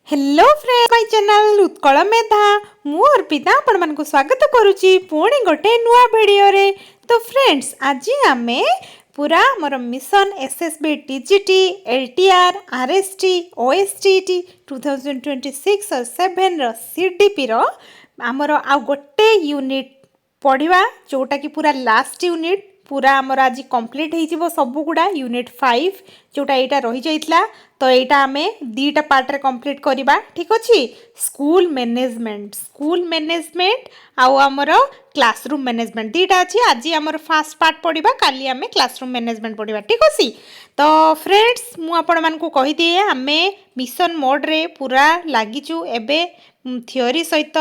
Hello friends my channel Utkal Medha मु अर्पिता आपण मानकु स्वागत करूची पुणी गोटे नुआ वीडियो रे। तो फ्रेंड्स आज आमे पूरा मोर mission SSB TGT LTR RHT OSTET 2026 और 7 रो CDP रो आमर आ गोटे यूनिट पढ़िबा जोटा कि पूरा लास्ट यूनिट पूरा आमर आज कंप्लीट हो सबू गुड़ा यूनिट 5 जोटा यहाँ रही जाइतला। तो यहाँ आम दीटा पार्ट रे कंप्लीट करवा ठीक अच्छे। स्कूल मैनेजमेंट आउ आमर क्लासरूम मैनेजमेंट दीटा अच्छी। आज आमर फास्ट पार्ट पढ़ा काली आम क्लासरूम मैनेजमेंट पढ़ा ठीक अच्छे। तो फ्रेंड्स मुझे कहीदिए आम मिशन मोड रे पूरा लगिचु एबे थियोरी सहित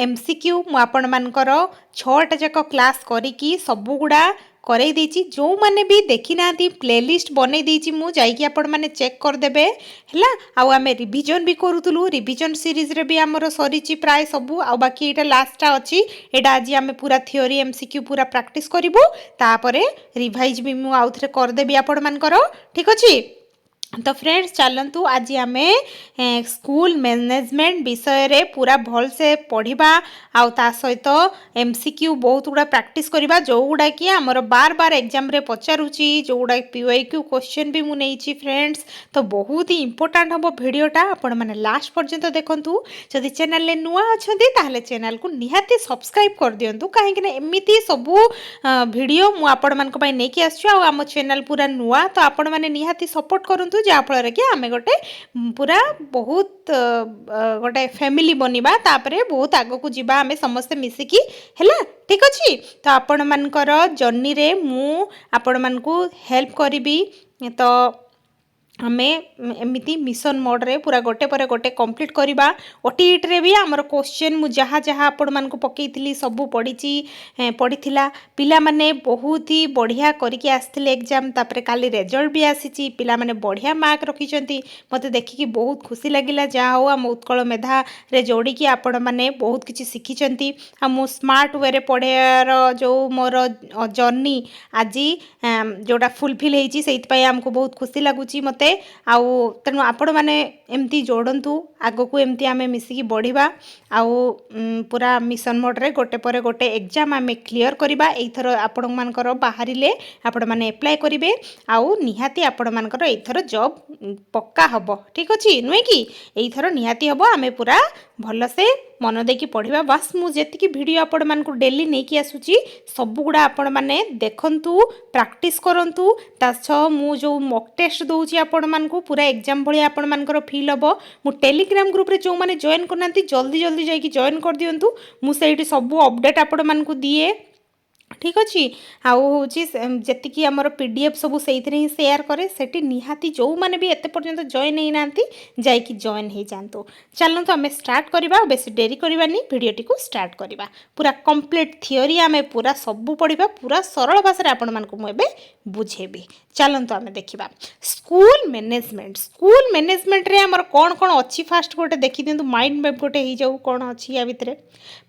MCQ मुझे मानकर 6टा जाक क्लास करी सबू गुड़ा करई देछि। जो माने भी देखी ना प्लेलिस्ट बनई देछि मु जाइकी आपण माने चेक कर देबे हैला। आउ आमे रिवीजन भी करूतलु रिवीजन सीरीज रे भी हमर सरीची प्राय सबू आ बाकी एटा लास्टटा अछि। एटा आज आमे पूरा थियोरी MCQ पूरा प्रैक्टिस करिवु तापरे रिवाइज भी मु आउथरे कर देबी आपण मानकर ठीक अछि। तो फ्रेंड्स चलतु आज आम स्कूल मैनेजमेंट विषय रे पूरा भल से पढ़ा आउ ता सहित MCQ बहुत गुड़ा प्रैक्टिस करवा जो गुड़ा कि आमर बार बार एग्जाम रे पचारुची जो गुड़ा PYQ क्वेश्चन भी मुझे फ्रेंड्स। तो बहुत ही इंपोर्टेंट हम भिडटा आपण मैंने लास्ट पर्यंत देखु। जदि चैनल नुआ अच्छा ताहले चैनल को निहाती सब्सक्राइब कर दिंतु कहीं एमती सबू भिडियो मुझे नहीं आसो आम चैनल पूरा नुआ। तो आपण मैंने निहाती सपोर्ट करूँ जहाँफल कि आम गोटे पूरा बहुत गोटे फैमिली बनवा तापरे बहुत आग को जीवा आम समस्ते मिसिकी हैला ठीक अच्छे। तो आपण मानकर जर्नी रे मु आपण मानकु हेल्प करी। तो आमे एमती मिशन मोड रे पूरा गोटे पर गोटे कंप्लीट करवा। OTET रे भी आमर क्वेश्चन मु जहाँ जहाँ आपण मानकु पकेइथिली सबू पढ़ीथिला पिला माने बहुत ही बढ़िया करके आस्थिले एग्जाम। तापरे काली रिजल्ट भी आसीची पिला माने बढ़िया मार्क रखिचंती मते देखिकी बहुत खुशी लागिला। जा हो आम उत्कल मेधा रे जोड़ीकी आपण माने बहुत किछि शिखिचंती आ मु स्मार्ट वे रे पढ़ार जो मोर जर्नी आज जोटा फुलफिल हेची सेइत पय हमको बहुत खुशी लागुची मते आउ तेणु आपण मैंने एमती जोड़तु आग को एमती आम मिसिकी बढ़िबा आउ पूरा मिशन मोड रे गोटे पर गोटे एग्जाम आम क्लियर करवा। एथर आपण मानकर बाहरिले आपण माने अप्लाई करिवे आउ निहाती आपण मानकर एथर जॉब पक्का हबो ठीक अछि नुहे कि एथर निहाती हबो। आम पूरा भल से मन देकी पढ़िबा बस मु जेतिकी वीडियो आपण मानकु डेली नेकी आसुची सबु गुडा आपण माने देखंतु प्रैक्टिस करंतु ता छ मु जो मॉक टेस्ट दोउची आपण मानकु पूरा एग्जाम भली आपण मानकर फील हबो। मु टेलीग्राम ग्रुप रे जो माने जॉइन करनांती जल्दी जल्दी जाइकी जॉइन कर दियंतु मु सेठी सबु अपडेट आपण मानकु दिए ठीक अच्छे। आउ हूँ जी आमर PDF सब से ही शेयर करे सेठी निहाती जो मैंने भी एत पर्यंत जॉइन होना जाइकी जॉइन हो जातु। चलतु आम स्टार्ट करवा बेसी डेरी करवानी भिडटी को स्टार्ट करवा। पूरा कंप्लीट थियोरी आम पूरा सबू पढ़ा पूरा सरल भाषा आपण मानकु मुझे बुझेबी। चलतु आम देखा स्कूल मैनेजमेंट रे आमर कौन कौन अच्छी फास्ट गोटे देखी दिंतु माइंड मैप गोटे हो जाऊ कौन अच्छी या भितर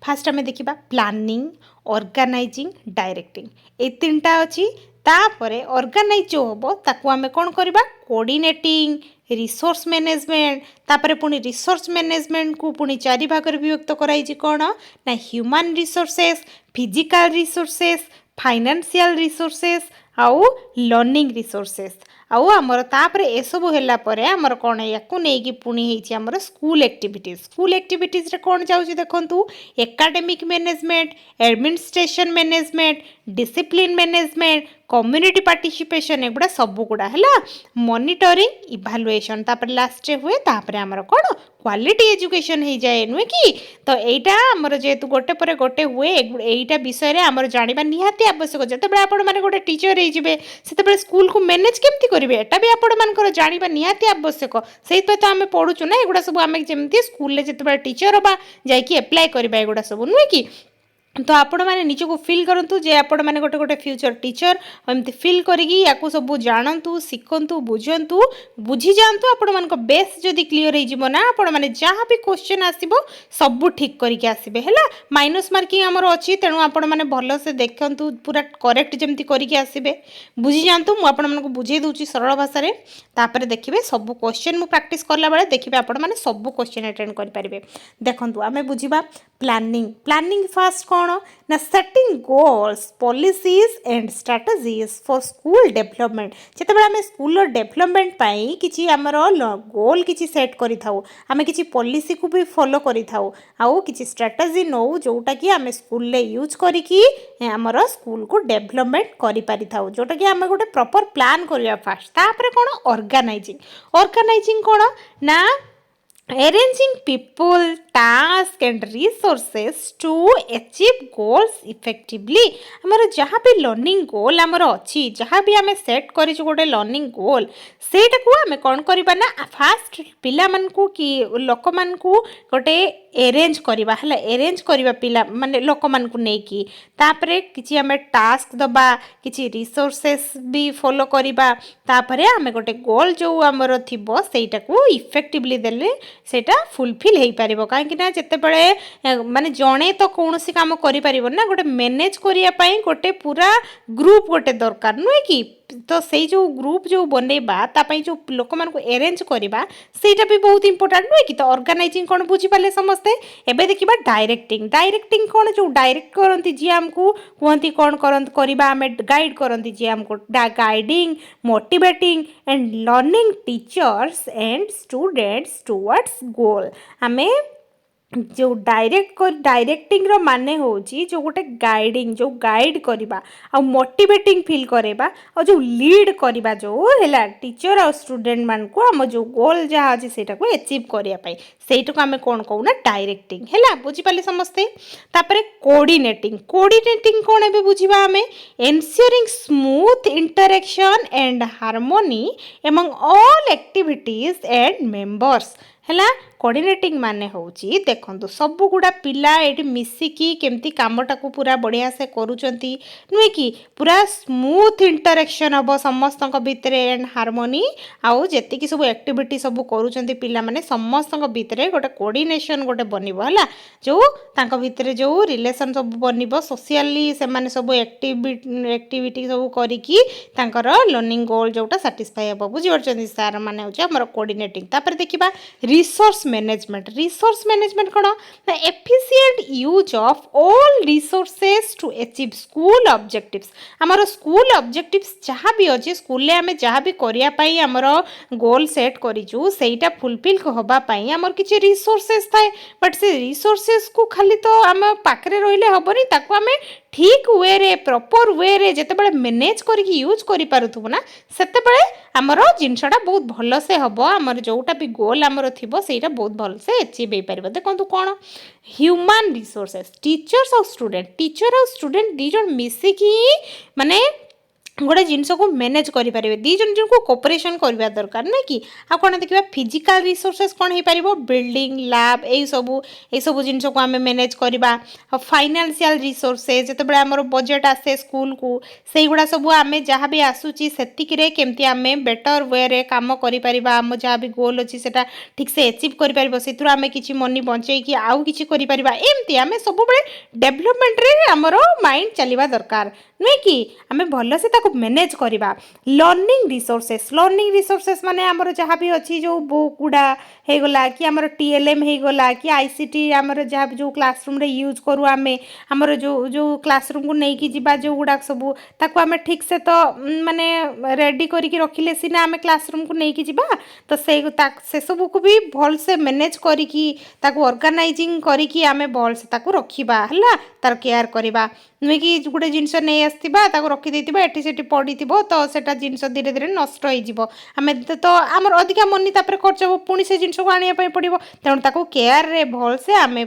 फास्ट आम देखा प्लानिंग ऑर्गेनाइजिंग डायरेक्टिंग ए तीनटा अच्छी। तापरे ऑर्गेनाइज जो हम ताकू आम कौन करवा कोऑर्डिनेटिंग रिसोर्स मैनेजमेंट तापरे पुणी रिसोर्स मैनेजमेंट को पुणी 4 भाग रे विभक्त कराई कौन ना human resources physical resources financial resources आउ लर्निंग रिसोर्सेस आउ आमर तापरे ए सब हैला परे आमर कोन याकू नेकी पुणी हेची आमर स्कूल एक्टिविटीज रे कोन जाउची देखंतु academic management administration management discipline management community participation एगुड़ा सबू गुड़ा है मॉनिटरिंग इवैल्यूएशन तापर लास्ट हुए तापर आमर कौन क्वालिटी एजुकेशन हो जाए नुहे कि। तो यहाँ आमर जेहेतु गोटे पर गोटे हुए यहीटा विषय रे आमर जानिबा निहाती आवश्यक जेतेबेले आपण माने गोटे टीचर होइजिबे सेतेबेले स्कूल को मैनेज केमती करिवे एटा भी आपण मानकर जानिबा निहाती आवश्यक। सेइतपय तो आमे पढुचु ना एगुड़ा सब आमे जेमती स्कूल ले जेतेबेले टीचर होबा जाइकी अप्लाई करबा एगुड़ा सब नुहे कि। तो आपण मैंने निजक फिल करूँ जे आपण मैंने गोटे गोटे फ्यूचर टीचर एमती फिल करी या सब जानतु शिखतु बुझंतु बुझी जातु आपण मान बेस जदि क्लीयर होना आपण मैंने जहाँ भी क्वेश्चन आसो सब ठीक करके आसबे है माइनस मार्किंग आमर अच्छी तेणु आपण मैंने भल से देखु पूरा करेक्ट जमती करके आसबे बुझी जातु मुझे बुझे दूसरी सरल भाषा तापर देखिए सब क्वेश्चन मु प्रैक्टिस करला बेले देखिए आपण मैंने सब क्वेश्चन अटेंड करेंगे देखु आम बुझा प्लानिंग प्लानिंग फास्ट कौन ना setting goals policies and strategies for school development जिते आम स्कूल डेवलपमेंट पाई किछि आमर गोल किछि सेट करि थाउ आम किछि पॉलिसी को भी फॉलो करि थाउ आउ किछि स्ट्रेटजी नौ जोटा कि आम स्कूल ले यूज करिकि आमर स्कूल को डेवलपमेंट करि पारि थाउ जोटा कि आम गोटे प्रॉपर प्लान करिया फास्ट तापर कोन ऑर्गेनाइजिंग कोन ना arranging people, tasks and resources to achieve goals effectively आमर जहाँ भी लर्निंग गोल आमर अच्छी जहाँ भी आम सेट कर गोटे लर्निंग गोल सेटा को आम कौन करवा ना फास्ट पिला मानकू कि लोक मानकू गोटे एरेंज करवा है एरेंज करवा पिला माने लोक मानकू नहीं कि तापरे किछि आम टास्क दबा किछि रिसोर्सेस भी फॉलो करवा तापरे आम गोटे गोल जो आमर थिबो सेटा को इफेक्टिवली देले सेटा फुलफिल हो पार कहीं जिते माने जड़े तो कौन सी काम कर ना गोटे मैनेज करने गोटे पूरा ग्रुप गोटे दरकार नुहे कि तो से जो ग्रुप जो बनइबा जो लोक मान एरेंज करवा सेटा भी बहुत इंपोर्टेंट नुहे कि तो ऑर्गेनाइजिंग कौन बुझीपारे समस्ते एबे देखिबा डायरेक्टिंग कौन जो डायरेक्ट करती जी आमको कहती कौन करवा आम गाइड करती जी आमको guiding motivating and learning teachers and students towards goal आमे जो डायरेक्टिंग रो माने होची जो गोटे गाइडिंग जो गाइड करवा आ मोटिवेटिंग फील करवा और जो लीड करवा जो है टीचर और स्टूडेंट मान को आम जो गोल जहाँ अच्छे से अचीव करने सेटा को आम कौन कहूना डायरेक्टिंग है बुझीपारे समस्ते तापर कोऑर्डिनेटिंग कौन ए बुझा आम ensuring smooth interaction and harmony among all activities and members है कोऑर्डिनेटिंग माने होची देखंतु सब गुड़ा पिला एटी मिसिकी केमती कामटा को पूरा बढ़िया से करूचंती नुहे कि पूरा स्मूथ इंटरेक्शन हम समस्त भितर एंड हार्मोनी आउ जेतिकी सब एक्टिविटी सब करूचंती पिला माने समस्त भितर गोटे कोऑर्डिनेशन गोटे बनिबो हला जो तांको भितर जो रिलेशन सब बनिबो सोशली से माने सब एक्टिविटी सब करिकी तांकर लर्निंग गोल जोटा सैटिस्फाई हेबो बुझि परचंती सार माने होची हमर कोऑर्डिनेटिंग तापर देखिबा रिसोर्स मैनेजमेंट कौन efficient use of all resources to achieve school objectives आमर स्कूल ऑब्जेक्टिव्स जहाँ भी अच्छे स्कूल आम जहाँ भी करने आमर गोल सेट करूँ सेटा फुलफिल होगापाई आमर किसी रिसोर्सेस थाए बट से रिसोर्सेस को खाली तो आम पाखे रही हेनी ताको आम ठीक वे रे प्रॉपर वे रे जिते मैनेज करके यूज करूँ ना सेते आमर जिनसटा बहुत भल से हम आमर जोटा भी गोल आमर थी सेटा बहुत भल से अचीव हो पार देखो कौन ह्यूमन रिसोर्सेस टीचर और स्टूडेंट दी जन मिसिकी माने गोटे जिनस को मैनेज करेंगे दी जन जन को कोऑपरेशन करवा दरकार नहीं कि आ कौन देखा फिजिकल रिसोर्सेस कौन हो पार बिल्डिंग लैब यही सब जिनस को आम मैनेज करवा फाइनेंशियल रिसोर्सेस जिते आमर बजेट आसे स्कूल को से गुड़ा सब आम जहाँ भी आसूची से केमती आम बेटर वे रे काम कर आम जहाँ भी गोल अच्छी से ठीक से अचीव कर से आम कि मनी बचे कि आउ कि एमती आम सब डेवलपमेंट रे आमर माइंड चलवा दरकार नुहे कि आम भल से मैनेज करवा लर्निंग रिसोर्सेस माने आमर जहाँ भी अच्छी जो बुक गुड़ा होगला कि आमर TLM होगला कि ICT आमर जहाँ भी जो क्लासरूम रे यूज करूँ आमर जो क्लासरूम को लेकिन जीवा जो गुड़ाक सब ताको आम ठीक से तो माने रेडी करके रखिले सीना आम क्लासरूम को लेकिन जीवा तो से सब को भी भल से मैनेज करके ऑर्गेनाइजिंग करके आम भल से रखा है तार केयर करवा नुहे कि गोटे जिनस नहीं आसवा रखिदे एटी से पड़ी तो सेटा जिनस धीरे धीरे नष्ट होमें तो आमर अधिका मनी खर्च हो पुणी से जिनस को आने पड़ो तेणु ताको केयर रे भल से आम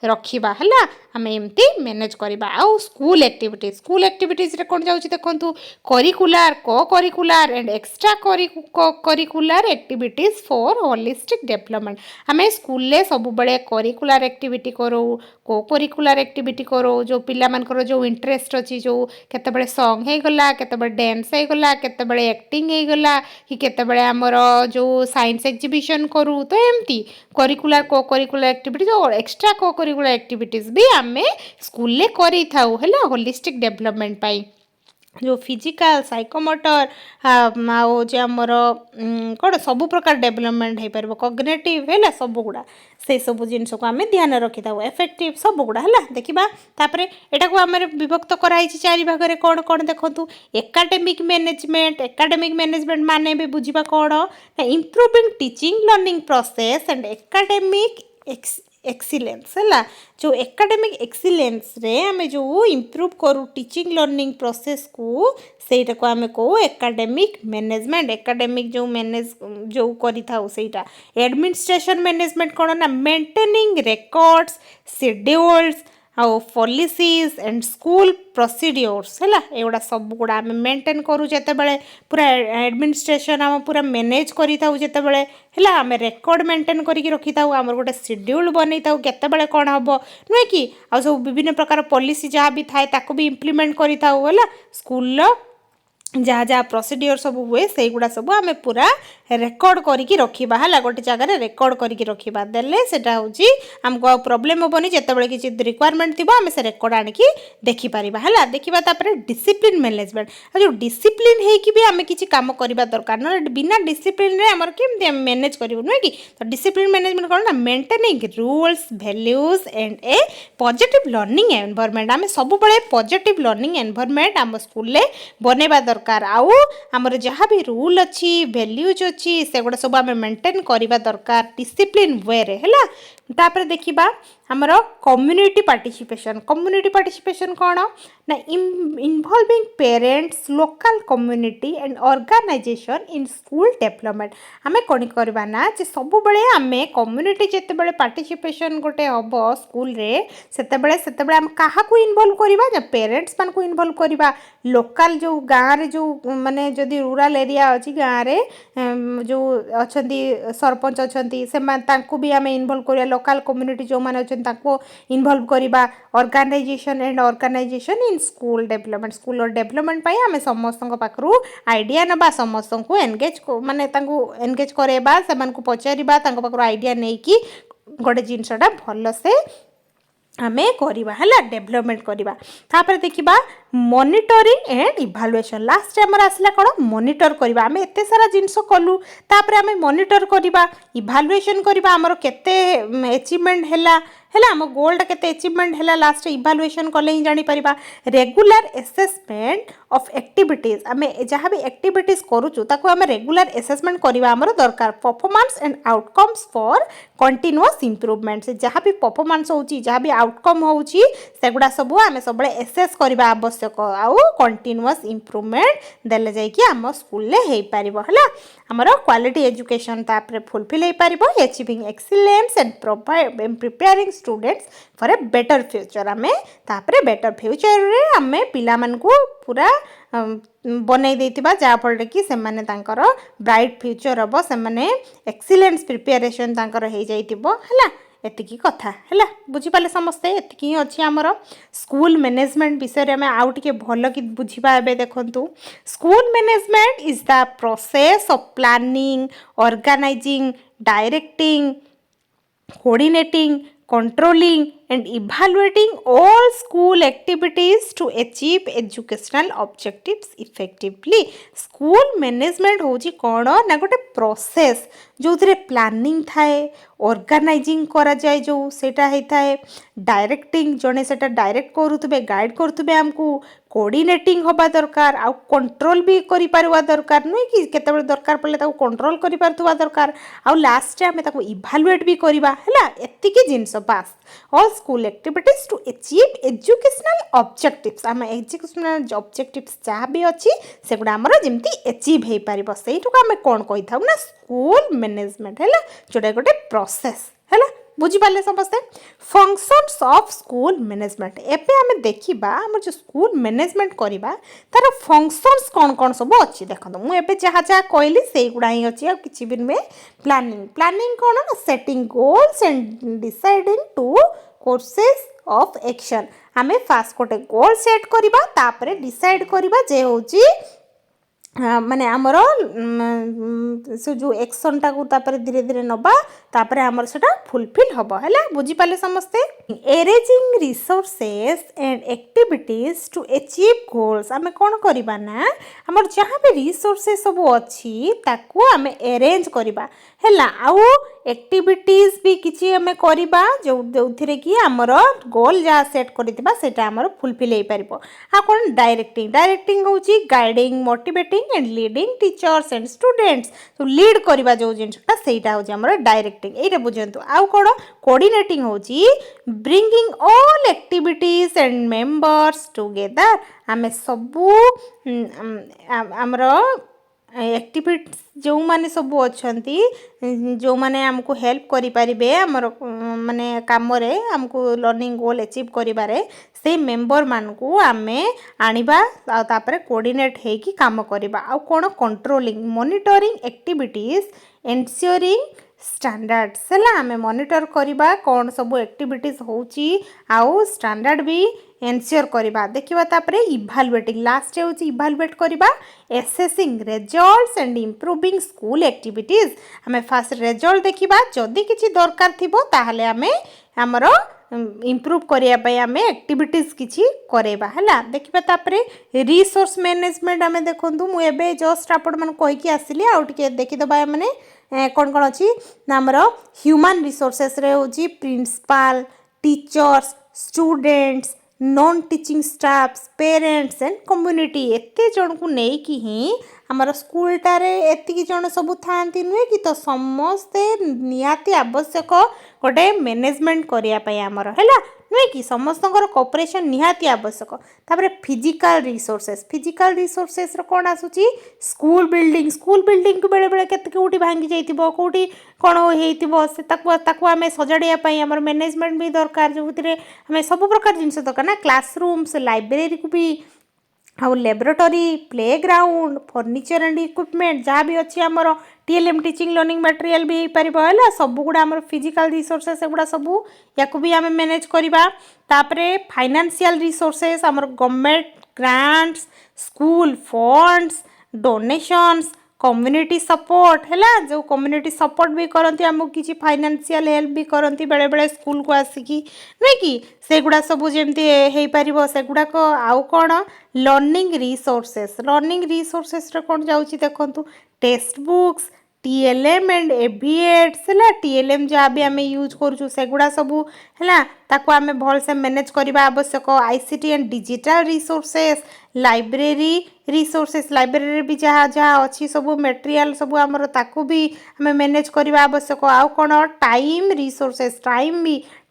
रखा है आम एमती मैनेज करवा आउ स्कूल एक्टिविटीज रे कौन जाऊँ देखो curricular co-curricular and extracurricular activities for holistic development आम स्कूल सब बड़े करिकुलार एक्टिविटी करो को करिकुलार एक्टिविटी करो जो पिला मानकर जो इंटरेस्ट अच्छी जो केतबेले सॉन्ग हो गला केतबेले डांस हो गला केतबेले एक्टिंग हो गला कि केतबेले आमर जो साइंस एग्जिबिशन करू तो एमती करिकुलार को करिकुलार एक्टिविटीज और एक्स्ट्रा को करिकुलार एक्टिविटीज भी आम स्कूल ले करी थाउ है होलिस्टिक डेवलपमेंट पाई जो फिजिकल साइकोमोटर आमर कौन सब प्रकार डेवलपमेंट हो पार कग्नेटिव है सब गुड़ा से सब जिनस को आम ध्यान रखी था एफेक्टिव सब गुड़ा है देखा तापर यहाँ को आम विभक्त कराई चारि भाग में कौन कौन देखूँ एकाडेमिक मैनेजमेंट माने भी बुझा कौन improving teaching learning process and academic excellence है जो एकाडेमिक एक्सीलेंस रे आम जो इम्प्रूव करूँ टीचिंग लर्निंग प्रोसेस को सेटा को आम कहू एकाडेमिक मैनेजमेंट एकाडेमिक जो मैनेज जो करा एडमिनिस्ट्रेशन मैनेजमेंट कौन ना मेंटेनिंग रेकॉर्ड्स शेड्यूल्स आउ पॉलिसीज एंड स्कूल प्रोसीड्योर्स है एगुड़ा सब गुड़ा आम मेंटेन करूँ जितेबाला पूरा एडमिनिस्ट्रेशन आम पूरा मैनेज करूँ जितेबाला है आम रेकर्ड मेंटेन करके रखी था आम गोटे शेड्यूल बनई था केतबेले कौन हम नुहे कि आ सब विभिन्न प्रकार पॉलिसी जहाँ भी थाए ताको भी इम्प्लीमेंट करी था स्कूल जहाँ जहाँ प्रोसीड्योर सब हुए से गुड़ा सब आम पूरा रेकर्ड करके रखा है गोटे जगह रेकर्ड करके रखा देले सेटा होची आमको प्रॉब्लम हेनी जितेबाला किसी रिक्वायरमेंट थी आम से रेकर्ड आणिकी देखिपर है देखा तापर डिसिप्लिन मैनेजमेंट जो डिसिप्लिन होगी भी आम किसी काम करवा दरकार ना बिना डिसिप्लिन रे आमर केमती मैनेज करूँ नुहे कि तो डिसिप्लिन मैनेजमेंट कौन ना maintaining rules values and A positive learning environment आम सब पॉजिटिव लर्निंग एनवायरनमेंट आम स्कूल में बनवा दरकार आउ आमर जहाँ भी रूल अच्छी वैल्यूज अच्छी से गुड़ा सब आम मेंटेन करवा दरकार डिसिप्लिन वे रे है तापर देखिबा आमर कम्युनिटी पार्टिसिपेशन कौन ना involving parents local community and organisation in school development आम कौन करवा ना जे सब बड़े आम कम्युनिटी जिते पार्टिसिपेशन गोटे हम स्कूल रे सेते आम क्या इनवॉल्व करवा ना पेरेंट्स मान को इनवॉल्व करवा लोकल जो गाँव रे जो माने जदि रूरल एरिया अच्छी गाँव रे जो अच्छा सरपंच अच्छा से भी आम इनवॉल्व करवा लोकल कम्युनिटी जो मैंने अच्छा इनवॉल्व करवा ऑर्गेनाइजेशन इन स्कूल डेवलपमेंट पाई आम समस्त पाखु आइडिया नबा समस्त को एनगेज माने एनगेज करवा से पचारा पाखु आइडिया नहीं कि गोटे जिनसटा भल से आम करवा है डेवलपमेंट करवा तापर देखिबा मॉनिटरिंग एंड इवैल्यूएशन लास्ट आमर आसला कौन मॉनिटर करवा आम एत सारा जिनस कलु तापर आम मॉनिटर करवा इवैल्यूएशन करवा आमर केते अचीवमेंट है आम गोलटा केते अचीवमेंट है लास्ट इवैल्यूएशन कले ही जानी परिबा रेगुलर असेसमेंट ऑफ एक्टिविटीज आम जहाँ भी एक्टिविटीज करूचु ताको आम रेगुलर असेसमेंट करवा आमर दरकार performance and outcomes for continuous improvement से जहाँ भी परफॉर्मेंस होची जहाँ भी आउटकम होची सेगुड़ा सब आम सब एसेस करवा आवश्यक आउ कंटिन्यूअस इंप्रूवमेंट देले जाइकी आम स्कूल ले हेई पारिबो हला आमर क्वालिटी एजुकेशन तापर फुलफिल हेई पारिबो achieving excellence and preparing students for a better future आम तापर बेटर फ्यूचर रे आम पिला मन को पूरा बनई देथिबा जाफल कि सेमाने तांकर ब्राइट फ्यूचर हम से एक्सीलेंस प्रिपेरेशन तांकर हो जाइतिबो हला एतिकी कथा है बुझीपारे समस्ते एतिकी ही अच्छी आमर स्कूल मैनेजमेंट विषय में आउ टिके भल कि बुझा एबे देखंतु school management is the process of planning organising directing coordinating controlling and evaluating all school activities to achieve educational objectives effectively school management होची कौन ना गोटे प्रोसेस जो थे प्लानिंग थाए ऑर्गेनाइजिंग करा जाए जो सेटा होता है डायरेक्टिंग जड़े से डायरेक्ट करुवे गाइड करुवे आमको कोऑर्डिनेटिंग हवा दरकार आउ कंट्रोल भी करि पारवा दरकार नुहे कि केतेबेले दरकार पड़े ताको कंट्रोल करि पारथुवा दरकार आउ लास्ट आमे ताको इवैल्यूएट भी करबा हला एतिकी जिंस पास all school activities to achieve educational objectives आम एजुकेशनल ऑब्जेक्टिव्स जहाँ भी अच्छी से गुड़ा आमर जमी अचीव हो पार से आम कौन कही था ना स्कूल मैनेजमेंट है जोटा गोटे प्रोसेस है बुझिपारे समस्ते फंक्शंस ऑफ स्कूल मैनेजमेंट एबे आम देखा आम जो स्कूल मैनेजमेंट करवा तार फंक्शंस कौन कौन सब अच्छी देखो मुझे जहाँ जहाँ कहली से गुड़ा ही अच्छी किसी भी नुहे प्लानिंग प्लानिंग कौन ना setting goals and deciding to courses of action आम फास्ट गोटे गोल सेट करवा तापर डिसाइड करवा जे होची माने आमर से जो एक्शन टाक धीरे धीरे नबा तापर आमर सेटा फुलफिल हम है बुझिपारे समस्ते arranging resources and activities to achieve goals आम कौन करवा ना आमर जहाँ भी रिसोर्सेस सब अच्छी ताकू आम एरेंज करवा है आउ एक्टिविटीज भी किसी आम करवा जो थे कि आमर गोल जहाँ सेट करवा सेटा आमर फुलफिल हो पार आ कौन डायरेक्टिंग डायरेक्टिंग हूँ guiding motivating and leading teachers and students तो लीड करवा जो जिनटा सेटा हूँ आमर डायरेक्टिंग ये बुझंतु आउ कौन कोऑर्डिनेटिंग होची bringing all activities and members together आमे सबू आमर एक्टिविटी जो माने सब अच्छी जो माने हमको हेल्प करि परिबे हमर माने काम रे हमको लर्निंग गोल अचीव करिबारे से मेंबर मान को आमे आनिबा तापरे कोऑर्डिनेट हे कि काम करिबा आ कोन controlling monitoring activities ensuring standards है आम मॉनिटर करवा कौन सब एक्टिविटीज होची आउ स्टैंडर्ड भी एनश्योर करवा देखा तापर इभालुएटिंग लास्ट हो इभालुएट करवा assessing results and improving school activities आम फास्ट रिजल्ट देखा जदि किसी दरकार थिबो ताहले आमे हमर इम्प्रूव करने आम एक्टिविटीज किसी करवा है देखा तापर रिसोर्स मैनेजमेंट आम देखूँ मुझे जस्ट आपण कहीकि आसली आउ टे देखीदबा मैंने कौन कौन अच्छी आमर ह्यूमन रिसोर्सेस रे होची principal teachers students non teaching staffs parents and community एते जन को लेकिन ही आमर स्कूलटार एति जन सब था नुहे कि तो समस्ते निहाती आवश्यक गोटे मैनेजमेंट करने आमर है नुहे कि समस्त कोऑपरेशन निहाती आवश्यक तापर फिजिकल रिसोर्सेस कौन आसूची स्कूल बिल्डिंग को बेले बेले केते भांगी जाइतिबो कोठी कौन होइतिबो से ताकू आमे सजाड़िया आमर मैनेजमेंट भी दरकार जो आम सब प्रकार जिनस दरकार ना क्लासरूम्स लाइब्रेरी को भी आउ laboratory playground furniture and equipment जहाँ भी अच्छी आमर टीएलएम टीचिंग लर्निंग मटेरियल भी हो पार है सब गुड़ा आम फिजिकल रिसोर्सेस एगुड़ा सब या भी आम मैनेज करवा तापरे फाइनेंशियल रिसोर्सेस आमर government grants school funds donations community support है जो कम्युनिटी सपोर्ट भी करती आमको किसी फाइनेंशियल हेल्प भी करती बेले बेले स्कूल को आसिकी नुहे कि सेगुड़ा सब जमी हो पार से गुड़ाक आउ कौन लर्निंग रिसोर्सेस कौन जाऊँगी देखूँ टेक्स्ट बुक्स टीएलएम एंड एबीएड्स है टीएलएम जहाँ भी आम यूज करूँ सेगुड़ा सबू है ताको आम भल से मैनेज करवा आवश्यक ICT and digital resources library resources library भी जहाँ जहाँ अच्छी सब मटेरियल सब आमर ताकू भी आम मैनेज करवा आवश्यक आउ कौन टाइम रिसोर्सेस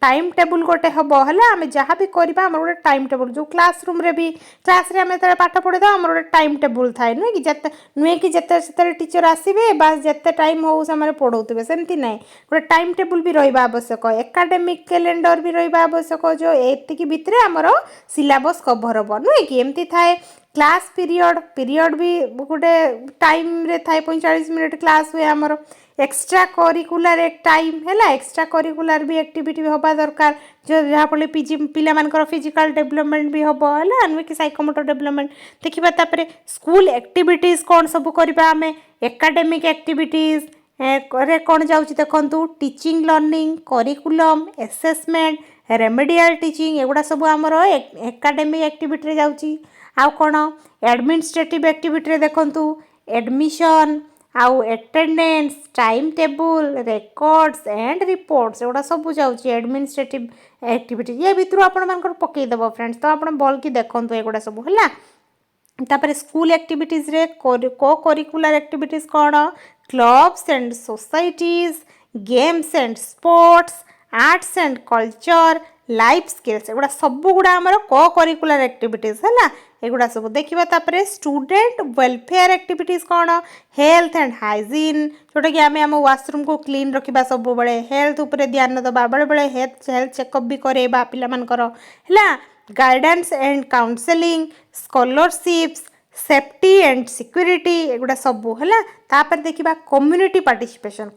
टाइम टेबुल गोटे हम है आम जहाँ भी करवा आम गोटे टाइम टेबुल जो क्लासरूम रे भी क्लास रे आम जो पाठ पढ़े आम गोटे टाइम टेबुल थाए नुहे कि नुहे कि जिते टीचर आसवे बास जिते टाइम हो से पढ़ाऊे सेमती ना गोटे टाइम टेबुल भी रहा आवश्यक एकाडेमिक कैलेंडर भी रहा आवश्यक जो एतिक भितर आमर सिलेबस कभर हम नुहे कि एमती थाए क्लास पीरियड भी गोटे टाइम रे थाए 45 मिनट क्लास हुए आमर एक्स्ट्रा करिकुलर एक टाइम है एक्स्ट्रा करिकुलर भी एक्टिविटी भी हवा दरकार जो जहाँ फल पिला फिजिकल डेवलपमेंट भी हम है नुहे कि साइकोमोटर डेवलपमेंट देखा तापर स्कूल एक्टिविटीज कौन सब करवा आम एकाडेमिक एक्टिविटीज रे कौन जाऊँगी देखूँ teaching learning curriculum assessment remedial teaching एगुड़ा सब आमर एकाडेमिक एक्टिविटी जाऊँगी आउ कौन एडमिनिस्ट्रेटिव एक्टिविटी देखूँ एडमिशन आउ attendance time table records and reports एगुड़ा सब जाऊँगी एडमिनिस्ट्रेटिव एक्टिविटी ये भितर आपण पकईदेव फ्रेंड्स तो आप भल कि देखते एगुड़ा सब है तापर स्कूल एक्टिविटीज रे को करिकुलर एक्टिविटीज कौन clubs and societies games and sports arts and culture life skills एगुड़ा सब गुड़ा आमर को करिकुलर एक्टिविटीज है एगुड़ा सब देखा तापर स्टूडेंट वेलफेयर एक्टिविटीज कौन हेल्थ एंड हाइजीन जोटा कि आम वाशरूम को क्लीन रखा सब बड़े हेल्थ उपर ध्यान दबा बेले बेले हेल्थ चेकअप भी करेबा पिलामानकर है guidance and counselling scholarships safety and security एगुड़ा सबू है तापर देखा कम्युनिटी पार्टिसिपेशन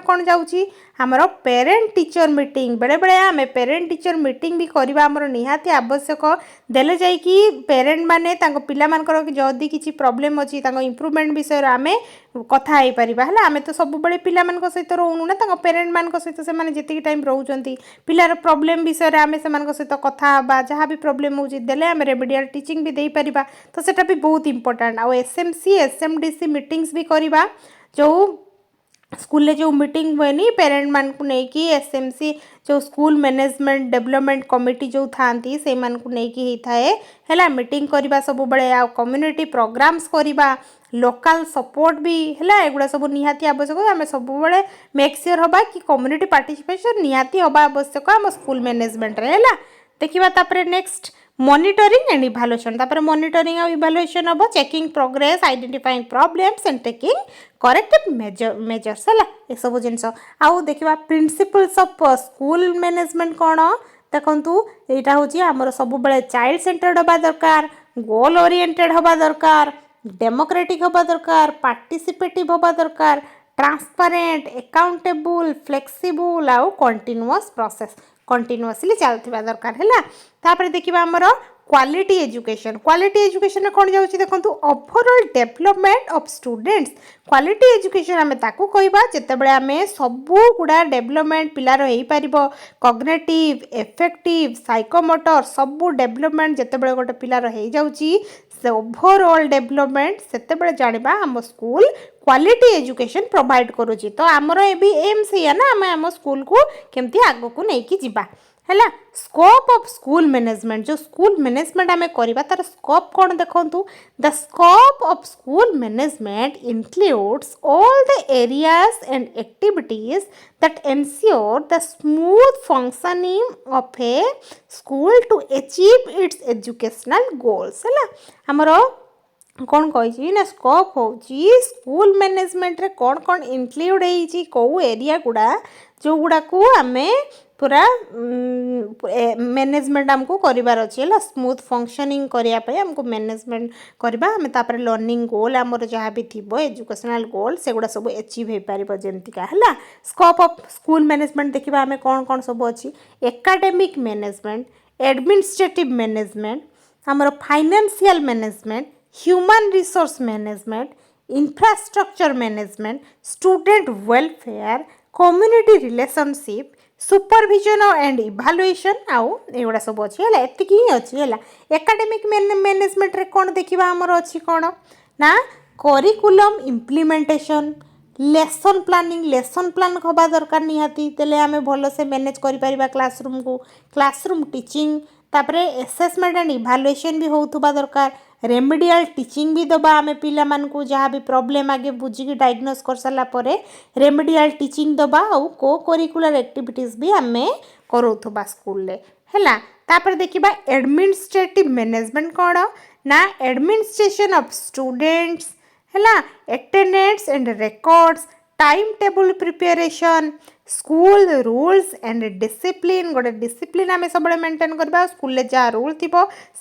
कौन जाऊँगी आमर पेरेंट टीचर मीटिंग बेले बेले आम पेरेंट टीचर मीटिंग भी करवा आमर निहाती आवश्यक देले जाइकी पेरेंट माने पिला मानकर जदि किसी प्रॉब्लम अच्छी इम्प्रूवमेंट विषय आम कथा हो पार है आम तो सब बड़े पिला सहित रोनु ना पेरेंट मान सहित से जी टाइम रोच पिलार प्रॉब्लम विषय आम से सहित कथा जहाँ भी प्रॉब्लम होदेले आम रेमेडियल टीचिंग भी दे पारिबा तो सेटा भी बहुत इंपोर्टेंट आ SMC SMDC मीटिंग्स भी करवा जो स्कूल जो मीटिंग हुए नी पेरेंट मान को लेकिन SMC जो स्कूल मैनेजमेंट डेवलपमेंट कमिटी जो थांती से मान को लेकिन होता है मीटिंग करवा सब बड़े आ कम्युनिटी प्रोग्राम्स करवा लोकल सपोर्ट भी है एगुड़ा सब निहाती आवश्यक आम सब बड़े मेक श्योर हबा कि कम्युनिटी पार्टिसिपेशन निहाती हबा आवश्यक आम स्कूल मैनेजमेंट रे है देखिबा तापरे नेक्स्ट मॉनिटरिंग एंड इवैल्यूएशन तापर मॉनिटरिंग और इवैल्यूएशन हम checking progress identifying problems and taking corrective measures है ये सब जिनस आउ देखा प्रिंसिपल्स ऑफ स्कूल मैनेजमेंट कौन देखु यहाँ हूँ आमर सब बड़े चाइल्ड सेंटर्ड हवा दरकार गोल ओरिएंटेड हवा दरकार डेमोक्रेटिक हवा दरकार पार्टिसिपेटिव हवा दरकार ट्रांसपेरेंट अकाउंटेबल फ्लेक्सिबल आउ कंटिन्यूअस प्रोसेस कंटिन्यूअसली चलता दरकार है तापर देखिबा हमर क्वालिटी एजुकेशन कौन जाऊँगी देखो overall development of students quality education आम ताकू कहबा जितेबाला आम सबू गुड़ा डेवलपमेंट पिलार हो पार कॉग्निटिव इफेक्टिव साइकोमोटर सबू डेवलपमेंट जितेबाला गोटे पिलार हो जाऊँगी ओवरऑल डेवलपमेंट सेतेबेले जानिबा आम स्कूल क्वालिटी एजुकेशन प्रोवाइड करुची तो आमर एबी एम से ना आम आम स्कूल को केमती आगो को लेकिन जीवा है स्कोप ऑफ स्कूल मैनेजमेंट जो स्कूल मैनेजमेंट आम करवा तार स्कोप कौन देखु the scope of school management includes all the areas and activities that ensure the smooth functioning of a school to achieve its educational goals है हमर कौन कही ना स्कोप हो स्कूल मैनेजमेंट रे कौन कौन इनक्लूड हो कौ एरिया गुड़ा जो गुड़ा को आम पूरा मैनेजमेंट आमको करार अच्छी है स्मूथ फंक्शनिंग करने आमको मैनेजमेंट करवा आम तापर लर्निंग गोल आमर जहाँ भी थी एजुकेशनल गोल से गुड़ा सब अचीव हो पार जमतीका है स्कोप ऑफ स्कूल मैनेजमेंट देखा आम कौन कौन सब अच्छी एकाडेमिक मैनेजमेंट एडमिनिस्ट्रेटिव मैनेजमेंट आमर financial management human resource management infrastructure management student welfare community relationship supervision and evaluation आउ एगुड़ा सब अच्छी है एतिक ही अच्छी है एकाडेमिक मैनेजमेंट रे कौन देखा आमर अच्छी कौन ना करिकुलम इम्प्लीमेंटेशन लेसन प्लान हवा दरकार निहाती तेले आम भल से मैनेज कर क्लासरूम को क्लासरूम टीचिंग तापर एसेसमेंट एंड इवालुएशन भी होउथुबा दरकार रेमेडियल टीचिंग भी दबा आम पिला मानकु जहाँ भी प्रॉब्लम आगे बुझिकी डायग्नोस कर सारा परे रेमेडियल टीचिंग दबा आउ को करिकुलर एक्टिविटीज भी आम करोथुबा स्कूल रे हैला तापर देखिबा एडमिनिस्ट्रेटिव मैनेजमेंट कौन ना एडमिनिस्ट्रेशन ऑफ स्टूडेंट्स हैला attendance and records time table preparation school rules and discipline गोटे डिसिप्लिन आम सब मेंटेन करवा स्कूल जहाँ रूल थी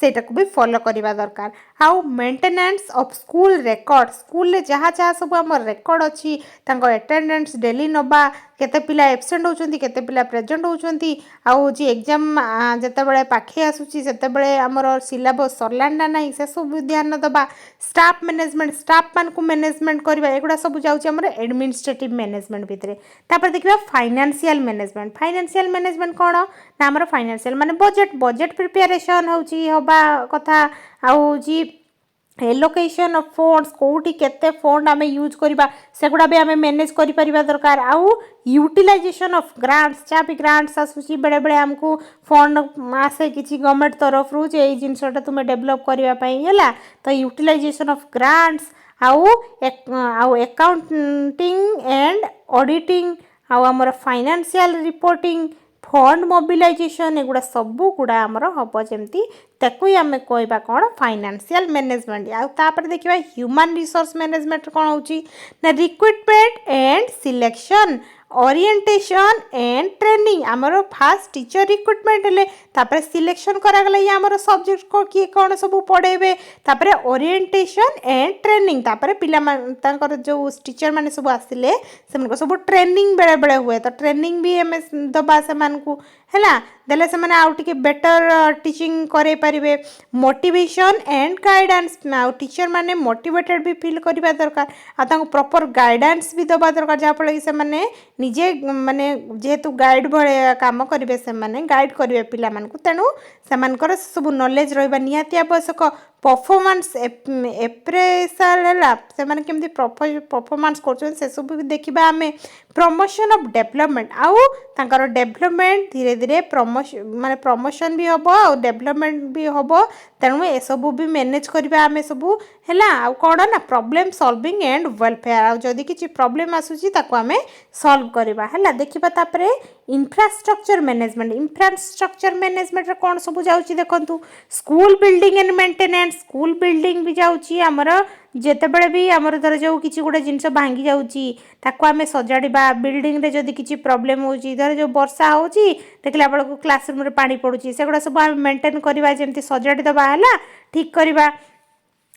सेटा को भी फॉलो करवा दरकार आउ maintenance of school record school जहाँ जहाँ सब आम रिकॉर्ड अच्छी अटेंडेंस डेली नवा केते पिला एब्सेंट होचंती केते पिला प्रेजेंट होचंती आउ जी एग्जाम जेतेबेले पाखे आसुची सेतेबेले हमर सिलेबस सरलांडा नाही से सब ध्यान दबा स्टाफ मैनेजमेंट स्टाफ मान को मैनेजमेंट करवा एगुड़ा सब जाउची हमर एडमिनिस्ट्रेटिव मैनेजमेंट भितरे तापर देखिबा फाइनेंशियल मैनेजमेंट कौन ना हमर फाइनेंशियल माने बजेट प्रिपरेशन होची होबा कथा आउ जी एलोकेशन ऑफ फंड्स कोठी केते फंड आमे यूज करबा सेगुडा भी आमे मैनेज करि परिबा दरकार आउ यूटिलाइजेशन ऑफ ग्रांट्स जहाँ भी ग्रांट्स आसुची बेले बेले आमको फंड आसे किसी गवर्नमेंट तरफ रु जे जिनसटा तुमे डेवलप करबा पई हैला तो यूटिलाइजेशन ऑफ ग्रांट्स आउ अकाउंटिंग एंड ऑडिटिंग आउ हमर फाइनेंशियल रिपोर्टिंग फंड मोबिलाइजेशन एगुड़ा सबू गुड़ा आमर हम जमी ताकू आम कहवा कौन फाइनेंशियल मैनेजमेंट आउ तापर देखिबा ह्यूमन रिसोर्स मैनेजमेंट कौन होची ना recruitment and selection orientation and training आमर फास्ट टीचर रिक्रूटमेंट हेले तापर सिलेक्शन करागला ये आमर सब्जेक्ट को किए कौन सब पढ़ेबे तापर ओरिएंटेशन एंड ट्रेनिंग तापर पिला तांकर जो टीचर माने सब आसिले से सब ट्रेनिंग बेले बेले हुए तो ट्रेनिंग भी एम दबा से मानकू हैला देले से माने आउ टिके बेटर टीचिंग करे परिबे मोटिवेशन एंड गाइडेंस आउ टीचर माने मोटिवेटेड भी फील करबा दरकार आ तांको प्रॉपर गाइडेंस भी दबा दरकार जा फल से माने निजे माने जेहेतु गाइड भले काम करेंगे से माने गाइड करेंगे पिला मानकु तेणु से सब नॉलेज रहिबा निहाती आवश्यक परफॉर्मेंस एप्रेसाल है से माने केमती परफॉर्मेंस कर से सब भी देखा आम प्रमोशन ऑफ डेवलपमेंट आउ तांकर डेवलपमेंट धीरे धीरे प्रमोशन माने प्रमोशन भी हम और डेवलपमेंट भी हम तेणु ये सब भी मैनेज करवा आम सब है आउ कौन ना प्रॉब्लम सॉल्विंग एंड वेलफेयर आउ जदि किसी प्रॉब्लम आसूची ताको आम सॉल्व करवा है देखा तापर इंफ्रास्ट्रक्चर मैनेजमेंट कौन सब जाऊँगी देखु school building and maintenance school building भी जाऊँगी आमर जिते बड़े भी आमर धर जो किसी गोटे जिनस भांगी जाऊँगी ताको आम सजाड़ा बिल्डिंग रे जदि किसी प्रॉब्लम होची धर जो वर्षा होची देखला बेलू क्लासरूम रे पानी पड़ुची सेगुड़ा सब आम मेंटेन करवा जमी सजाड़ी दबा है ठीक करवा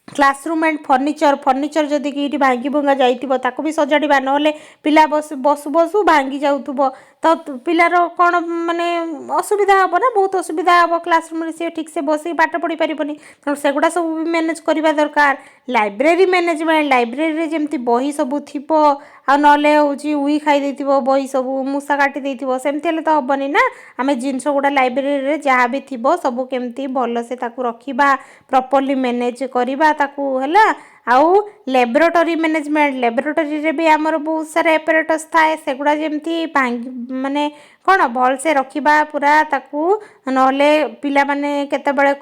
क्लासरूम एंड फर्निचर जदि कि भांगी भंगा जाइथिबो ताको भी सजाड़िबा नहले पिला बसु बसु भांगी जाउथबो तो पिलार कौन माने असुविधा हम ना बहुत असुविधा हम क्लासरूम रे से ठीक से बस पाठ पढ़ी पारिबनी तेणु सेगुड़ा सब भी मैनेज करवा दरकार लाइब्रेरी मैनेजमेंट लाइब्रेरी रे जेमती बही सब थिबो आ नले होची उई खाई देथिबो बही सब मूसा काटी देथिबो सेमती हेले तो हबनी ना आमे जिंस गुडा लाइब्रेरी रे जहाँ भी थिबो सब केमती भल से ताकू रखिबा प्रॉपर्ली मैनेज करबा ताकू हैला आउ लैबोरेटरी मैनेजमेंट लैबोरेटरी रे भी आमर बहुत सारा एपरेटस थाए सेगुड़ा जेमती माने कौन भल से रखिबा पूरा ताकू नहले पिला माने केते बळे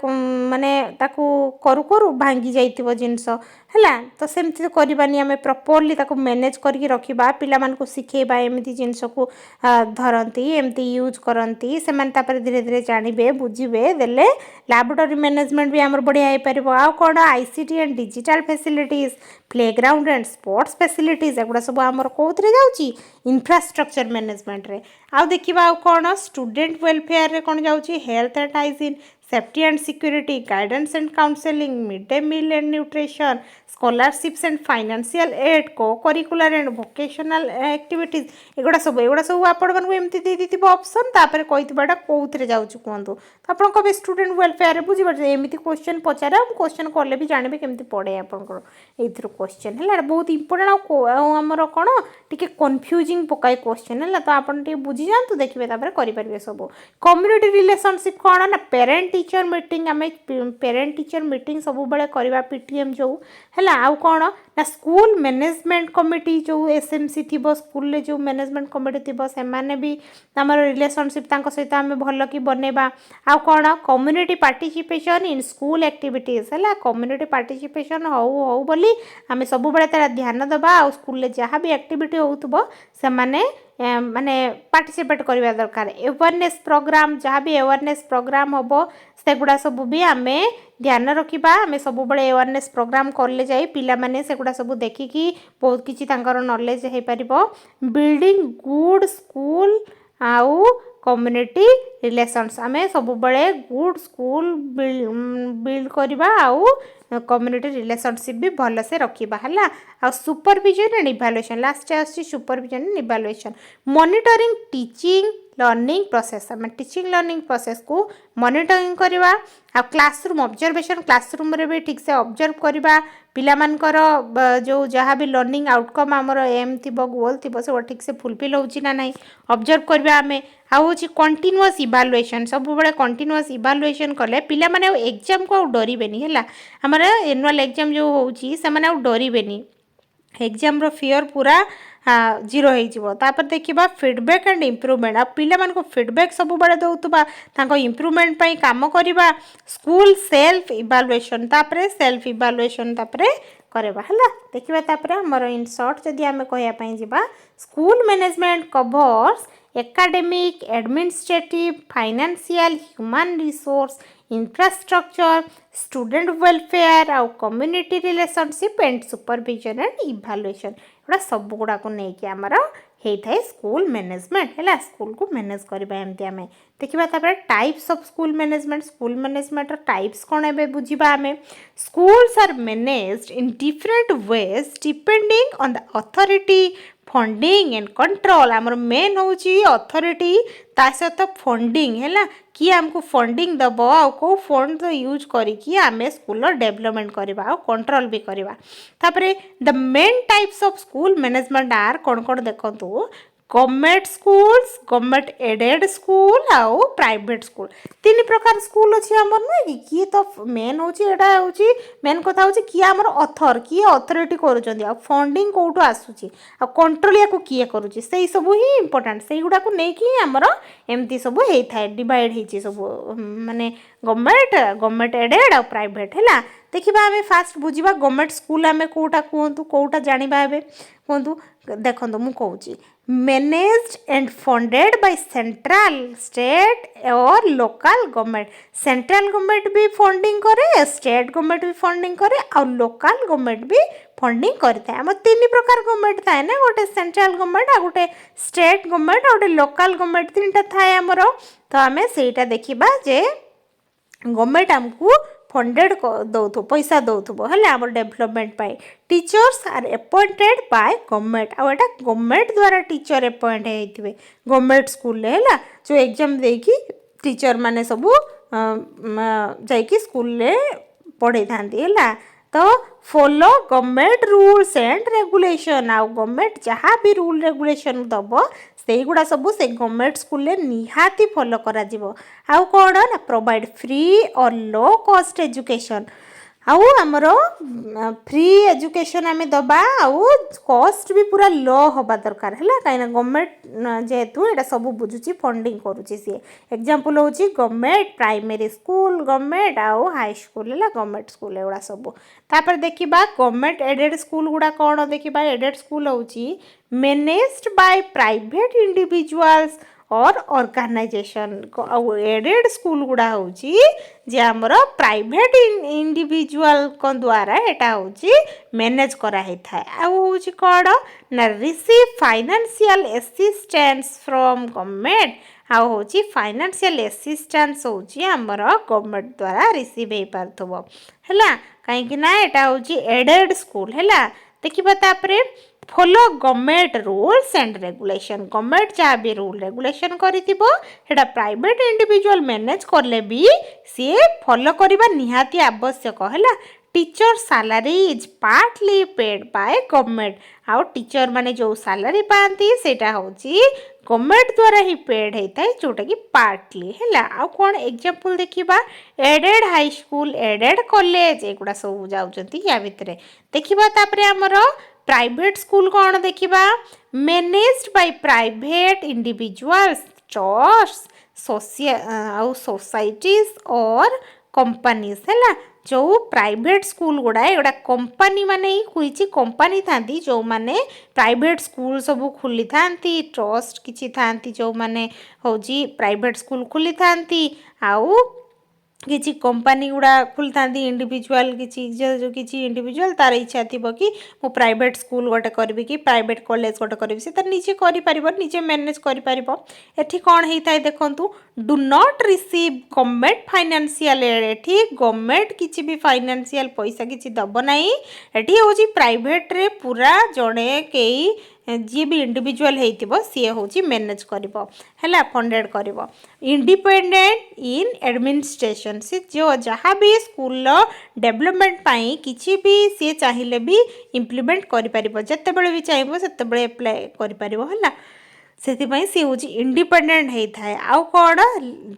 माने ताकू करू करू भांगी जाइतिबो जिंस हैला तो सेमती तो करबानी आमे प्रॉपर्ली ताकू मैनेज करके रखिबा पिला मान को सिखेबा एमती जिंस को धरंती एमती यूज करंती से माने तापर धीरे धीरे जानिबे बुझिबे देले लैबोरेटरी मैनेजमेंट भी आमर बढ़िया हे परिबो आ कोन ICT and digital facilities playground and sports facilities एगुड़ा सब आमर कोथरे जाउची इंफ्रास्ट्रक्चर मैनेजमेंट रे आ देखिबा आ कोन स्टूडेंट वेलफेयर रे कोन जाउची health and hygiene safety and security guidance and counselling mid day meal and nutrition scholarships and financial aid co-curricular and vocational activities एगुड़ा सब आपण मानकु एमती दे दिथिबो ऑप्शन तापर कहितबाटा कोथरे जाउची कोंतु तो आपण कबे स्टूडेंट वेलफेयर रे बुझि बाटे एमती क्वेश्चन पचारा क्वेश्चन करले भी जानबे केमती पड़े आपण एथरो क्वेश्चन है बहुत इंपोर्टेंट आमर कौन टी कन्फ्यूजिंग पकाए क्वेश्चन है तो आप बुझी जातु देखिए करें सब कम्युनिटी रिलेशनशिप कौन ना पेरेंट टीचर मीटिंग आम पेरेंट टीचर मीटिंग सब बेले करवा पीटीएम जो है आउ कौन ना स्कूल मैनेजमेंट कमिटी जो एसएमसी थी स्कूल जो मैनेजमेंट कमिटी थी से माने भी आमर रिलेशनशिप सहित आम भल कि बनवा आउ कौन community participation in school activities है कम्युनिटी पार्टिसिपेशन हो बोली आम सब बेले ध्यान दबा आ स्कूल जहाँ भी एक्टिविटी होतुबो से माने माने पार्टिसिपेट करवा दरकार अवेयरनेस प्रोग्राम जहाँ भी अवेयरनेस प्रोग्राम हम सेगुड़ा सब भी आम ध्यान रखा आम सब बड़े अवेयरनेस प्रोग्राम करले जाई पिला माने सेगुड़ा सब देखिकी बहुत किछि तांकर नॉलेज हो पार बिल्डिंग गुड स्कूल आउ कम्युनिटी रिलेशंस आम सब बड़े गुड स्कूल बिल्ड करवा आउ कम्युनिटी रिलेशनशिप भी भल से रखा है आ सुपरविजन एंड इवैल्यूएशन लास्ट आसी supervision and evaluation monitoring teaching learning process आम टीचिंग लर्निंग प्रोसेस को मॉनिटरिंग करवा आ क्लासरूम ऑब्जर्वेशन क्लासरूम रे भी ठीक से ऑब्जर्व करवा पिला मानकर जो जहाँ भी लर्निंग आउटकम आमर एम थी गोल थी सब ठीक से फुलफिल होची ना नहीं ऑब्जर्व करवा आम आउची कंटिन्यूअस इवैल्यूएशन सब बड़े कंटिन्यूअस इवैल्यूएशन कले पिला माने एग्जाम को डरबेनी है आमर एनुअल एग्जाम जो होची से माने डरबेनी एग्जाम रो फियर पूरा जीरो होपर देखा फीडबैक एंड इम्प्रूवमेंट आ पिला मानको फीडबैक सब बड़े दौतुबा तांको इम्प्रूवमेंट पई काम करवा स्कूल सेल्फ इवैल्यूएशन तापरे सेल्फ इवैल्यूएशन तापरे करवा है देखिए तापर आमर इन शॉर्ट जदि आम कहवाई जा school management covers academic administrative financial human resource infrastructure student welfare आउ community relationship and supervision and evaluation एटा सब गुड़ा को लेकिन आमर होता है स्कूल मैनेजमेंट है स्कूल को मैनेज करवा एमती आम देखा types of school management types कौन है बुझा आम schools are managed in different ways depending on the authority funding and control आमर मेन हूँ अथॉरिटी ता सहित फंडिंग है किए आमको फंडिंग दब आ कौ फंड यूज करिकी आमे स्कूल डेवलपमेंट करवा आ कंट्रोल भी करवा तापरे the main types of school management are कौन कौन देखंतु government schools government aided school आउ प्राइवेट स्कूल तीन प्रकार स्कूल अच्छी आमर नुहे कि किए तो मेन हूँ मेन कथा हूँ किए आमर अथर किए अथॉरिटी करुँच फंडिंग कौटू आसूची आ कंट्रोल या किए करुँच से सब ही इंपोर्टाट से गुड़ा को लेकिन आमर एमती सब होता है डिवाइड हो सब माने गवर्नमेंट एडेड आ प्राइवेट है देखा आम फास्ट बुझा गवर्नमेंट स्कूल आम कौटा कहतु कौटा जाना ए कहतु देखो मुझे कहूँ managed and funded by central state और लोकल गवर्नमेंट सेंट्रल गवर्नमेंट भी फंडिंग करे स्टेट गवर्नमेंट भी फंडिंग करे और लोकल गवर्नमेंट भी फंडिंग करता है आम तीन प्रकार गवर्नमेंट थाए ना गोटे सेंट्रल गवर्नमेंट आ गोटे स्टेट गवर्नमेंट आ गोटे लोकल गवर्नमेंट तीन थाए आमर तो आम से देखा जे गवर्नमेंट आमको फंडेड दौथु पैसा दौथुब है आम डेवलपमेंट पाई teachers are appointed by government आ एटा गवर्नमेंट द्वारा टीचर अपॉइंट होते गवर्नमेंट स्कूल है जो एग्जाम देकी टीचर माने सब जाइकी स्कूल पढ़े था तो follow government rules and regulation आ गवर्नमेंट जहाँ भी रूल रेगुलेशन दब से गुड़ा सब से गवर्नमेंट स्कूल निहाती फॉलो करा आउ कौन ना प्रोवाइड फ्री और लो कॉस्ट एजुकेशन आउ आमर फ्री एजुकेशन आम दबा आउ कॉस्ट भी पूरा लो हवा दरकार है कहीं गवर्नमेंट जेहेतु यहाँ सब बुझुची फंडिंग करुच्ची सी एग्जांपल हूँ गवर्नमेंट प्राइमरी स्कूल गवर्नमेंट आउ हाई स्कूल है गवर्नमेंट स्कूल एगुड़ा सब तापर देखा गवर्नमेंट एडेड स्कूल गुड़ा कौन देखा एडेड स्कूल हूँ मैनेज्ड बाय प्राइवेट इंडिविजुअल्स और ऑर्गेनाइजेशन एडेड स्कूल गुड़ा हूँ जे आमर प्राइवेट इंडिविजुअल द्वारा एटा हूँ मैनेज कराई थाए आउ कौन ना receive financial assistance from government आउ हूँ फाइनेंशियल असिस्टेंस हूँ आमर गवर्नमेंट द्वारा रिसीव हो पार्थुब है कहीं एटा हूँ एडेड स्कूल है देखा तापरे follow government rules and regulation government जहाँ भी रूल रेगुलेशन करा प्राइवेट इंडिविजुअल मैनेज करले भी सी फॉलो करवा निहाती आवश्यक है teacher salary is partly paid by government आउ टीचर माने जो सैलरी पाती सेटा होची गवर्नमेंट द्वारा ही पेड होता है जोटा कि पार्टली है आउ कौन एग्जांपल देखिबा aided high school aided college एगुड़ा सब जाउचंती या भितरे देखिबा तापरे हमर प्राइवेट स्कूल कौन देखिबा managed by private individuals trust societies और कंपनीज है जो प्राइवेट स्कूल गुड़ा एगुड़ा कंपनी माने ही कोई कंपनी था जो माने प्राइवेट स्कूल सब खुली था ट्रस्ट किसी था जो माने हूँ प्राइवेट स्कूल खुली था आउ किसी कंपनी गुड़ा खुली था इंडिविजुअल किसी इंडिविजुअल तार इच्छा थी कि मु प्राइवेट स्कूल गोटे करी कि प्राइवेट कॉलेज गोटे करी से निजे कर निजे मैनेज करें कौन होता है देखु do not receive government financial aid ये गवर्नमेंट किसी भी फाइनेंशियल पैसा किसी दब ना ये हूँ प्राइवेट रे पूरा जड़े कई जी भी इंडिविजुअल होती सी हूँ मैनेज कर फंडेड कर इंडिपेंडेंट इन एडमिनिस्ट्रेशन से जो जहाँ भी स्कूल डेवलपमेंट पाई किसी भी सी चाहिए भी इम्प्लीमेंट कर जितेबाला भी चाहिए से अप्लाई कर से सी हूँ इंडिपेंडेंट होता है आउ कौन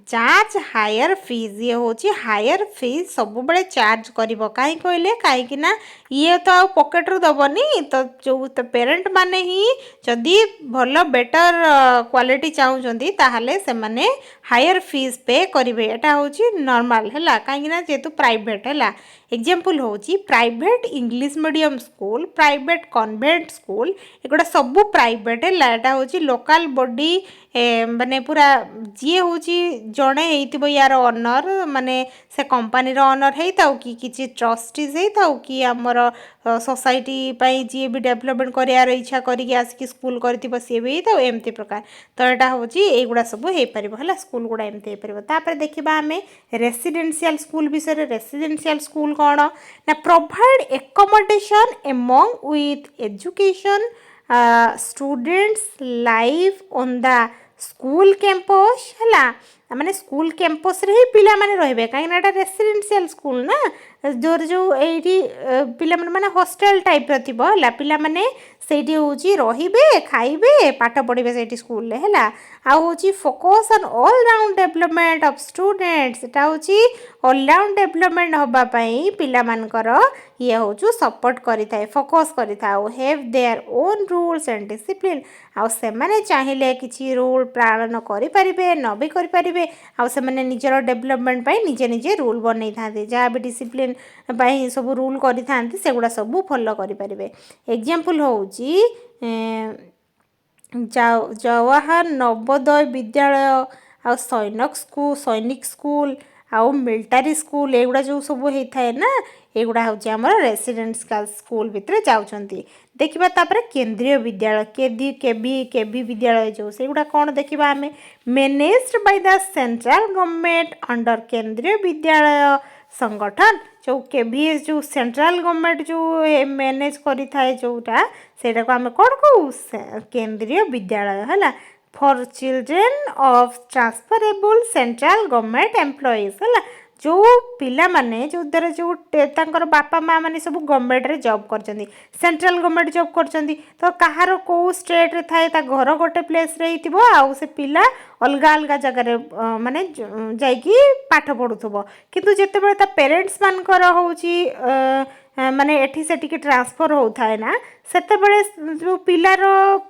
चार्ज हायर फीस ये हूँ हायर फीस सब बड़े चार्ज कर कहीं कहले कहीं ये तो आउ पॉकेट दबनी तो जो तो पेरेंट माने ही जदि भल बेटर क्वालिटी चाहूँगी ताहले से माने हायर फीस पे करेंगे एटा हूँ नॉर्मल है कहीं जेहेतु प्राइवेट है एग्जांपल हूँ private English medium school private convent school एगुड़ा सब प्राइवेट है हूँ लोकल बॉडी माने पूरा जी हूँ जड़े हो यार ओनर माने से कंपनीर ओनर होता कि किसी ट्रस्टीज होता कि आमर सोसाइटी जी भी डेवलपमेंट करार इच्छा करके आसिक स्कूल कर सी भी होता एमती प्रकार तो यहाँ हूँ युवा सब हो पार है स्कूल गुड़ा एमती हो पार तापर देखा आम रेसिडेंशियल स्कूल विषय रेसिडेंशियल स्कूल कौन ना provide accommodation among with education students life on the school campus है माने स्कूल कैंपस रे ही पिला माने रहिबे काहे ना रेसिडेंशियल स्कूल ना जोर जो एठी पिला माने हॉस्टल टाइप रो थिबो हला पिला माने सेठी होची रहिबे खाइबे पाठ पढिबे सेठी स्कूल ले हला आ होची focus on all round development of students एटा होची ऑल राउंड डेवलपमेंट होबा पई पिला मानकर ये होचु सपोर्ट करि थाए फोकस करि थाओ have their own rules and discipline आ से माने चाहिले किछि रूल पालन करि परिबे न भी करि परिबे आ से माने निजर डेवलपमेंट पई निजे निजे रूल बनै थाते जहाँ भी डिसिप्लिन पई सब रूल करि थांती सेगुडा सब फॉलो करि परिबे एग्जांपल होउची जवाहर नवोदय विद्यालय आ सैनिक स्कूल आउ मिलिटारी स्कूल एगुड़ा जो सब होता है ना एगुड़ा हूँ आम रेसिडेंशियल स्कूल भितर जाऊँगी देखा तापर केंद्रीय विद्यालय केबी विद्यालय जो से गुड़ा कौन देखा आम managed by the central government under केंद्रीय विद्यालय संगठन जो केबीएस जो सेंट्रल गवर्नमेंट जो मैनेज करी थाए जोटा सेटा को आम कौन कहू केंद्रीय विद्यालय है for children of transferable central government employees है जो पिला माने जो द्वारा जो तांकर बापा माँ माने सब गवर्नमेंट रे जॉब करचंदी सेंट्रल गवर्नमेंट जॉब करचंदी तो कहार को स्टेट रे थाए ता घर गोटे प्लेस रे हितिबो आउ से पिला अलगा अलगा जगह रे माने जाइकी पाठ पढुथबो किंतु जेते बेले ता पेरेंट्स मानकर होउची माने एठी से टिके ट्रांसफर होता है ना सेते बेले जो पिलार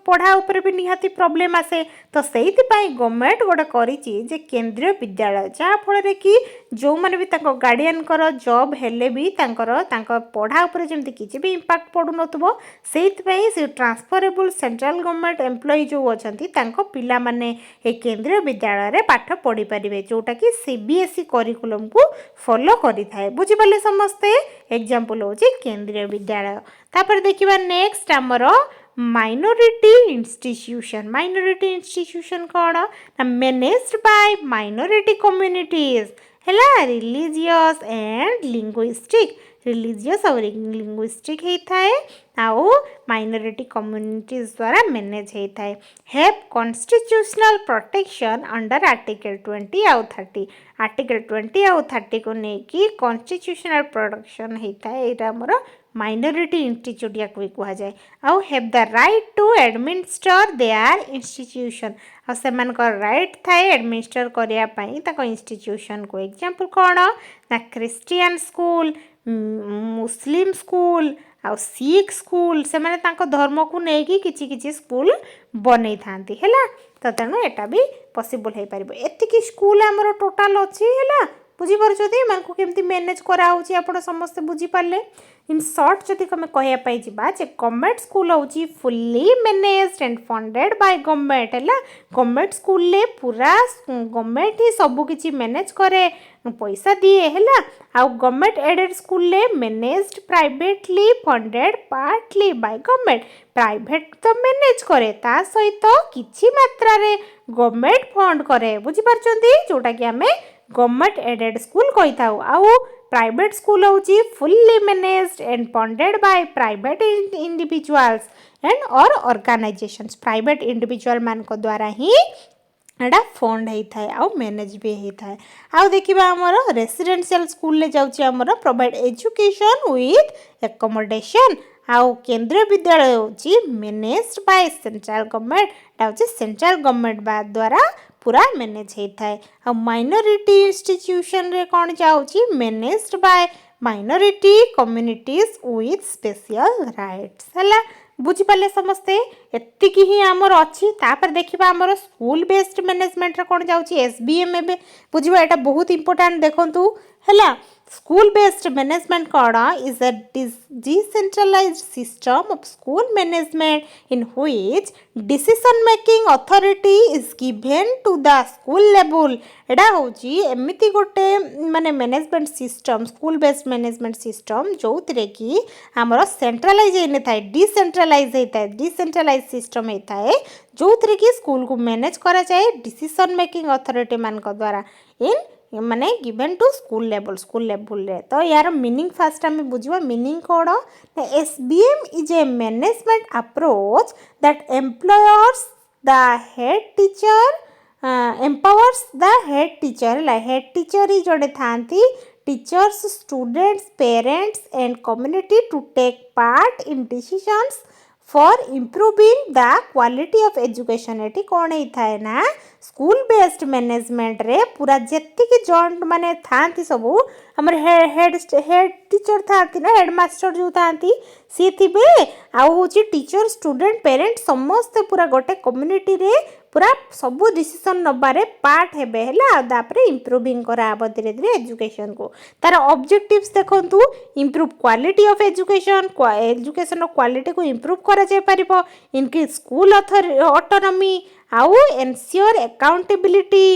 पढ़ा ऊपर भी निहाती प्रॉब्लम आसे तो सेहिति पई गवर्नमेंट गोटे करिछि जे केंद्रीय विद्यालय जहाँ फल कि जो माने भी ताको गार्डियन कर जॉब हेले भी तांकर पढ़ा ऊपर जेमति किछि भी इंपैक्ट पडु नथबो सेहिति पई से ट्रांसफरेबल सेंट्रल गवर्नमेंट एम्प्लॉई जो अछंती तांको पिला माने ए केंद्रीय विद्यालय रे पाठ पढ़ी परिबे जोटा कि सीबीएसई करिकुलम को फॉलो करि थाए बुझि पाले समस्ते एग्जांपल होछि केंद्रीय विद्यालय तापर देखिबा नेक्स्ट आमर माइनॉरिटी इंस्टीट्यूशन कौन ना मैनेज्ड बाय माइनॉरिटी कम्युनिटीज है रिलीजियस एंड रिलीजियस और लिंग्विस्टिक होता है आउ माइनॉरिटी कम्युनिटीज द्वारा मैनेज होता है have constitutional protection under article 20 आउ 30 आर्टिकल 20 आउ 30 को लेकिन कॉन्स्टिट्यूशनल प्रोटेक्शन होता है यहाँ आमर माइनॉरिटी इंस्टीट्यूट या कोई कह जाए आउ have the right to administer their institution आ से राइट थाए एडमिनिस्टर करने इंस्टीट्यूशन को एग्जांपल कौन ना क्रिश्चियन स्कूल मुस्लिम स्कूल आ सिख स्कूल से माने तांको धर्म को लेकिन किछि किछि स्कूल बनै थांती हैला तो तेणु एटा भी पॉसिबल हो पारिबो एतिकी स्कूल हमरो टोटल अछि हैला बुझी पारुछथि मानको केमती मैनेज करा होछि आपण समस्त बुझी पाले इन शॉर्ट जदि कमे कहया पाई जिबा जे गवर्नमेंट स्कूल होछि fully managed and funded by government हैला गवर्नमेंट स्कूल ले पूरा गवर्नमेंट ही सब किछि मैनेज करे पैसा दिए हैला आ गवर्नमेंट एडेड स्कूल ले managed privately funded partly by government private तो मैनेज करे ता सहित किछि मात्रा रे गवर्नमेंट फंड करे बुझी पारछंती जोटा कि हमें गवर्नमेंट एडेड स्कूल कहि थाउ आउ प्राइवेट स्कूल होची fully managed and funded by private individuals and और ऑर्गेनाइजेशंस प्राइवेट इंडिविजुअल मान को द्वारा ही एटा फंड होता है आउ मैनेज भी होता है आउ देखिबा हमर रेसिडेंशियल स्कूल ले जाउची हमर प्रोवाइड एजुकेशन विथ एकोमोडेशन आउ केंद्रीय विद्यालय होची मैनेज्ड बाय सेंट्रल गवर्नमेंट एटा होची सेंट्रल गवर्नमेंट द्वारा पूरा मैनेज होता है आ माइनॉरिटी इंस्टीट्यूशन रे कौन जाउची managed by minority communities with special rights हैला बुझी पाले समस्ते एतिकी ही आमर अच्छी तापर देखिबा आमर स्कूल बेस्ड मैनेजमेंट रे कोन जाउची एसबीएम एबे बुझिबा एटा बहुत इंपोर्टेंट देखंतु हैला School based management koda is a decentralized system of school management in which decision making authority is given to the school level. एडा होची एमिति गोटे माने management system school based management system जो थिरे कि हमर सेंट्रलाइज नै थाए डिसेंट्रलाइज होता डिसेंट्रलाइज सिस्टम होता है जो थिरे कि स्कूल को मैनेज करा जाए डिसीजन मेकिंग अथॉरिटी मान को द्वारा इन माने गिवन टू स्कूल लेवल रे तो यार मीनिंग फास्ट हमें बुझिबा मीनिंग कोड SBM is a management approach that empowers the head teacher empowers the head teacher ही जोड़े थांती teachers students parents and community to take part in decisions for improving the quality of education एटी कौन होता है ना school based management रे पूरा जेतिक जॉइंट माने थांती सबू हमर हेड टीचर थांती ना हेड मास्टर जो थांती सी थिबे आउ होची टीचर स्टूडेंट पेरेंट समस्त पूरा गोटे कम्युनिटी रे पूरा सबू डिसीजन नबारे पार्ट हेबे हैला तापरे इम्प्रूविंग करा आबो धीरे धीरे एजुकेशन को तार ऑब्जेक्टिव्स देखंतु improve quality of education quality को इम्प्रूव करा जाय परिबो इनक्रीज स्कूल ऑटोनॉमी आउ एनश्योर अकाउंटेबिलिटी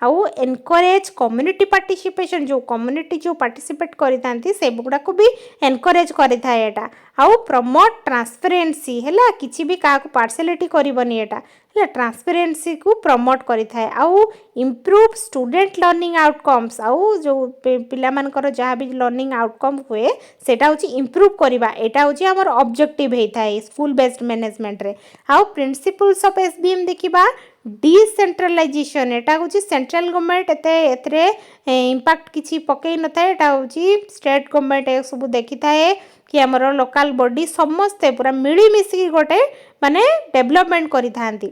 आउ एनकरेज कम्युनिटी पार्टिसिपेशन जो कम्युनिटी जो पार्टिसिपेट करितांती से बुगडा को भी एनकरेज करिथाय एटा आउ प्रमोट ट्रांसपेरेंसी हैला किछि भी काहा को पार्शियलिटी करबनी एटा हैला ट्रांसपेरेंसी को प्रमोट करिथाय आउ इम्प्रूव स्टूडेंट लर्निंग आउटकम्स आउ जो पिला मानकर जहा भी लर्निंग आउटकम हुए सेटा होची इम्प्रूव करिबा एटा होची हमर ऑब्जेक्टिव हेथाय स्कूल बेस्ड मैनेजमेंट रे आउ प्रिंसिपल्स ऑफ एसबीएम देखिबा डिसेंट्रलाइजेशन एटा होची सेंट्रल गवर्नमेंट एते इंपैक्ट किछि पकई न थाए एटा होची स्टेट गवर्नमेंट ए सब देखि थाए कि हमर लोकल बॉडी समस्त पूरा मिली मिसी गोटे माने डेवलपमेंट करि थांती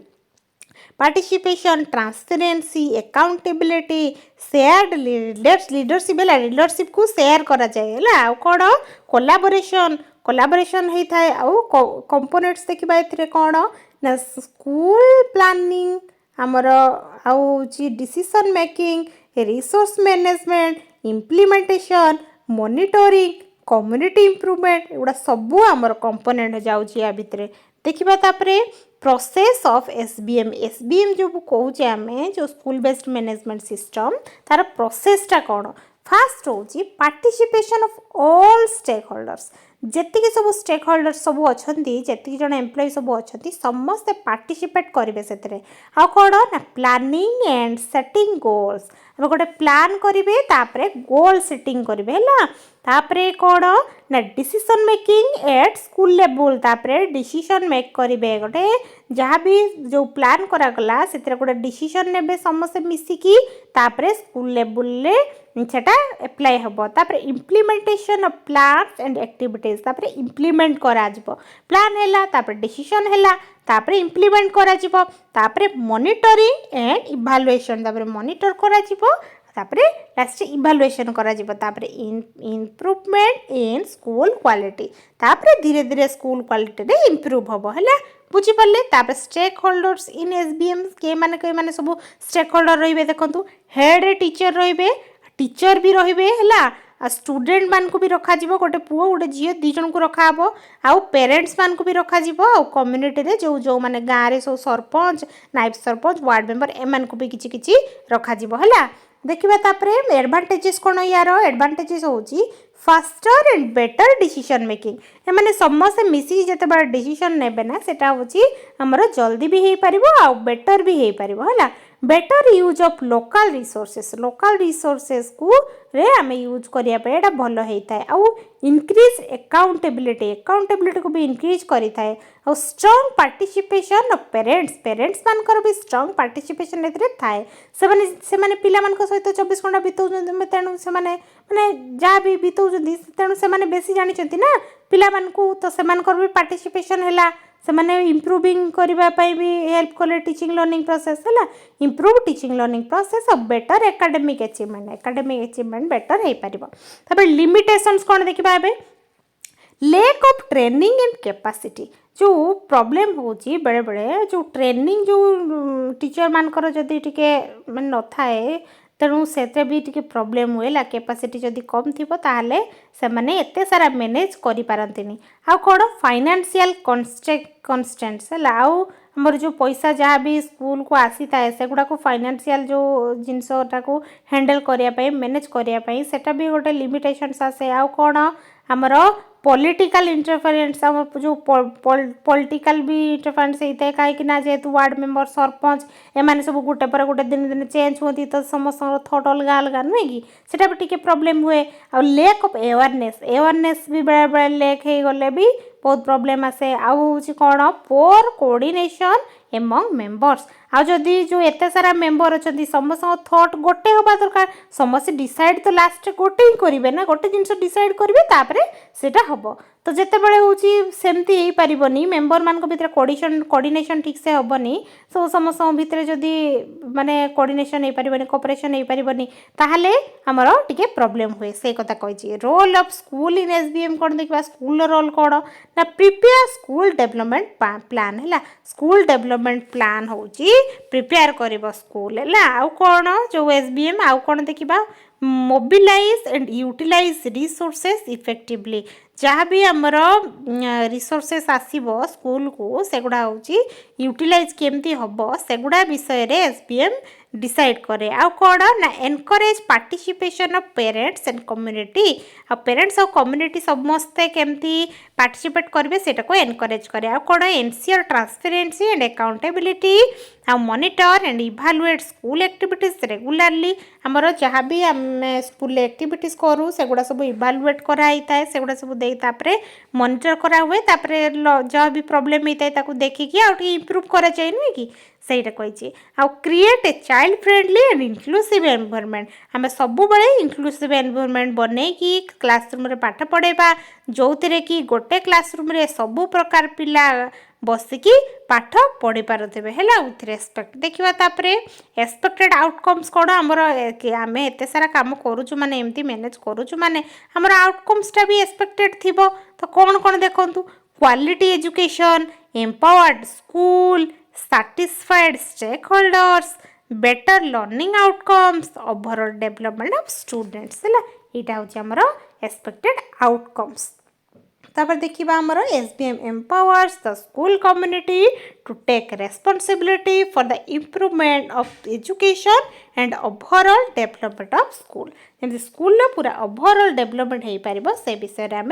participation transparency accountability shared leadership को शेयर करा जाए हैला कोड कोलाबोरेशन होता है आउ कंपोनेंट्स देखिबा एथिरे कोन ना स्कूल प्लानिंग हमर आउ decision making resource management implementation monitoring community improvement एगुड़ा सबू आमर कंपोनेंट जाउची या भितरे देखिबा तापरे प्रोसेस ऑफ एसबीएम जो कहूचे आमे जो स्कूल बेस्ड मैनेजमेंट सिस्टम तार प्रोसेसटा कौन फास्ट होची participation of all stakeholders जेतिकी सब स्टेक होल्डर्स सब अछंती जेतिकी जण एम्प्लॉय सब अछंती समस्त पार्टिसिपेट करिवे सेतरे आ कोन ना प्लानिंग एंड सेटिंग गोल्स हम गोटे प्लान करिवे तापरे गोल सेटिंग करिवे हैला तापरे कोन ना decision making at school level तापरे डिसीजन मेक करिवे गोटे जहाँ भी जो प्लान करा गला सेतरे गोटे डिसीजन नेबे समस्त मिसिकी तापरे स्कूल लेवल ले सेटा अप्लाई हबो तापरे implementation of plans and activities तापरे इम्प्लीमेंट करा जिवो प्लान हैला तापरे डिसीजन हैला तापरे इम्प्लीमेंट करा जिवो तापरे मॉनिटरिंग एंड इवैल्यूएशन तापरे मॉनिटर करा जिवो तापरे लास्ट इवैल्यूएशन करा जिवो तापरे इम्प्रूवमेंट इन स्कूल क्वालिटी तापरे धीरे धीरे स्कूल क्वालिटी रे इम्प्रूव हबो हैला बुझी पाले तापरे स्टेक होल्डर्स इन एसबीएम के माने सब स्टेक होल्डर रहिबे देखंतु हेड टीचर रहिबे टीचर भी रहिबे हैला आ स्टूडेंट मान को भी रखा जिवो गोटे पुओ गोटे झियो दी जन को रखा हबो आउ पेरेंट्स मान को भी रखा जिवो आउ कम्युनिटी रे जो जो माने गां रे सब सरपंच नायब सरपंच वार्ड मेंबर ए मान को भी किछि किछि रखा जिवो हैला देखिबा तापरे एडवांटेजेस कोन यार एडवांटेजेस होची faster and better decision making a माने समस्त मिसी जते बड़ डिसीजन नेबे ना सेटा होची हमरो जल्दी भी हेई परिबो आ बेटर भी हेई परिबो हैला better use of local resources को रे आमे यूज करिया पे एटा भलो हेइताय आ इंक्रीज अकाउंटेबिलिटी को भी इंक्रीज करि थाए आ स्ट्रांग पार्टिसिपेशन ऑफ पेरेंट्स मानकर भी स्ट्रांग पार्टिसिपेशन एतरे थाए से माने पिला मान को सहित 24 घंटा बितौ तेणु से माने जहाँ भी बितौ तेणु से माने बेसी जानि छथि ना पिला मान को तो से मानकर भी पार्टिसिपेशन हैला से माने इम्प्रूविंग करबा पई भी हेल्प करले टीचिंग लर्निंग प्रोसेस हैला improve teaching learning process of better academic achievement better हे परिबो तबे लिमिटेशंस कोन देखिबा एबे lack of training and capacity जो प्रॉब्लम होची बेले बेले जो ट्रेनिंग जो टीचर मानकर जदि टिके माने न थाए तेणु से भी टिके प्रॉब्लम हुए ला कैपेसिटी जदि कम थी ताहले से माने एते सारा मैनेज करि पारंतिनी आ कोन फाइनेंशियल कन्स्टेंट्स है आउ हमर जो पैसा जहाँ भी स्कूल को आसी थाए से गुडा को फाइनेंशियल जो जिनसटा को हैंडल करिया पई मैनेज करिया पई सेटा भी गोटे लिमिटेशंस आसे आउ कोन हमर पॉलिटिकल इंटरफेरेंस हम जो पॉलिटिकल भी इंटरफेरेंस होता है कहीं जेहेतु वार्ड मेंबर सरपंच एम सब गोटे पर गोटे दिन दिन चेंज होती तो समस्त थट अलग अलग नुहे कि सेटा भी टिके प्रॉब्लम हुए आ लेक ऑफ अवेयरनेस भी बेले बेले लेक हो गले भी बहुत प्रॉब्लम आसे आउ कौन पोर कोऑर्डिनेशन एमंग मेंबर्स आ जदि जो एते सारा मेंबर अच्छा समस्त थट गोटे हवा दरकार समस्त डिसाइड तो लास्ट गोटे ही करेंगे ना गोटे जिन डिसाइड करेंगे तापर सेटा हम तो जिते बड़े हूँ सेमती हो पारनी मेंबर मान भर कोऑर्डिनेशन ठीक से हेनी सो समस्त भितर जदि माने कोऑर्डिनेशन हो पारनी कोऑपरेशन हो पारनी ताहले हमर टिके प्रॉब्लम हुए से कथा कही role of school in SBM कौन देखा स्कूल रोल कौन ना प्रिपेयर स्कूल डेवलपमेंट प्लान है स्कूल डेवलपमेंट प्लान हूँ प्रिपेयर कर स्कूल है आउ कौन जो एसबीएम आउ कौन देखा mobilise and utilise resources effectively जहाँ भी आमर रिसोर्सेस आसब स्कूल को सेगुड़ा हूँ यूटिलाइज केमती हम सेगुड़ा विषय एसबीएम डिसाइड करे आउ कौन ना encourage participation of parents and community आ पेरेंट्स और कम्युनिटी समस्ते केमती पार्टिसिपेट करेंगे सेटा को एनकरेज करे आउ कौन एनसीयर ट्रांसपेरेंसी एंड अकाउंटेबिलिटी आ monitor and evaluate school activities regularly आमर जहाँ भी आम स्कूल एक्टिविटीज करूँ सेगुड़ा सब इभालुएट कराई थाए सेगुड़ा सब दे तापरे मॉनिटर करा हुए तापरे जहाँ भी प्रॉब्लम होता है ताकू देखिकी आउ इम्प्रूव करा जाए नुहे कि सहीटा कही आउ create a child friendly and inclusive environment आम सब इनक्लूसिव एनवायरनमेंट बने कि क्लासरूम पाठ पढ़ेबा जो थे कि गोटे क्लासरूम रे सबु प्रकार पिला बसिकी पाठ पढ़ी पारे है रेस्पेक्ट देखा तापर एक्सपेक्टेड आउटकम्स कौन आमर आम एत सारा कम करुचु माने एमती मैनेज करुचु माने आमर आउटकम्सटा भी एक्सपेक्टेड थिबो तो कौन कौन देखंतु quality education empowered school satisfied stakeholders better learning outcomes overall development of students है यहाँ हूँ आमर expected outcomes तापर देखिबा आमर SBM empowers the school community to take responsibility for the improvement of education and overall development of school जमी school पूरा overall development हो पार से विषय आम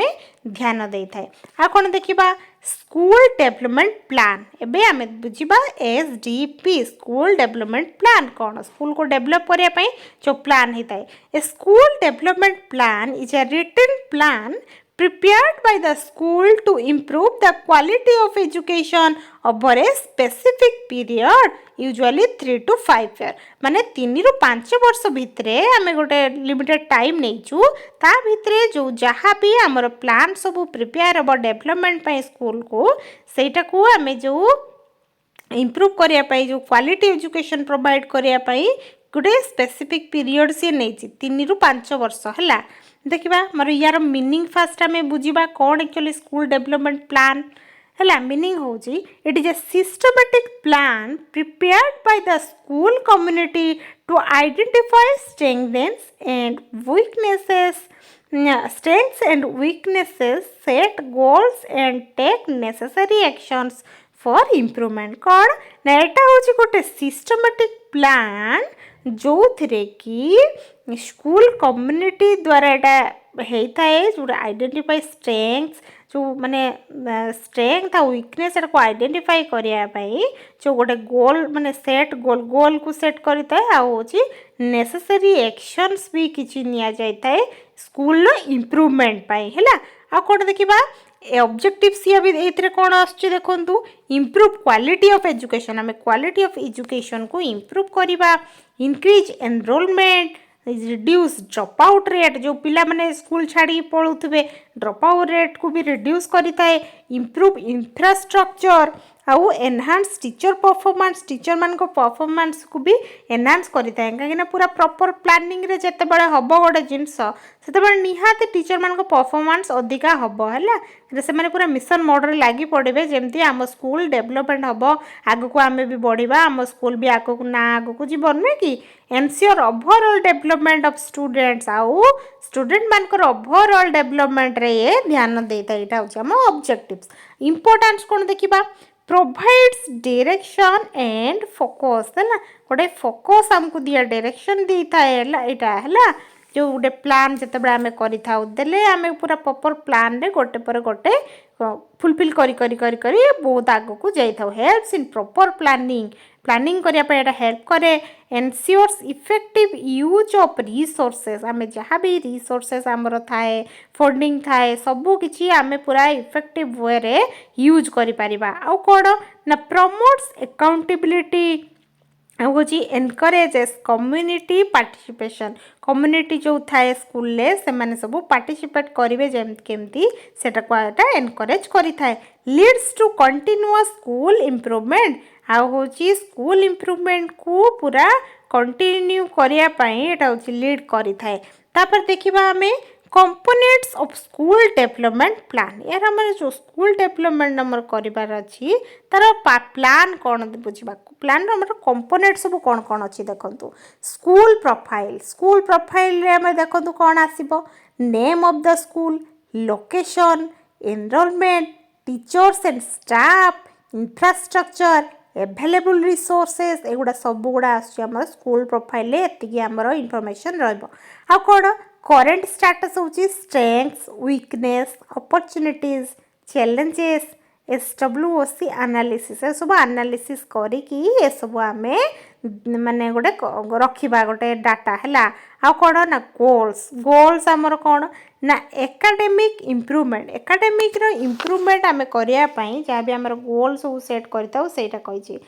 ध्यान दे थाए आ कौन देखा स्कूल डेवलपमेंट प्लान एबे आम बुझा एसडीपी स्कूल डेवलपमेंट प्लान कौन स्कूल को डेवलप करने जो प्लान होता है a school development plan is a written plan prepared by the school to improve the quality of education over a specific period usually 3 to 5 year माने 3 रु 5 वर्ष भितरे आमे गोटे लिमिटेड टाइम नैचु ता भितरे जो जहाँ भी आमर प्लान सब प्रिपेयर हम डेवलपमेंट पाई स्कूल को सेटा को आमे जो इम्प्रूव करिया पाई जो क्वालिटी एजुकेशन प्रोवाइड करिया पाई गोटे स्पेसिफिक पीरियड से नहीं 3 रु 5 वर्ष है देखा मोर यार मीनिंग फास्ट आम बुझा कौन एक्चुअली स्कूल डेवलपमेंट प्लान है मीनिंग हूँ it is a systematic plan prepared by the school community to identify strengths and weaknesses set goals and take necessary actions for improvement कौन ना यहाँ हूँ गोटे सिस्टमेटिक प्लान जो थे कि स्कूल कम्युनिटी द्वारा यहाँ होता है जो आइडेंटिफाई स्ट्रेंथ्स जो माने स्ट्रेंथ आ वीकनेस को आइडेंटिफाई करने जो गोटे गोल माने सेट गोल को सेट करता है आउ नेसेसरी एक्शंस भी किसी नि जाए स्कूल इम्प्रूवमेंट है आ कौन देखा ऑब्जेक्टिव सी अभी ये कौन आसुच्छी देखंतु इम्प्रूव क्वालिटी ऑफ एजुकेशन आम क्वालिटी ऑफ एजुकेशन को इम्प्रूव करवा increase enrolment reduce drop out rate जो पिला माने स्कूल छाड़ी पलुवे ड्रॉप आउट रेट को भी रिड्यूस करें इम्प्रूव इंफ्रास्ट्रक्चर आउ एनहांस टीचर परफॉर्मेंस टीचर मान को परफॉर्मेंस को भी एनहांस करि थाए कहीं पूरा प्रॉपर प्लानिंग रे जते बळे हबो गोटे जिंस सेते बळे निहाते टीचर मान को परफॉर्मेंस अधिका हबो हला से माने पूरा मिशन मोड रे लागि पड़िबे जेमती आम स्कूल डेवलपमेंट हबो आगु को आमे भी बढ़िबा आम स्कूल भी आगु को ना आगु को जीवन में कि ensure overall development of students आउ स्टूडेंट मानकर ओवरऑल डेवलपमेंट रे ये ध्यान देता एटा होची हम ऑब्जेक्टिव्स इंपोर्टेंस कोन देखिबा provides direction and focus है ना गोटे फोकस हमको दिया डायरेक्शन दी था एटा है जो गोटे प्लान जिते बड़े आम करें आम पूरा प्रॉपर प्लान रे गोटे पर गोटे फुलफिल करी करी करी करी बहुत आगो को जाई था helps in proper planning planning करिया पे एटा हेल्प करे ensures effective use of resources आम जहाँ भी रिसोर्सेस आमर थाए फंडिंग थाए सबू किछि आम पूरा इफेक्टिव वे रे यूज करि परिबा आ कोन ना प्रमोट्स अकाउंटेबिलिटी हूँ एनकरेजेस कम्युनिटी पार्टिसिपेशन कम्युनिटी जो थाए स्कूल से मैंने सब पार्टिसिपेट करेंगे केमती सेटा एनकरेज करि थाए leads to continuous school improvement हूँ स्कूल इम्प्रूवमेंट को पूरा कंटिन्यू करने लीड करि थाए तापर देखिबा हमें components of school development plan यार आम जो स्कूल डेवलपमेंट आम करार अच्छी तार प्लान कौन बुझा प्लान कंपोनेंट सब कौन कौन अच्छी देखो स्कूल प्रोफाइल आम देखो कौन आसो name of the school location enrolment teachers and staff infrastructure available resources एगुड़ा सब गुड़ा आम स्कूल प्रोफाइल एति आमर इनफॉरमेशन रहा कौन करेंट स्टेटस होची strengths weakness opportunities challenges SWOC analysis ए सब एनालिसिस करिकी ए सब आमे माने गोटे रखिबा गोटे डाटा हैला आ कोन ना गोल्स हमर कोन ना एकेडमिक रो इम्प्रूवमेंट आमे करिया पई जा भी हमर गोल सब सेट करताउ सेटा कहिची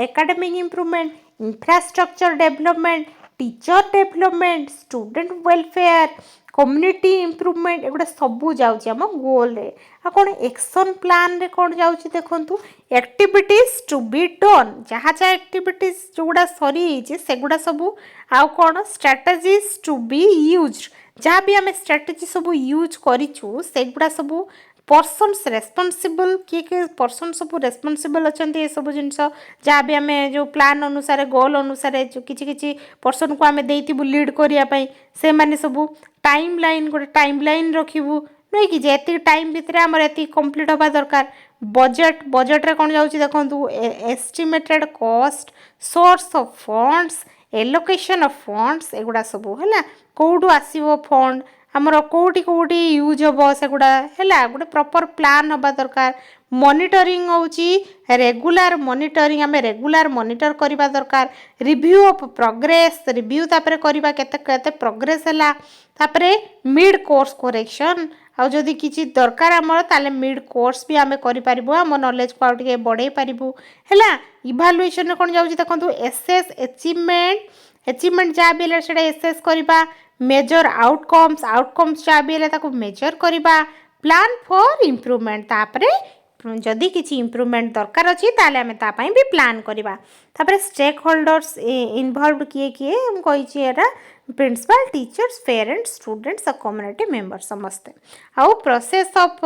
academic improvement infrastructure development teacher development student welfare community improvement एगुड़ा सबू जाउची हम गोल रे आ कोन एक्शन प्लान रे कोन जाउची देखंतु एक्टिविटीज टू बी डन जहाँ जहाँ एक्टिविटीज जोगुड़ा सरी जे सेगुड़ा सबू आ कोन स्ट्रेटजीज टू बी यूज्ड जहाँ भी आम स्ट्रेटेजी सब यूज करिछु सेगुड़ा सबू पर्सन्स रेस्पॉन्सिबल किए पर्सन सब रेस्पॉन्सिबल अच्छा ये सब जिन जहाँ भी आम जो प्लान अनुसार गोल अनुसार जो किसी पर्सन को आम देइथिबु लीड करने से माने सब टाइम लाइन गोटे टाइम लाइन रखिबु नहीं कि जे टाइम भितर आमर एति कंप्लीट हवा दरकार बजेट रे कौन जाउची देखंतु estimated cost source of funds allocation of funds एगुड़ा सब है कौटू आसीबो फंड आमर कोटी कोटी यूज हम से गुड़ा है गोटे प्रॉपर प्लान हवा दरकार मॉनिटरिंग होची रेगुलर मॉनिटरिंग आम रेगुलर मॉनिटर करबा दरकार रिव्यू ऑफ प्रोग्रेस रिव्यू तापरे करबा केते केते प्रोग्रेस हला तापरे मिड कोर्स करेक्शन आ जदि किछि दरकार आमर ताले मिड कोर्स भी आमे करि परिबो आम नॉलेज को आउटिके बढ़ाई परिबो हैला इवैल्यूएशन कोन जाउची देखंतु एसएस अचीवमेंट जा भी सेटा एसएस करबा मेजर आउटकम्स जहाँ भी है मेजर करवा प्लान फॉर इम्प्रूवमेंट तापरे जदि किसी इम्प्रूवमेंट दरकार अच्छी ताले आमे तापाई भी प्लान करवा तापरे स्टेक होल्डर्स इन्वॉल्वड किए किए कही प्रिंसिपल टीचर्स पेरेंट्स स्टूडेंट्स और कम्युनिटी मेंबर्स समस्ते आउ प्रोसेस ऑफ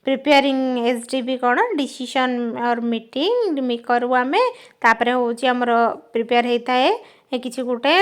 प्रिपेयरिंग एसडीबी कौन डिसीजन और मीटिंग करू आम तापरे होची हमर प्रिपेयर होता है किसी गोटे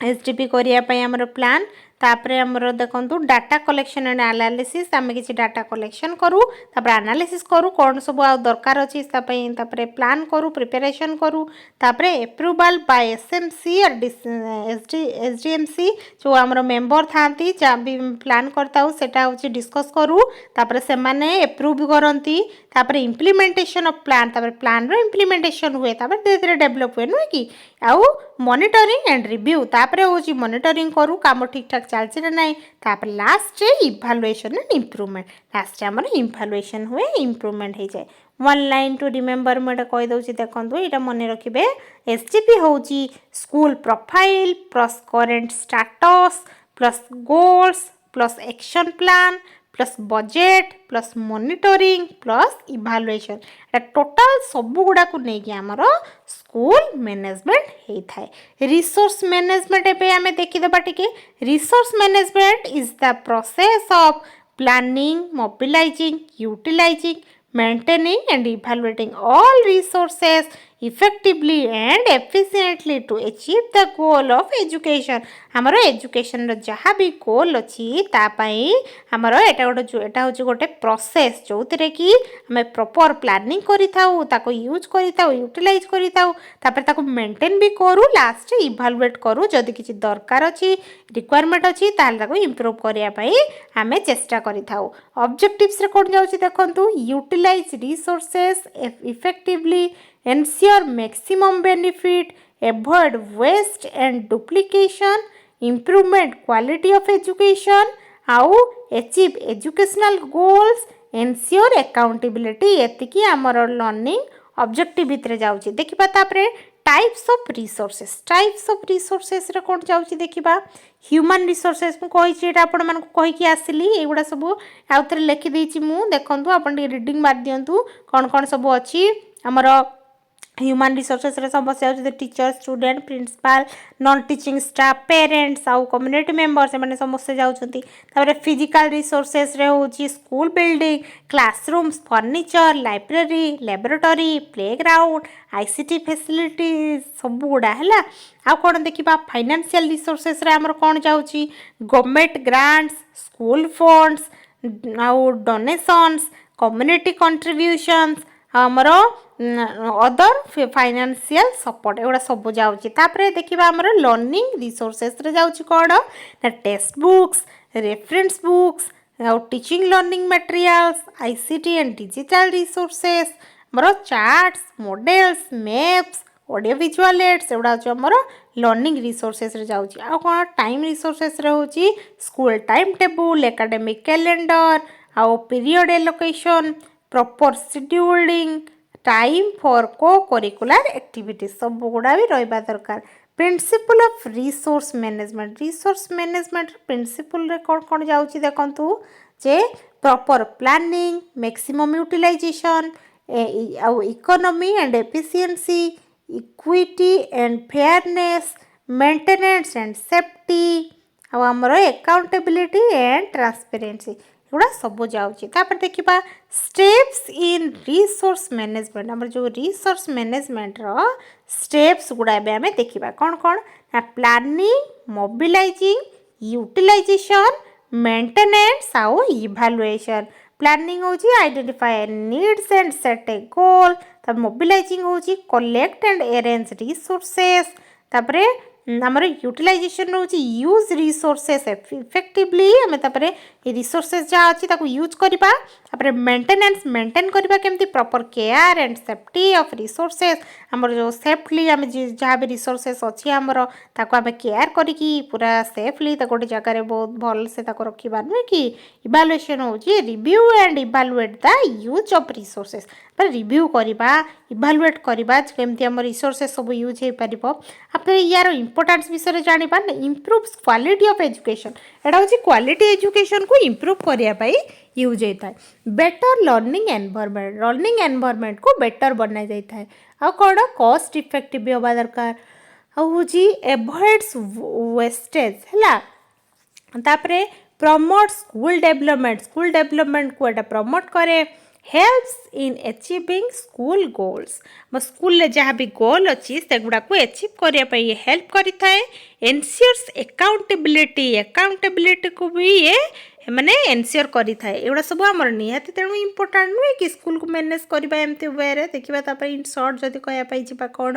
एसडीपी करने आमर प्लान तापरे आमर देखंतु डाटा कलेक्शन एंड एनालिसिस आम किसी डाटा कलेक्शन करूँ तापर एनालिसिस करूँ कौन सब आ दरकार अच्छी तापरे प्लान करूँ प्रिपेरेशन करूँ तापरे एप्रूवल बाय एसएमसी और एसडीएमसी जो आमर मेंबर थांती जहाँ भी प्लान करता हूँ सेटा होची डिस्कस करूँ तापरे से माने एप्रूव करती तापरे इम्प्लीमेंटेशन ऑफ प्लान तापरे प्लान रो इम्प्लीमेंटेशन हुए तापरे धीरे धीरे डेवलप हुए नुहे कि आउ मॉनिटरिंग एंड रिव्यू तापरे होची मॉनिटरिंग करूँ काम ठीक ठाक चलछि ना नहीं तापर last evaluation and improvement last आमर इवैल्यूएशन हुए इम्प्रूवमेंट हो जाए वन लाइन टू रिमेम्बर मुझे कही दूसरी देखो यहाँ मन रखिए एसडीपी होची school profile plus current status plus goals plus action plan plus budget plus monitoring plus evaluation total सब गुड़ा को नहीं कि आमर स्कूल मैनेजमेंट होता है। रिसोर्स मैनेजमेंट एबे आमे देखिदेबा टिके। Resource management is the process of planning mobilising utilising maintaining and evaluating all resources effectively and efficiently to achieve the goal of education। हमरो एजुकेशन रो जहाँ भी गोल अच्छी तापाई हमरो एटा होची गोटे प्रोसेस जो तिरे कि हमें प्रॉपर प्लानिंग करी थाउ ताको यूज करी थाउ यूटिलाइज करी थाउ तापर ताको मेंटेन भी करू लास्ट इभालुएट करू जदि किछि दरकार अछि रिक्वायरमेंट अछि ताल ताको इंप्रूव करिया पई हमें चेष्टा करी थाउ। ऑब्जेक्टिव्स रे कोन जाउछि देखंतु utilise resources effectively ensure maximum benefit avoid waste and duplication improvement quality of education आउ achieve educational goals ensure accountability एतिकी हमर लर्निंग ऑब्जेक्टिव भितरे जाउछि। देखिबा तापरे टाइप्स ऑफ रिसोर्सेस रे कोन जाउछि देखिबा ह्यूमन रिसोर्सेस मु कहि छी एटा आपण मन को कहि कि आसिली एगुडा सब आउतरे लिखि देछि मु देखंतु आपण रीडिंग मार दियंतु कोन कोन सब अछि हमर ह्यूमन रिसोर्सेस रे समस्या होछि teacher student principal non teaching staff parents आउ कम्युनिटी मेंबर्स माने समस्या जाउछंती। तापर फिजिकल रिसोर्सेस रे होछि school building classrooms furniture library laboratory playground ICT facilities सब गुडा हैला। आ कोन देखिबा फाइनेंशियल रिसोर्सेस रे हमर कोन जाउछि गवर्नमेंट ग्रांट्स स्कूल फंड्स आउ डोनेशंस कम्युनिटी कंट्रीब्यूशंस हमर अदर फाइनेंशियल सपोर्ट एगुड़ा सब जाउछि। तापरे देखिबा हमर लर्निंग रिसोर्सेस रे जाउछि कोन ना टेक्स्ट बुक्स रेफरेंस बुक्स आउ teaching learning materials ICT and digital resources हमर charts models maps audio visual aids एगुड़ा होछि हमर लर्निंग रिसोर्सेस रे जाउछि। आ कोन टाइम रिसोर्सेस रे होछि school time table academic calendar आउ period allocation proper scheduling time for co curricular activity सब गुड़ा भी रहिबा दरकार। Principal of resource management principal रे कोन कोन जाउछि देखंतु जे प्रॉपर प्लानिंग मैक्सिमम यूटिलाइजेशन आउ economy and efficiency equity and fairness maintenance and safety आउ हमरो अकाउंटेबिलिटी एंड ट्रांसपेरेंसी गुड़ा सब जाउछि। तापर देखिबा स्टेप्स इन रिसोर्स मैनेजमेंट हमर जो रिसोर्स मैनेजमेंट रो स्टेप्स गुड़ा बे हमें देखिबा कोन कोन ना प्लानिंग मोबिलाइजिंग यूटिलाइजेशन मेंटेनेंस आउ इवैल्यूएशन। प्लानिंग होछि identify needs and set a goal तब मोबिलाइजिंग होछि कलेक्ट एंड अरेंज रिसोर्सेस तापरे हमर यूटिलाइजेशन होछि यूज रिसोर्सेस इफेक्टिवली हमें तापरे रिसोर्सेस जा अछि ताको यूज करबा तापरे मेंटेनेंस मेंटेन करबा केमती proper care and safety of resources हमर जो सेफली हम जहाँ भी रिसोर्सेस अछि हमर ताको हमें केयर करिकी पूरा सेफली ताको गोटे जगह रे बहुत भल से ताको रखिबा नै कि इवैल्यूएशन होछि review and evaluate the use of resources पर रिव्यू करबा इवैल्यूएट करबा केमती हमर रिसोर्सेस सब यूज हे परिबो आपने यार इंपोर्टेंस विषय जानिबा इम्प्रूव क्वालिटी ऑफ एजुकेशन एटा होछि क्वालिटी एजुकेशन को इम्प्रूव करिया पई यूज होता है। बेटर लर्निंग एनवायरनमेंट को बेटर बनाई जाता है आ कौन कॉस्ट इफेक्टिव भी होगा दरकार आउची एवॉइड्स वेस्टेज है तापरे प्रमोट स्कूल डेवलपमेंट को एटा प्रमोट करे helps in achieving school goals school ले जहाँ भी गोल अच्छी से गुड़ा को अचीव करने ये हेल्प करता है। एनश्योर्स अकाउंटेबिलिटी को भी ये माने एनश्योर करी थाए एगुड़ा सब आमर निहाती तेणु इंपोर्टेंट नुहे कि स्कूल को मैनेज करबा एमती वे रे देखिबा तापर इन शॉर्ट जदी कहया पाई जिबा कोन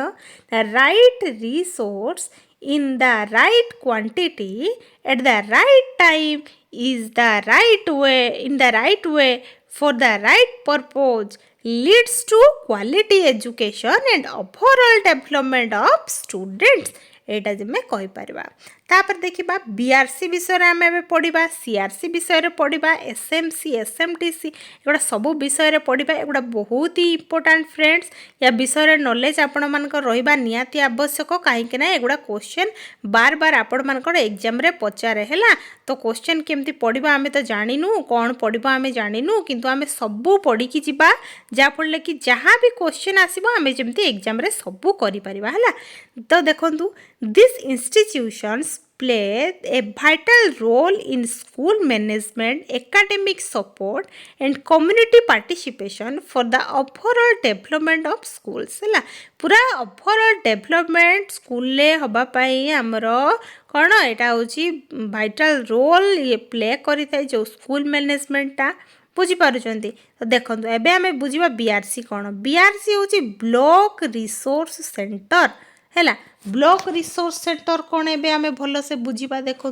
right resource in the right quantity at the right time is the right way in the right way for the right purpose leads to quality education and overall development of students एटा जे में कहि परबा। तापर देखिबा BRC विषय आम पढ़ा CRC विषय पढ़ा SMC एसएमडीसी एगुड़ा सब विषय पढ़ा एगुड़ा बहुत ही इंपोर्टेंट फ्रेंड्स या विषय नॉलेज आपण मान रहा निहाती आवश्यक कहीं एगुड़ा क्वेश्चन बार बार आपण मान एग्जाम रे पचारे है तो क्वेश्चन केमती पढ़ा आम तो जानू कौन पढ़ा आम जानू किंतु आम सबू पढ़ी जावा जहाँफल कि जहाँ भी क्वेश्चन आसो आम जमी एग्जाम रे सबू करें तो देखु this institutions play a vital role in school management, academic support and community participation for the overall development of schools है पूरा overall development school ले हबा पाई हमरो कौन एटा होची vital role ये प्ले करी थाई जो स्कूल मैनेजमेंट टा बुझी पारुचंती तो देखंतु एबे हमें बुझिबा बीआरसी कौन बीआरसी होची ब्लॉक रिसोर्स सेंटर है ब्लॉक रिसोर्स सेंटर कौन एबे हमें भल से बुझा देखु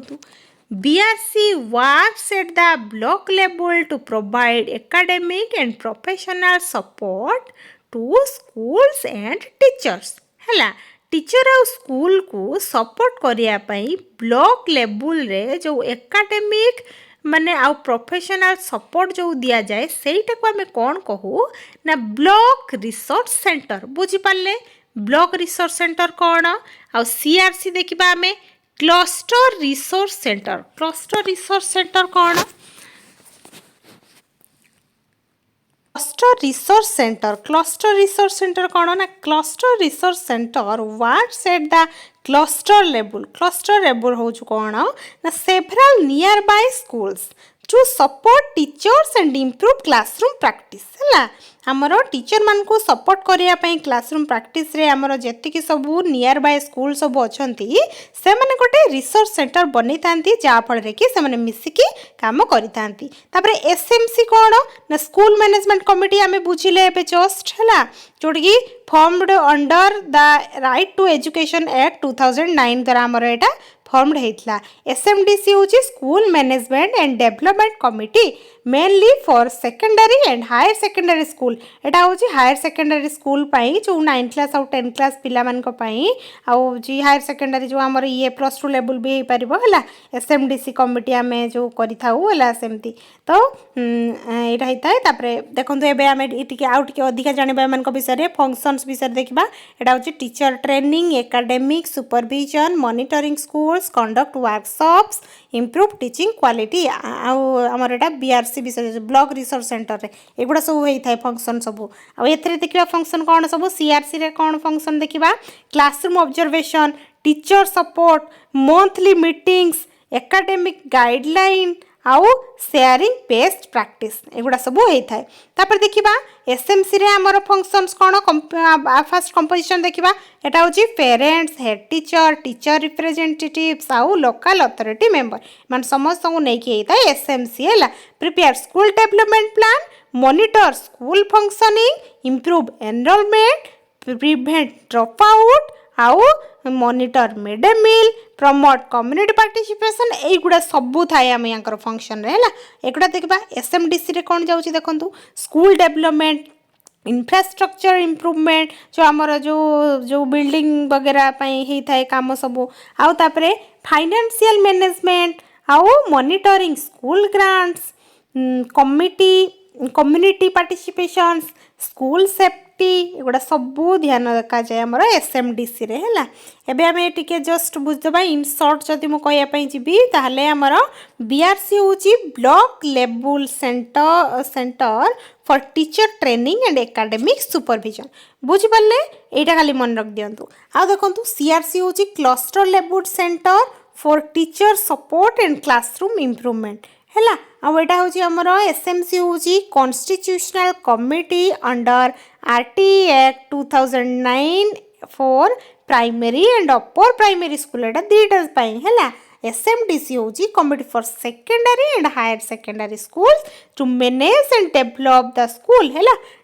BRC works at the block level to provide academic and professional support to schools and teachers है टीचर आ स्कूल को सपोर्ट करने ब्लॉक लेवल रे जो एकेडमिक माने आउ प्रोफेशनल सपोर्ट जो दिया जाए सेटा को आम कौन कहू ना ब्लॉक रिसोर्स सेंटर बुझी पारे ब्लॉक रिसोर्स सेंटर कौन आ सीआरसी देखा आम क्लस्टर रिसोर्स सेंटर कौन क्लस्टर रिसोर्स सेंटर कौन ना cluster resource centre works at the cluster level हो कौन ना several nearby schools to support teachers and improve classroom practice है आमर टीचर मान को सपोर्ट करने क्लासरूम प्रैक्टिस रे आमर जेतिकी सबू नियर बाय स्कूल सब अच्छा से मैंने गोटे रिसोर्स सेंटर बनी था जहाँफल कि से मिसिकी काम करें एसएमसी कौन ना स्कूल मैनेजमेंट कमिटी आम बुझिले जस्ट है जोटि formed under the right to Education Act 2009 द्वारा आमर एटा फॉर्मड होता एसएमडीसी हूँ school management and development committee mainly for secondary and higher secondary school एटा हूँ हायर सेकेंडरी स्कूल जो 9 क्लास और 10 क्लास पिला हायर सेकेंडरी जो आमर ये +2 लेवल भी हो पार है एसएमडीसी कमिटी आम जो करमती तो यहाँ होता है देखो एम अधिका जाना विषय फंक्शंस विषय देखा यहाँ हूँ teacher training academic supervision monitoring schools conduct workshops improve teaching quality आमर एटा बीआरसी विषय ब्लॉक रिसोर्स सेंटर रे एगुड़ा सब होता है फंक्शन सब आते देखा फंक्शन कौन सब सीआरसी रे कौन फंक्शन देखा classroom observation teacher support monthly meetings academic guideline आउ शेयरिंग बेस्ट प्रैक्टिस एगुड़ा सब होता है तापर देखा एसएमसी रे आमर फंक्शंस कौन फास्ट कंपोजिशन देखा यहाँ हूँ पेरेंट्स हेड टीचर रिप्रेजेंटेटिव्स आउ लोकल अथॉरिटी मेंबर मान समस्त को लेकिन होता है एसएमसी है prepare school development plan monitor school functioning improve enrolment prevent drop out आउ monitor mid day meal promote community participation यहीगुड़ा सबू थाए आम यहाँ फंक्शन है एगुड़ा देखा एसएमडीसी रे कौन जाऊँ देखो स्कूल डेवलपमेंट इंफ्रास्ट्रक्चर इम्प्रूवमेंट जो आमर जो बिल्डिंग वगैरह होता है काम सबू आउ तापरे फाइनेंशियल मैनेजमेंट आउ monitoring school grants community participation school safety एगुड़ा सबू ध्यान रखा जाए आमर एसएमडीसी रे है एबे आम टिके जस्ट बुझदबा इन शॉर्ट जदि मु कहया जीवी ताहले आमर बीआरसी हूँ block level centre for teacher training and academic supervision बुझिपारे यहाँ खाली मन रख दिंतु आ देखो सीआरसी हूँ cluster level centre for teacher support and classroom improvement है आटा हूँ आमर एसएमसी हूँ constitutional committee under RT Act 2009 for primary and upper primary school एटा दीटा है एसएमडीसी हूँ committee for secondary and higher secondary schools to manage and develop the school है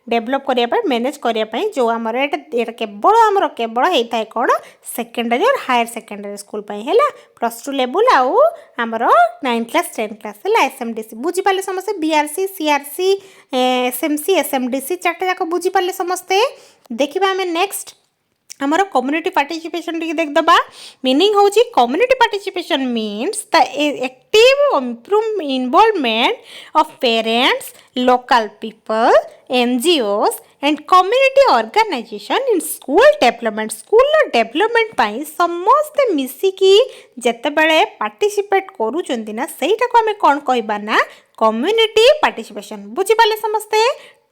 डेवलप करने मैनेज करने जो आमर यहाँ केवल होता है कौन सेकेंडरी और हायर सेकेंडरी स्कूल है +2 लेवल आउ आमर 9 क्लास 10 क्लास है एसएमडीसी बुझीपारे समस्ते बीआरसी सीआरसी एसएमसी एसएमडीसी 4टा जाक बुझीपारे समस्ते देखा आम नेक्स्ट आमर कम्युनिटी पार्टिसिपेशन टी देखदबा मीनिंग हूँ community participation means the active involvement of parents local people NGOs and community organisation in school development पाई समस्ते मिसिकी जेतेबेले पार्टिसिपेट करूचंती ना सेटा को हमें कौन कहबा ना कम्युनिटी पार्टिसिपेशन बुझी पाले समस्ते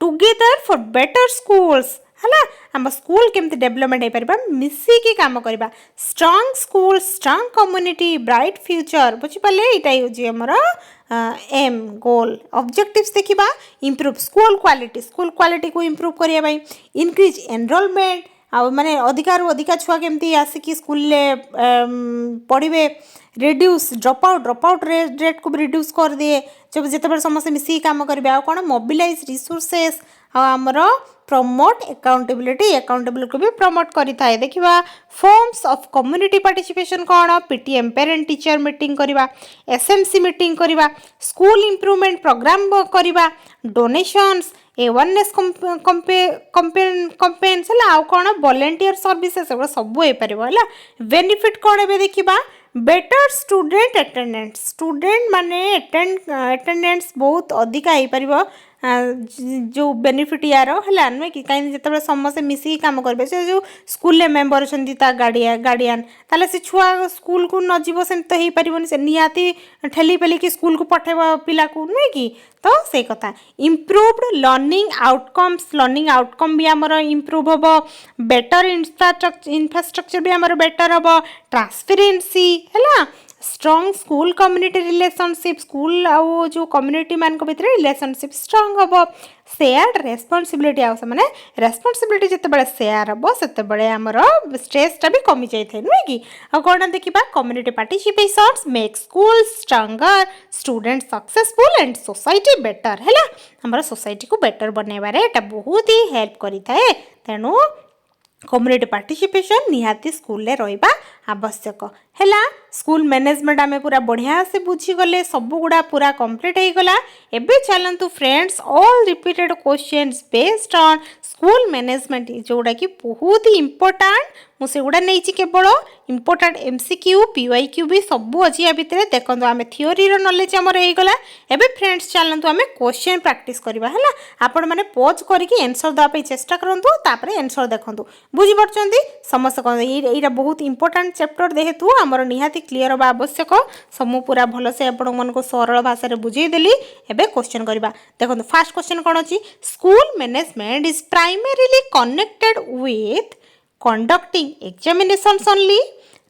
टुगेदर फॉर बेटर स्कूल्स है आम स्कूल केमती डेवलपमेंट हो पार मिसिकी काम करवा strong school strong community bright future बुझीपारे यहाँ आमर एम गोल ऑब्जेक्टिव्स देखा इम्प्रूव स्कूल क्वालिटी को इम्प्रूव करने इनक्रीज एनरोलमेंट आ माने अधिकार अधिका छुआ केमती आसिकी स्कूल पढ़े रिड्यूस ड्रप आउट रेट को भी रिड्यूस कर दिए जब जिते समस्त मिसिकी काम करेंगे आ कौन मोबिलाइज रिसोर्सेस आमर प्रमोट अकाउंटेबिलिटी को भी प्रमोट करें देखा फॉर्म्स ऑफ कम्युनिटी पार्टिसिपेशन कौन PTM पेरेंट टीचर मीटिंग करवा SMC मीटिंग करवा स्कूल इम्प्रूवमेंट प्रोग्राम करवा डोनेशंस अवेयरनेस कंपेन्स है आउ कौन वॉलंटियर सर्विसेस सब हो पार है बेनिफिट कौन ए देखा बेटर स्टूडेंट अटेंडेंस स्टूडेंट माने अटेंडेंस बहुत अधिका हो पार जो बेनिफिट यार है नुहे कि कहीं जिते समस्त मिसिकी काम करेंगे से जो स्कूल मेम्बर अच्छा गार्डियन ताले से छुआ स्कूल को न जीव से तो हो पार से निहाती ठेली पेली कि स्कूल को पठेब पिला को नुहे कि तो से कथा इम्प्रूव्ड लर्निंग आउटकम भी आमर इम्प्रूव हम बेटर इंफ्रास्ट्रक्चर भी आमर बेटर हम ट्रांसपेरेंसी है strong school community relationship school आउ जो कम्युनिटी मान भीतर रिलेशनशिप स्ट्रॉन्ग हम शेयर्ड रेस्पॉन्सिबिलिटी आउ से रेस्पॉन्सिबिलिटी जिते शेयर हम से आमर स्ट्रेसटा भी कमी जाए नुहे कि कौन देखा community participation make school stronger student successful and society better है आमर सोसाइटी को बेटर बनवारे बहुत ही हेल्प करें तेणु कम्युनिटी पार्टिसिपेशन निहाती स्कूल रे रहिबा आवश्यक है स्कूल मैनेजमेंट आमे पूरा बढ़िया से बुझीगले सब गुड़ा पूरा कंप्लीट हो गला एबे चलंतु friends all repeated questions based on school management जोड़ा कि बहुत ही इंपोर्टेंट मुझे गुड़ा नहीं केवल इंपोर्टेंट MCQ PYQ भी सब अच्छी या भितर देखो आम थियोरी नॉलेज आमर हो गला एबे फ्रेंड्स चलतु आम क्वेश्चन प्रैक्टिस करवा है आपण मैंने पॉज करके आंसर देवाई चेष्टा करूँ तापर आंसर देखूँ बुझीपार्टी समस्त यहाँ बहुत इंपोर्टेंट चैप्टर जेहेतु आमर निहाती क्लीयर हवा आवश्यक सब पूरा भलसे आपण को सरल भाषा बुझेदेली एबे क्वेश्चन करवा देखो फास्ट क्वेश्चन कौन अच्छी school management is primarily connected with conducting examinations only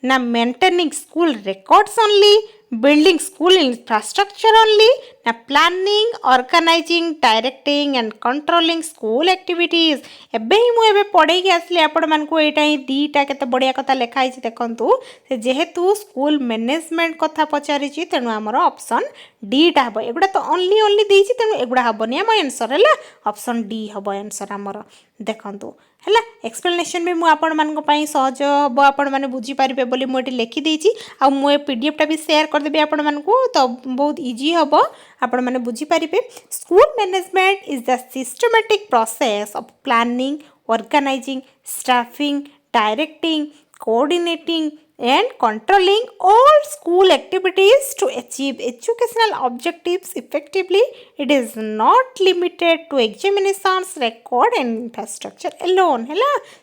na maintaining school records only building school infrastructure only na planning organizing directing and controlling school activities एबे ही मु एबे पढ़े के आसले आपण मान को एटा ही दीटा केते बढ़िया कथा लिखा है देखंतु से जेहेतु स्कूल मैनेजमेंट कथा पचारि छि तेनु हमर ऑप्शन डी टा हबो एगुडा तो ओनली देछि तेनु एगुडा हबनी हम आंसर हैला ऑप्शन डी हबो आंसर हमर देखंतु है एक्सप्लेनेशन भी मुझे सहज हम आपण मैंने बुझीपारे बोली मुझे लिखी देती आउ PDF टा भी शेयर करदेवी आपण मानू तो बहुत इजी हम आपण मैंने बुझीपारे school management is the systematic process of planning organising staffing directing coordinating and controlling all school activities to achieve educational objectives effectively. It is not limited to examinations, record and infrastructure alone. है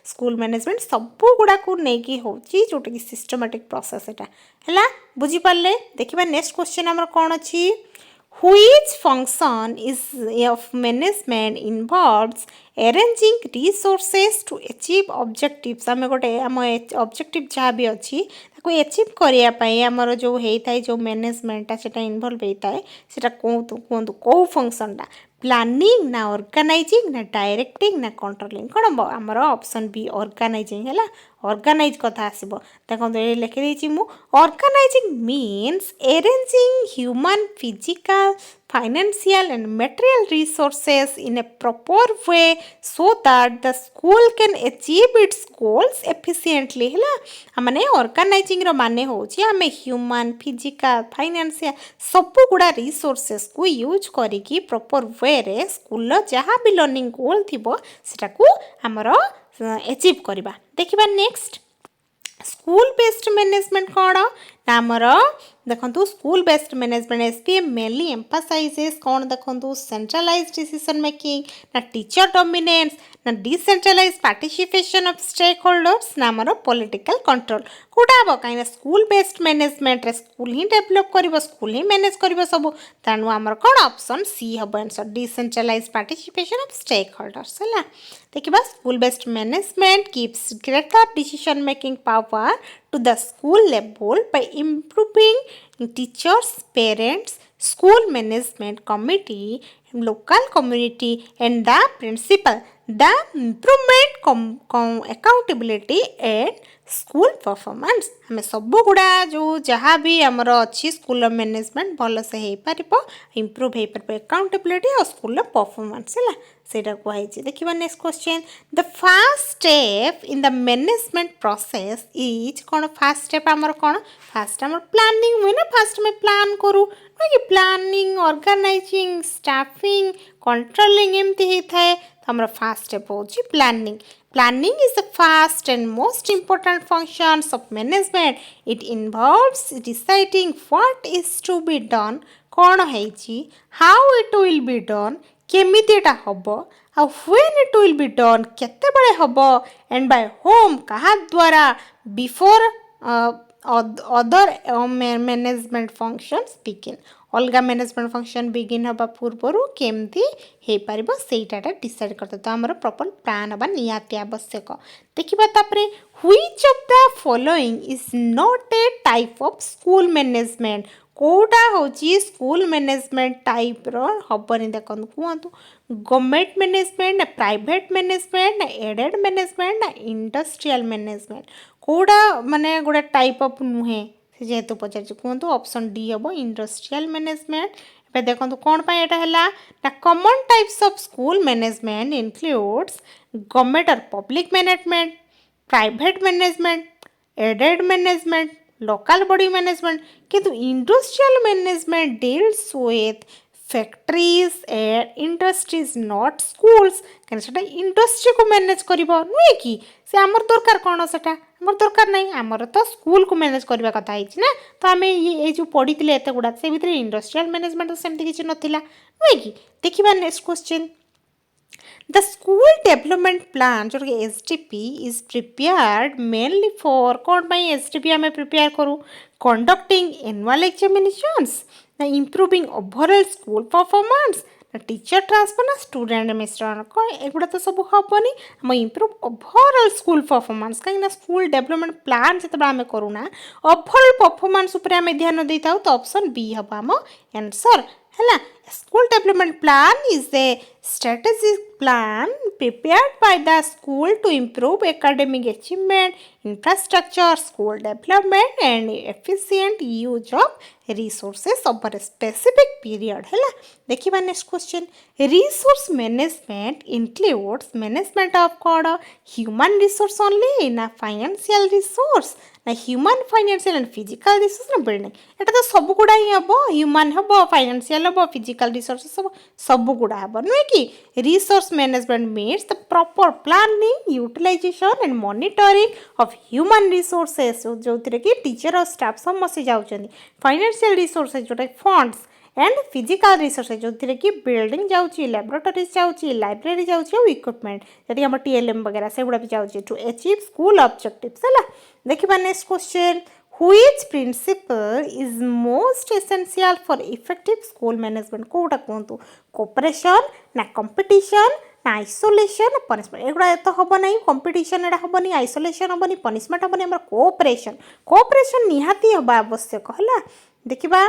school management सब गुड़ा को नहीं होची जोटा कि systematic process एटा है बुझी पारे देखिबा नेक्स्ट क्वेश्चन हमर कोन अछि Which function is of management involves arranging resources to achieve objectives आम गोटे आम ऑब्जेक्टिव जहाँ भी अच्छी अचीव करने आमर जो होता है जो मैनेजमेंटा से इनवल्व होता है से कहतु कौ फंक्शनटा प्लानिंग ना ऑर्गेनाइजिंग ना डायरेक्टिंग ना कंट्रोलिंग कौन आमर ऑप्शन बी ऑर्गेनाइजिंग है ऑर्गेनाइज कथा आसब देखो लिखिदेची मु organising means arranging human physical financial and material resources in a proper way so that the school can achieve its goals efficiently है माने ऑर्गेनाइजिंग रो माने होची हमें ह्यूमन फिजिकल फाइनेंशियल सब गुड़ा रिसोर्सेस को यूज करिकी प्रॉपर वे रे स्कूल जहाँ भी लर्निंग गोल थिबो सेटा को हमरो एचिव करवा देखा नेक्स्ट स्कूल बेस्ड मैनेजमेंट कौन ना आमर देखो school based management SPM mainly emphasises कौन देखो सेंट्रलाइज्ड डिसीजन मेकिंग ना टीचर डोमिनेंस ना decentralised participation of stakeholders ना आमर पॉलिटिकल कंट्रोल कोटा हम कहीं स्कूल बेस्ड मैनेजमेंट रे स्कूल ही डेवलप कर स्कूल ही मैनेज कर सब तेणु आमर कौन ऑप्शन सी हम answer decentralised participation of stakeholders है देखिए school based management keeps greater decision making power to the school level by improving teachers, parents, school management committee, local community and the principal. The improvement accountability and school performance हमें सब गुड़ा जो जहाँ भी आमर अच्छी स्कूल मैनेजमेंट भल से हो पार इम्प्रूव हो पार अकाउंटेबिलिटी और स्कूल परफॉर्मेंस है सेटा कहुई देखिए next question the first step in the management process is कौन फर्स्ट स्टेप आमर कौन फर्स्ट आमर प्लानिंग हुए ना फर्स्ट में प्लान करूँ कि प्लानिंग ऑर्गेनाइजिंग स्टाफिंग कंट्रोलिंग एमती होता है तो आमर फर्स्ट स्टेप हो planning Planning is the first and most important functions of management. It involves deciding what is to be done, कौन है how it will be done, केमितिटा हब और when it will be done, केते बड़े hub and by whom कहा द्वारा before other management functions begin. अलगा मैनेजमेंट फंक्शन बिगिन हवा पूर्वर केमती हो पार सेटा डिसाइड करते तो आमर प्रॉपर प्लान हवा निहाती आवश्यक देखिबा तापरे which of the following is not a type of school management कोटा होची स्कूल मैनेजमेंट टाइप रो हबनी देखन कहतु government management private management aided management industrial management कोटा माने गोटे टाइप ऑफ नुहे जेहेतु पचार कहतु ऑप्शन डी हम इंडस्ट्रियल मैनेजमेंट ए देखो कौन पाई एटा हैला ना common types of school management includes government or public management private management aided management local body management किंतु industrial management deals with factories and industries not schools कहीं इंडस्ट्री को मैनेज कर नुहे कि से आमर दरकार कौन से आमर दरकार नहीं आमर तो स्कूल को मैनेज करवा कथा ना तो आम ये जो पढ़ी एत गुड़ा से भितर इंडस्ट्रियल मैनेजमेंट सेमती किसी नाला नुहे कि देखा next question The school development plan जो कि STP is prepared mainly for कौन पाई STP हमें prepare करूँ conducting annual examinations ना improving overall school performance ना टीचर ट्रांसफर ना स्टूडेंट मिश्रण कौन एगुड़ा तो सब हेनी आम इम्प्रूव ओवरऑल स्कूल परफॉर्मेंस कहीं स्कूल डेवलपमेंट प्लान जो आम करूना ओवरऑल परफॉर्मेंस उपर आम ध्यान दे था तो ऑप्शन बी हम आम आंसर है school development plan is A strategic plan prepared by the school to improve academic achievement, infrastructure, school development and efficient use of resources over a specific period. है देखिए next question resource management includes management of कौन human resource only ना financial resource ना human financial and physical resource ना building एटा तो सब गुड़ा ही हम ह्यूमन हम फाइनेंशियल हम फिजिकल रिसोर्स सब गुड़ा हम नुहे कि resource management means the proper planning utilisation and monitoring of human resources जो कि टीचर और स्टाफ समस्त जाऊँच फाइनेंशियल रिसोर्सेस जोटा फंड्स एंड फिजिकल रिसोर्सेस जो कि बिल्डिंग जाऊँगी लैबोरेटरीज जाऊँगी लाइब्रेरी जाऊँगी इक्विपमेंट जैसे हम TLM वगैरह से गुड़ा भी जाऊँगी टू अचीव स्कूल ऑब्जेक्टिव्स है देखिए next question Which principle is most essential for effective school management? कोटा कहतु cooperation ना competition ना isolation ना punishment एगुड़ा तो हम ना competition एटा हम नहीं isolation हम नहीं punishment हम नहीं हमारा cooperation निहाती हम आवश्यक है देखिबा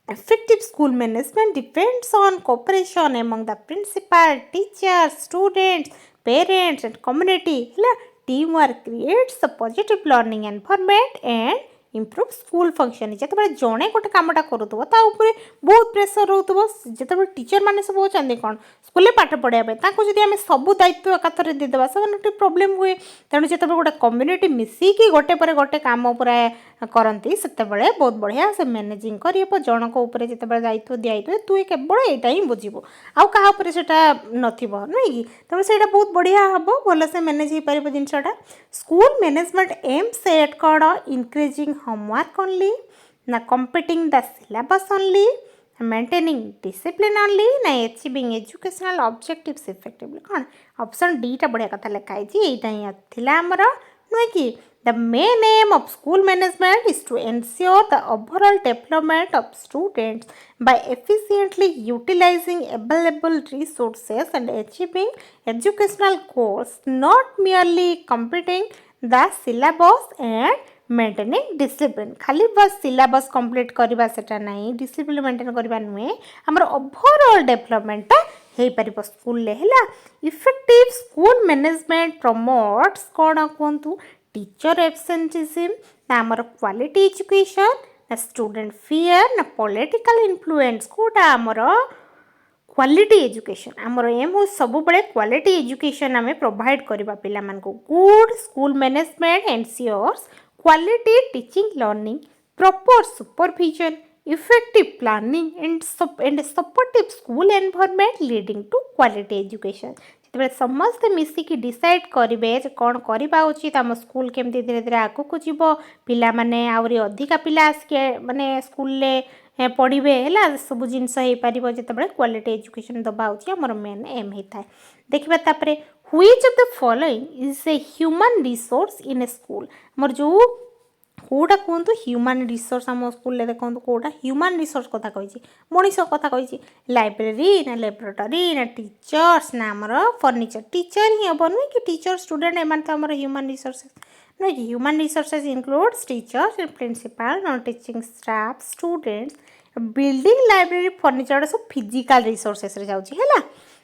effective school management depends on cooperation among the principal, teachers, students, parents and community है teamwork creates a positive learning environment and improve school function जिते जड़े गोटे कमटा करूँ बहुत प्रेसर रोथो जिते टीचर मैंने सब होती कौन स्कूल पाठ पढ़ाई जब आम सब दायित्व एकाथर देदेबा से प्रोब्लेम हुए तेणु जो गोटे कम्युनिटी मिसिकी गोटे पर गोटे कम पूरा करती से बहुत बढ़िया से मैनेजिंग कर जनक जिते दायित्व दिखाई तु केवल यहाँ ही बुझे आउ क्या से नथिबो नुहे कि तेणु से बहुत बढ़िया हम भल से मैनेज हो पार जिनटा स्कूल मैनेजमेंट एम सेट कौन इंक्रीजिंग होमवर्क ओनली ना completing the syllabus only maintaining discipline only ना अचीविंग एजुकेशनल ऑब्जेक्टिव्स इफेक्टिवली कौन ऑप्शन डी टा बढ़िया कथा लिखाई यहाँ थिला आमर नुहे कि the main aim of school management is to ensure the overall development of students by efficiently utilizing available resources and achieving educational goals, not merely completing the syllabus and maintaining discipline. खाली बस syllabus complete करवा सेटा नहीं discipline maintain करवा नुहे हमर overall development हे परिबो school ले हला effective school management promotes कोन कोंतु teacher absenteeism ना हमर quality education ना स्टूडेंट फियर ना पॉलिटिकल इन्फ्लुएंस कोटा आमर क्वालिटी एजुकेशन आमर एम हो सब बड़े क्वालिटी एजुकेशन आम प्रोवाइड करवा पिला मानको good school management ensures quality teaching learning proper supervision effective planning and supportive school environment leading to quality education तेरे समस्ते मिसिकी डिसाइड करेंगे कौन करवा उचित आम स्कूल केमती धीरे धीरे आगक जीव पिला माने आउरी अधिका पिला आसिके माने स्कूल पढ़े है सब जिनस हो पार जिते क्वालिटी एजुकेशन दबा आमर मेन एम होता है देखा तापर which of the following is a human resource in A school आमर जो कौटा कहतु ह्यूमन रिसोर्स आम स्कूल देखो कौटा ह्यूमन रिसोर्स कथा कही मनीष कथा कही लाइब्रेरी ना लैबोरेटरी ना टीचर्स ना आमर फर्निचर टीचर ही हम नुहे कि टीचर स्टूडेंट एम तो आम ह्यूमन रिसोर्सेस नुहे कि human resources includes teachers and principal non teaching staff students building library furniture सब फिजिकल रिसोर्सेस रे जाउची हैला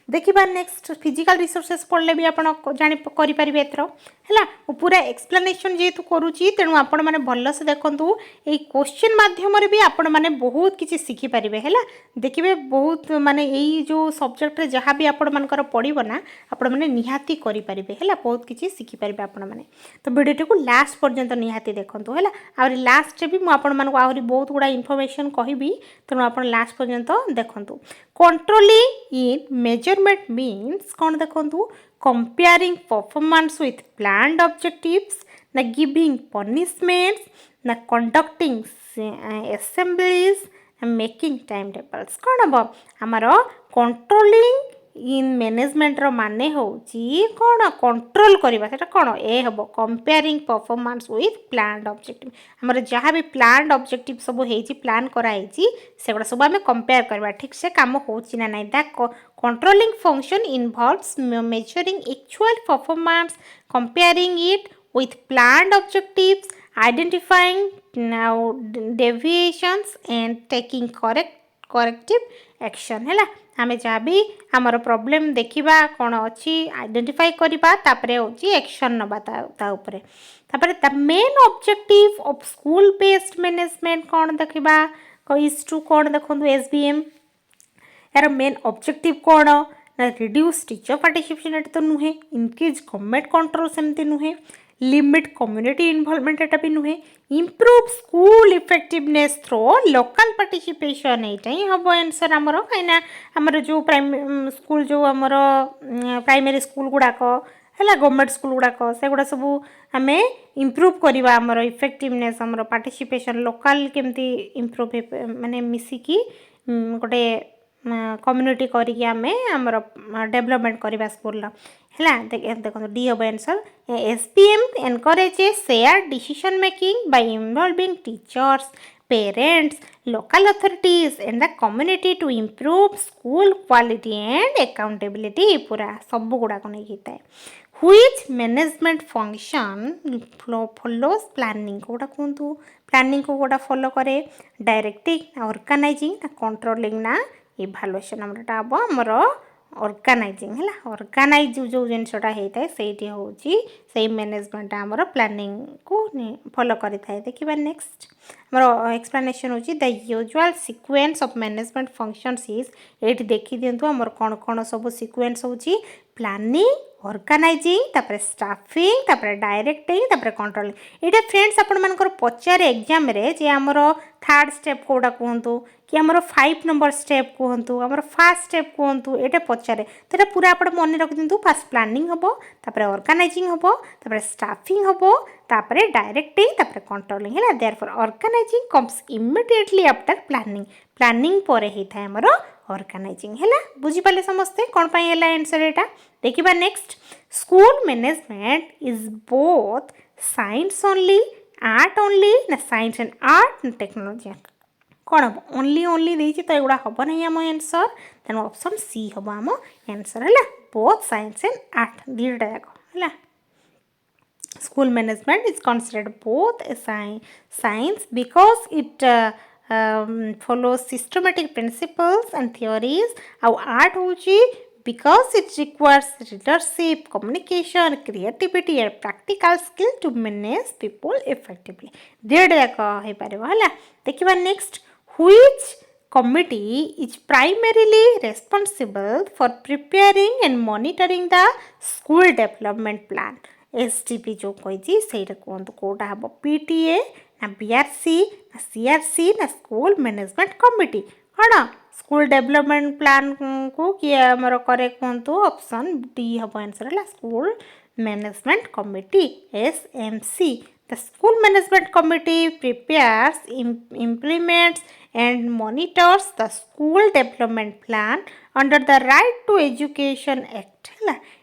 देखिबा नेक्स्ट फिजिकल रिसोर्सेस पढ़ले भी आपण जानि करि परिबे एथरो हैला पूरा एक्सप्लेनेशन जेतु करूची तेणु आपण माने भल से देखंतु ए क्वेश्चन माध्यम रे भी आपण माने बहुत किछि सिखि परिबे हैला देखिबे बहुत माने एई जो सब्जेक्ट रे जहां भी आपण मानकर पढिबो ना आपण माने निहाती करि परिबे हैला बहुत किछि सिखि परिबे आपण माने तो वीडियो को लास्ट पर्यंत निहाती देखंतु हैला और लास्ट रे भी मु आपण मानको आहुरी बहुत गुडा इन्फॉर्मेशन कहिबी तेणु आपण लास्ट पर्यंत देखंतु कंट्रोलिंग इन मेजरमेंट मीन्स कौन देखो comparing performance with planned objectives ना गिविंग पनिशमेंट्स ना conducting assemblies making time tables कौन हम आमर कंट्रोलिंग इन मैनेजमेंट रो माने होची कौन कंट्रोल करवा सेटा कौन ए हम comparing performance with planned objective आमर जहाँ भी प्लान्ड ऑब्जेक्टिव सब होची प्लान कराई सेगुड़ा सब आम कंपेयर करवा ठीक से काम होची ना नहीं that controlling function involves measuring actual performance comparing it with planned objectives identifying deviations and taking corrective action है आमे जहाँ भी आमर प्रॉब्लम देखा कौन अच्छी आइडेंटिफाई करवा तापरे होची एक्शन नबा ता उपरे तापरे the main objective of school based management कौन देखा इज टू कौन देखो एसबीएम यार मेन ऑब्जेक्टिव कौन ना रिड्यूस टीचर पार्टिसिपेशन तो नुहे इंक्रीज गवर्नमेंट कंट्रोल सेमती नुहे लिमिट कम्युनिटी इन्वॉल्वमेंट एटा भी नुहे improve school effectiveness through local participation एटा ही हम आंसर आमर कहीं आमर जो स्कूल जो आमर प्राइमरी स्कूल गुड़ाक है गवर्नमेंट स्कूल गुड़ाक से गुड़ा सब आम इम्प्रूव करवा आमर इफेक्टिवनेस आमर पार्टिसिपेशन लोकल केमती इम्प्रूव माने मिसिकी गोटे कम्युनिटी करिके आमे आमर डेवलपमेंट करवा स्कूल है देखो डी हम answer SPM encourages share decision making by involving teachers parents local authorities and the community to improve school quality and accountability पूरा सब गुड़ाक नहीं होता है which management function follows planning कोटा कहतु प्लानिंग को गोटा फॉलो करे डायरेक्टिंग ऑर्गेनाइजिंग ना कंट्रोलिंग ना इभालुएशन हम आमर ऑर्गेनाइजिंग है ऑर्गेनाइज जो जिनसटा होता है से हूँ से मैनेजमेंट आमर प्लानिंग को फॉलो करें देखिए नेक्स्ट आमर एक्सप्लेनेशन होची the usual sequence of management functions is ये देखी दिंतु आमर कौन कौन सब सीक्वेंस होची प्लानिंग ऑर्गेनाइजिंग तापर स्टाफिंग तापर डायरेक्टिंग तापर कंट्रोलिंग ये फ्रेंड्स आपण मानकर पचारे एग्जाम रे जे आमर थर्ड स्टेप कोड़ा कहतु कि आमर 5 नंबर स्टेप कहतु आमर फर्स्ट स्टेप कहतु ये पचारे तो ये पूरा आप मन रखि दिंतु फास्ट प्लानिंग हम तापर ऑर्गेनाइजिंग हम तापर स्टाफिंग हम तापर डायरेक्टिंग तापर कंट्रोलिंग है therefore organising comes immediately after planning planning पर होता है आमर ऑर्गेनाइजिंग है बुझीपारे समस्ते कौन पाई है आंसर यहाँ देखिए next school management is both science only art only ना साइंस एंड आर्ट टेक्नोलॉजी कौन हम ओनली ओनली देती तो एगुड़ा हम नहीं आम आंसर तेणु ऑप्शन सी हम आम आंसर है बोथ साइंस एंड आर्ट दुईटा जाक है school management is considered both A science because it follows systematic principles and theories our art hochi because it requires leadership communication creativity and practical skill to manage people effectively देड़ जाक हो पारिबो हला देखिबा next which committee is primarily responsible for preparing and monitoring the school development plan STP जो कही सेटा कहतु कौटा हम PTA ना BRC ना CRC ना स्कूल मैनेजमेंट कमिटी कौन स्कूल डेवलपमेंट प्लान को किए आमर करे कहतु ऑप्शन डी हम आंसर है school management committee SMC the school management committee prepares implements and monitors the school development plan under the right to education act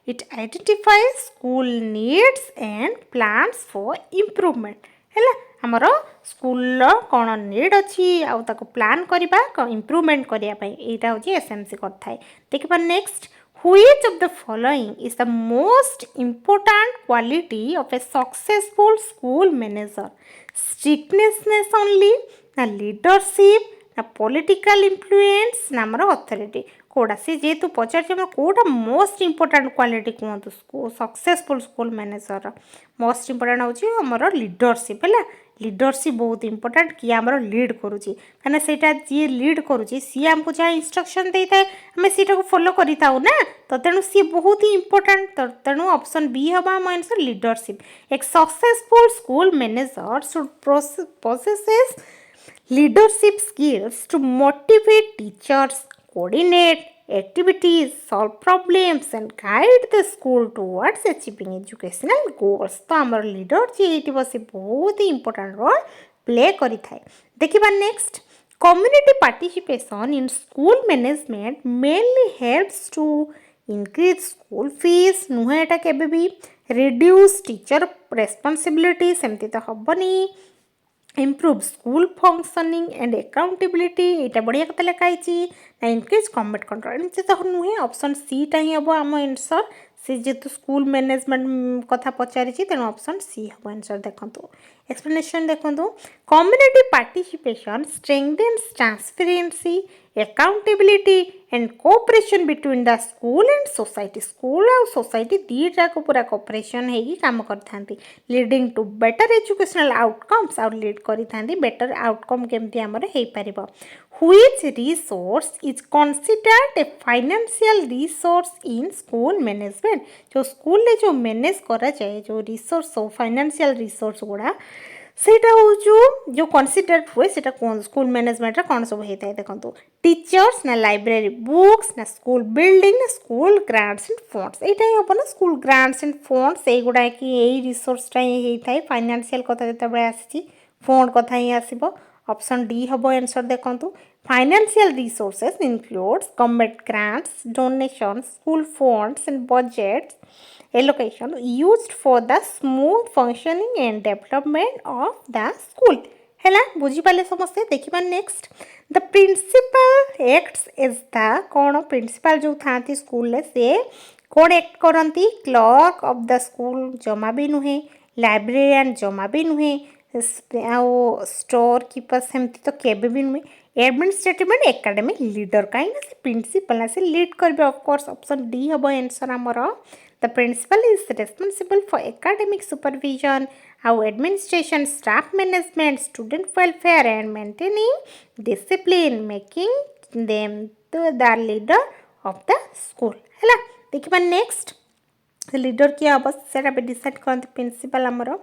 it identifies school needs and plans for improvement है आमर school कौन need अच्छी आउ ताको plan करवा improvement करने यहाँ हूँ SMC करता है देखिए next which of the following is the most important quality of a successful school manager strictness only na leadership ना पॉलिटिकल इन्फ्लुएंस ना आमर अथॉरिटी कोड़ा सी जेतु पचार कोटा मोस्ट इंपोर्टेंट क्वालिटी कहतु successful school manager most important हूँ आमर लीडरशिप है लीडरशिप बहुत इंपोर्टेंट किए आमर लीड करुच्ची कहीं से जी लीड करुच्ची सी आमको जहाँ इंस्ट्रक्शन दे था आम से फॉलो करी था ना तो तेणु सी बहुत ही इंपोर्टेंट तेणु ऑप्शन बी हम आम आंसर लीडरशिप एक successful school manager should possesses leadership skills to motivate teachers, coordinate activities, solve problems and guide the school towards achieving educational goals. तो आमर लीडर जी बस बहुत ही इंपोर्टेंट रोल प्ले करी थाए देखिबा next community participation in school management mainly helps to increase school fees नुहे एटा केबे भी reduce teacher responsibility सेमती तो हबनी improve school functioning and accountability यहाँ बढ़िया कथा लिखाई ना increase combat control एमती तो नुहे ऑप्शन सी टा ही हम आम आंसर सी जेतु स्कूल मैनेजमेंट कथा पचारि तेणु ऑप्शन सी हम आंसर देखंतु एक्सप्लेनेशन देखंतु community participation strengthens transparency accountability and cooperation between the school and society school और society दीटा को पूरा cooperation है कि काम करता leading to better educational outcomes और lead करता better outcome केमती आमर है पारिबो which resource is considered a financial resource in school management जो स्कूल ले जो मैनेज करा जाए जो रिसोर्स फाइनेंशियल रिसोर्स गुड़ा सेटा हूँ जो कनसीडर हुए सेटा कौन स्कूल मैनेजमेंट कौन सब होता है देखो टीचर्स ना लाइब्रेरी बुक्स ना स्कूल बिल्डिंग ना स्कूल ग्रांट्स एंड फंड्स यहाँ हम ना स्कूल ग्रांट्स एंड फंड्स युड़ा कि यही रिसोर्सटा होता है फाइनेंशियल कथा जो आसी फंड कथा ही आसो ऑप्शन डी हम आंसर देखो financial resources includes government grants donation school funds and budgets allocation used for the smooth functioning and development of the school है बुझी पाले समस्ते देखिबा next the principal acts as the कौन प्रिंसिपल जो था स्कूल से कौन एक्ट करती क्लर्क ऑफ द स्कूल जमा भी नुहे लाइब्रेरियन जमा भी नुहे स्टोर कीपर सेमती तो केबे भी नुहे एडमिनिस्ट्रेटिव एंड एकेडमिक लीडर कहीं से प्रिंसिपल से लीड करेंगे ऑफकोर्स ऑप्शन डी हम आंसर आमर the principal is responsible for academic supervision आउ administration staff management student welfare and maintaining discipline making them the leader of the school है देखिए next leader किए हम से डिसाइड करते प्रिंसिपल आमर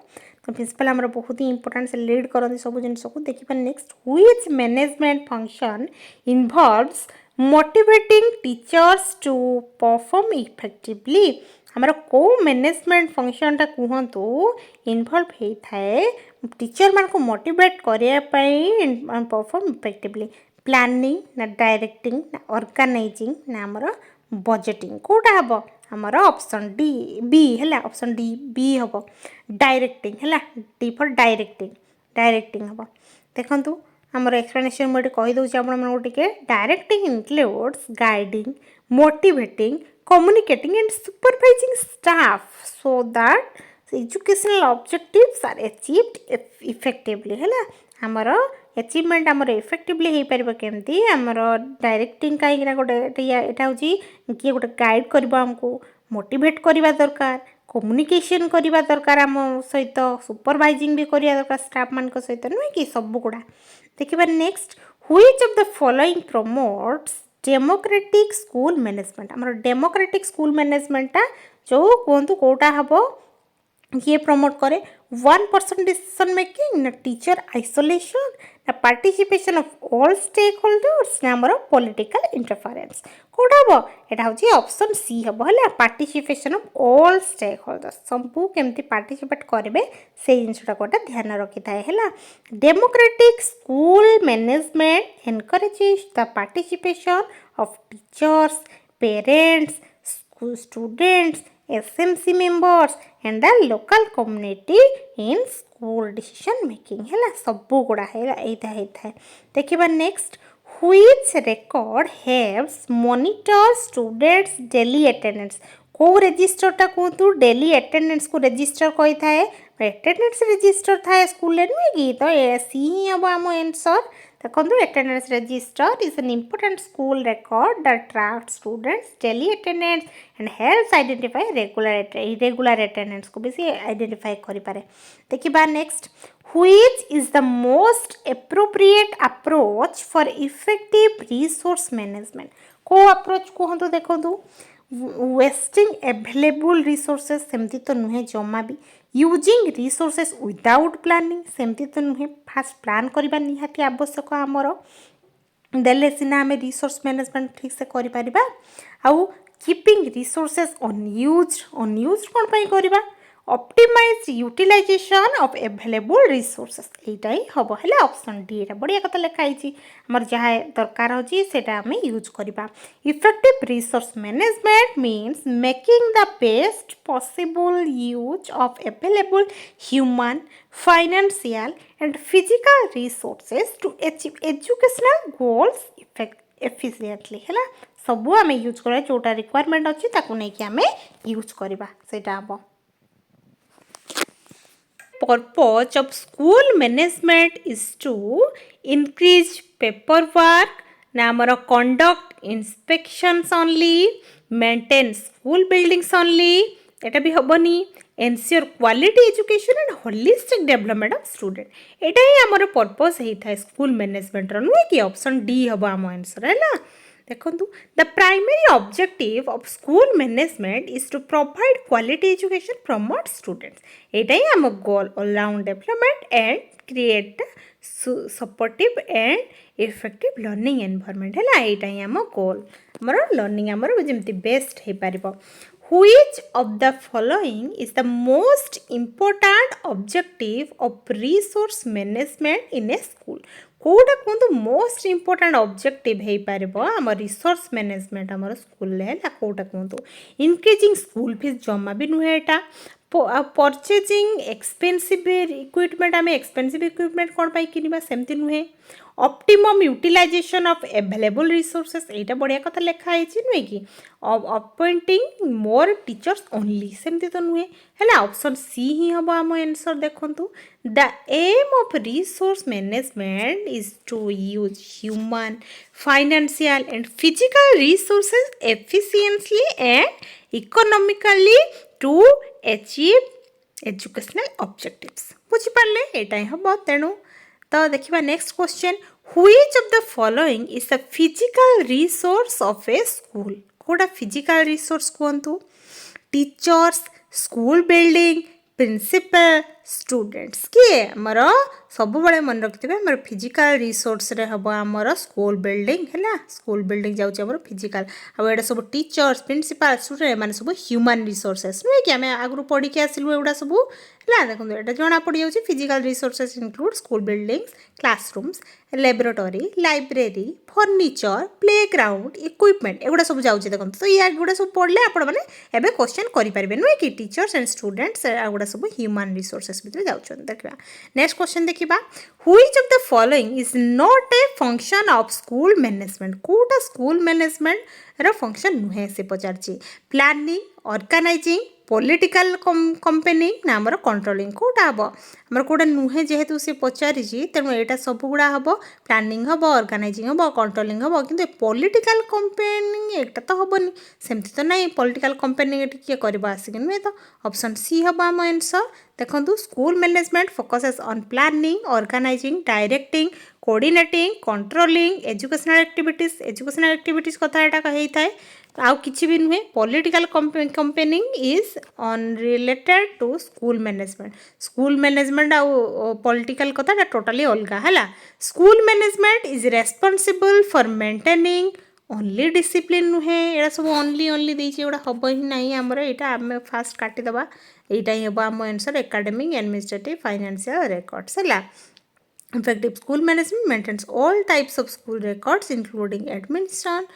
तो प्रिंसिपल आमर बहुत ही इंपोर्टेंट से लीड करते सब जिन को देखिए next which management function involves motivating teachers to perform effectively आमर को मैनेजमेंट फंक्शन टा कहतु इनवॉल्व होता है टीचर मान को मोटिवेट करने परफॉर्म इफेक्टिवली प्लानिंग ना डायरेक्टिंग ना ऑर्गेनाइजिंग ना आमर बजेटिंग कोटा हम आमर ऑप्शन डी बी है ऑप्शन डी बी हम डायरेक्टिंग है डी फॉर डायरेक्टिंग हम देखु आमर एक्सप्लेनेशन मुझे कहीदे आपके directing includes guiding motivating communicating and supervising staff so that educational objectives are achieved effectively है आमर अचीवमेंट आमर इफेक्टिवली हो पार केमती आमर डायरेक्टिंग कहीं गोटे यहाँ हूँ किए गोटे गाइड करवा आमको मोटिवेट करवा दरकार कम्युनिकेशन करवा दरकार आम सहित सुपरवाइजिंग भी करवा दरकार स्टाफ मान सहित नुहे कि सब गुड़ा देखिए next which of the following promotes democratic school management आमर डेमोक्रेटिक स्कूल मैनेजमेंटा जो कहतु कौटा हम ये प्रमोट करे 1% डिसीजन मेकिंग ना टीचर आइसोलेशन ना participation of all stakeholders ना आमर पॉलिटिकल इंटरफेरेंस कौटा हम यहाँ हूँ ऑप्शन सी हम है participation of all stakeholders सबू केमती पार्टिसिपेट करेंगे से जिनटा गोटे ध्यान रखी था है democratic school management encourages the participation of teachers parents students SMC members and the local community in school decision making है सबू गुड़ा है देखिए next which record helps monitor students daily attendance को रजिस्टर टा कहतु डेली अटेंडेंस को register कही था अटेंडेंस रजिस्टर था स्कूल नुहे कि तो सी ही हम आम आंसर देखो attendance register is an important school record that tracks students daily attendance and helps identify irregular attendance को भी आइडेंटिफाई करि पारे देखिबा next which is the most appropriate approach for effective resource management को अप्रोच कहतु देखो wasting available resources सेमती तो नुहे जमा भी यूजिंग रिसोर्सेस विदाउट प्लानिंग सेमती तो नुहे फास्ट प्लान करबा निहाती आवश्यक आमर देले सिना आम रिसोर्स मैनेजमेंट ठीक से करि परिबा आउ कीपिंग रिसोर्सेस अनयूज्ड कौन पाई करबा optimise utilisation of available resources एटा ही हम है ऑप्शन डी एटा बढ़िया कथा लिखाई आमर जहाँ दरकार होची सेटा हमें यूज करबा effective resource management means making the best possible use of available human financial and physical resources to achieve educational goals efficiently है सबू आम यूज कर जोटा रिक्वायरमेंट अच्छी ताकू नहीं कि आम यूज करवा सेटा हम purpose of school management is to increase paperwork na amara conduct inspections only maintain school buildings only eta bhi hobani ensure quality education and holistic development of student eta hi amara purpose hei tha school management ro nuhe ki option D hoba am answer है देखो the primary objective of school management is to provide quality education promote students एटा ही आम goal all round development and create supportive and effective learning environment है एटा ही आम गोल आमर लर्निंग आमर जमती बेस्ट हो पार which of the following is the most important objective of resource management in a school Kota कहतु मोस्ट इंपोर्टेंट ऑब्जेक्टिव हो पार आम रिसोर्स मैनेजमेंट आम स्कूल है कोटा कहतु इनक्रीजिंग स्कूल फीस जमा भी नुहे एटा परचेजिंग एक्सपेंसिव इक्विपमेंट आम एक्सपेंसिव इक्विपमेंट कौन पाई किनिबा सेमती नुहे optimum utilisation of available resources एटा बढ़िया कथा लिखा है नुहे कि अपॉइंटिंग मोर टीचर्स ओनली सेमती तो नुहे है ऑप्शन सी ही हम आम आंसर देखंतु the aim of resource management is to use human financial and physical resources efficiently and economically to achieve educational objectives बुझी पारले एटा ही हम तेणु तो देखिए next question which of the following is the physical resource of a school कोड़ा physical resource कहतु teachers school building principal students किए आमर सब बड़े मन रखिथे आमर फिजिकल रिसोर्स रे हम आमर स्कूल बिल्डिंग है स्कूल बिल्डिंग जाऊँ आमर फिजिकल आउ सब टीचर्स प्रिंसिपल स्टूडेंट मैंने सब ह्यूमन रिसोर्सेस नुहे कि आम आगु पढ़ी के आसलु एगुड़ा सब है देखो ये जना पड़ जाऊँ physical resources include school buildings classrooms laboratory library furniture playground equipment एगुड़ा सब जाऊँ देखो तो ये गुड़ा सब पढ़ले आपण मैंने एवं क्वेश्चन करेंगे नुहे कि टीचर्स एंड स्टूडेंट्स आगुड़ा सब ह्यूमन रिसोर्सेस भितर जाऊँ देखा नेक्स्ट क्वेश्चन देखिए which of the following is not a function of school management कोटा स्कूल मैनेजमेंट रो फंक्शन नुहे से पचार प्लानिंग ऑर्गेनाइजिंग पॉलिटिकल कंपेनिंग ना आमर कंट्रोलिंग कोटा हम आमर कोटा नुहे जेहेतु सी पचारि तेणु यहाँ सब गुड़ा हम प्लानिंग हम ऑर्गेनाइजिंग हम कंट्रोलिंग हम कि पॉलिटिकल कंपेनिंग एक तो हेनी सेमती तो नहीं पॉलिटिकल कंपेनिंग किए कर आसिक नुहे तो ऑप्शन सी हम आम आंसर देखो school management focuses on planning organising directing coordinating controlling educational activities कथा यहाँ कही था आउ किसी भी नुहे political campaigning is unrelated to school management आउ पॉलिटिकल कथा टोटाली अलग है school management is responsible for maintaining only discipline नुहे ये सब ओनली देती एगुड़ा हम ही ना आमर यहाँ आम फास्ट काटिदेवा यहाँ ही हम आम answer academic administrative financial records है effective school management maintains all types of school records including administration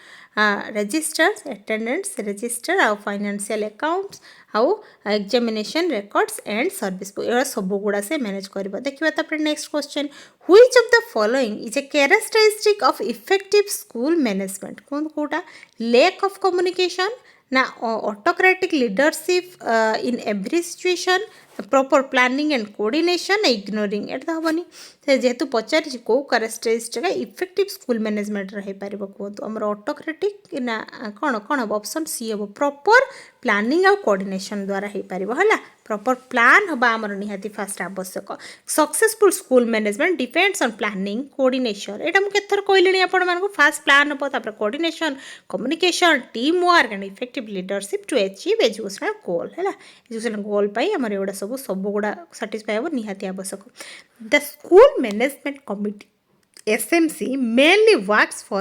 registers attendance register our financial accounts how examination records and service book ये सब गुड़ा से मैनेज करबा देखिबा तापर next question which of the following is a characteristic of effective school management कोटा lack of communication ना autocratic leadership in every situation proper planning and coordination ignoring एट हेनी से जेहेतु पचार कौ कैरेक्टरिस्टिक इफेक्टिव स्कूल मैनेजमेंट रही पार कहतु आम ऑटोक्रेटिक ना कौन कौन हम ऑप्शन सी हम प्रॉपर प्लानिंग आउ कोऑर्डिनेशन द्वारा हो पार है प्रॉपर प्लान हवा आमर निहाती फास्ट आवश्यक successful school management depends on planning coordination यहाँ मुझे केथर कहली आपण फास्ट प्लान हम तापर coordination communication team work and effective leadership to achieve educational goal है एजुकेशनल गोल पाई आमर एगुड़ा सब गुड़ा साटिस्फाई हम निहाती आवश्यक the school management committee SMC mainly works for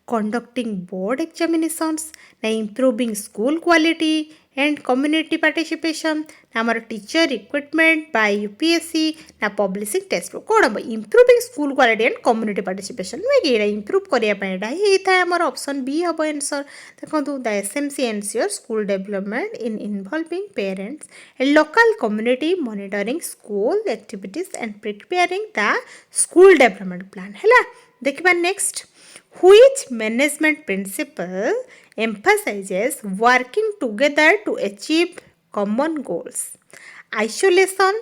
conducting board examinations, improving school quality and community participation, हमारा टीचर रिक्रूटमेंट बाय UPSC ना publishing test book कौन हम improving school quality and community participation नुहे कि improve करने आमर option B हम answer देखो the SMC ensure school development in involving parents and local community monitoring school activities and preparing the school development plan है देखिए next which management principle emphasizes working together to achieve common goals isolation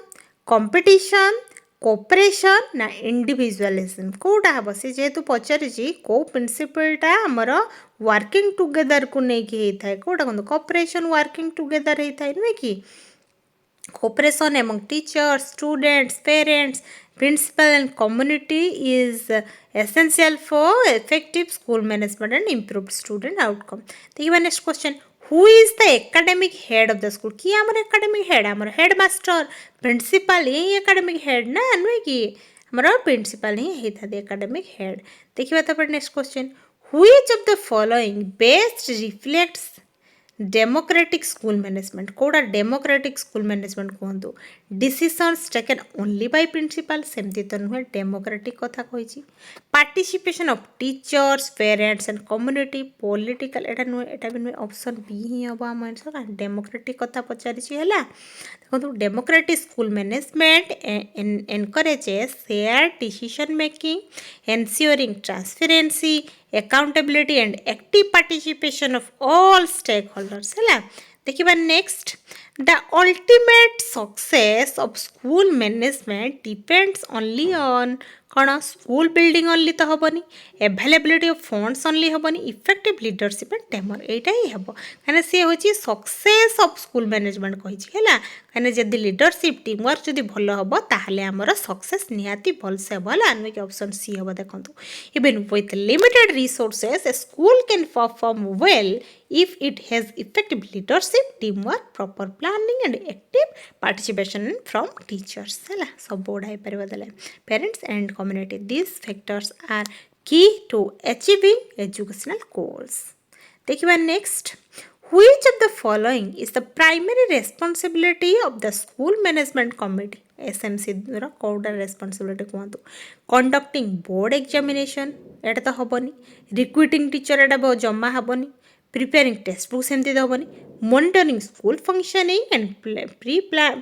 competition cooperation ना individualism Kota हम से जेहेतु पचारि को प्रिंसिपलटा आमर working together को लेकिन होता है कोटा कहते कोऑपरेशन वर्किंग टुगेदर होता है नुहे कि cooperation among teachers, students, parents, principal and community is essential for effective school management and improved student outcome. देखिए next question. Who is the academic head of the school? कि हमारे academic head हमारे headmaster, principal ये academic head ना नुहे कि हमारा principal ही है था academic head. देखिए बात पर next question. Which of the following best reflects democratic school management कोड़ा डेमोक्रेटिक स्कूल मैनेजमेंट कहतु decisions taken only by principal सेमती तो नुहे डेमोक्रेटिक कथा कही participation of teachers parents and community political एटा नुहे एटा भी नुहे ऑप्शन बी ही हम आम आंसर डेमोक्रेटिक कथा पचारिछि हला देखो democratic school management encourages share decision making ensuring transparency accountability and active participation of all stakeholders हला देखिबा next the ultimate success of school management depends only on कौन स्कूल बिल्डिंग ओनली तो हेनी एभेलेबिलिटी of funds only हेनी effective leadership and tamer यहाँ ही हम कहीं सी हूँ सक्सेस ऑफ स्कूल मैनेजमेंट कही है कहीं जब लीडरशिप टीम वर्क जब भल हम ताहले आमर सक्सेस निहाती भलसे हम है नुक ऑप्शन सी हम देखो even with limited resources A school can perform well if it has effective leadership teamwork proper planning and active participation from teachers है सब बोर्ड है परिवार parents and community these factors are key to achieving educational goals देखिए next which of the following is the primary responsibility of the school management committee SMC द्वारा कौटा responsibility कहतु conducting board examination एटा तो हेनी recruiting teacher एटा जमा हेनी preparing textbook सेमती तो हेनी monitoring school functioning and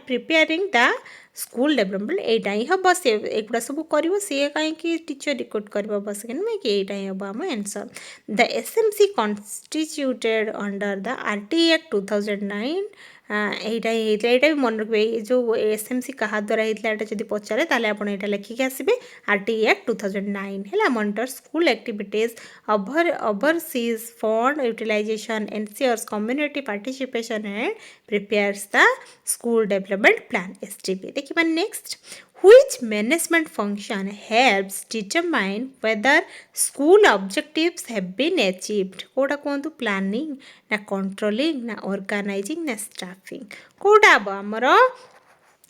preparing the school development एटा ही हम से एगुड़ा सब कर सी कहीं टीचर रिक्रूट कर बस कि यहाँ ही हम आम answer the SMC constituted under the RT Act 2009 यहाँ भी मन रखिए जो SMC क्या द्वारा होता जब पचारे ताले आप लिखिकी आसबे RT Act 2009 है monitor school activities oversees fund utilisation ensures community participation and prepares the school development plan STP देखिए next which management function helps determine whether school objectives have been achieved कोड़ा कहतु planning ना controlling ना organizing ना staffing कोड़ा आमर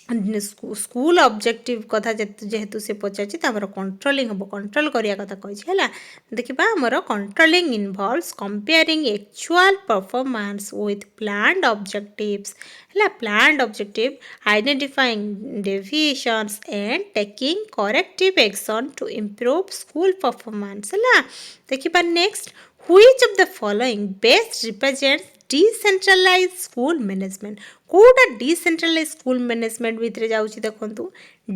school objective कथा जेहेतु से पचार आमर कंट्रोलिंग हम कंट्रोल करिया कथा कही है देखिबा आमर controlling involves comparing actual performance with planned objectives है planned objective identifying deviations and taking corrective action to improve school performance है देखिबा next which of the following best represents decentralized school management कोटा decentralized school management भितर जाउची देखंतु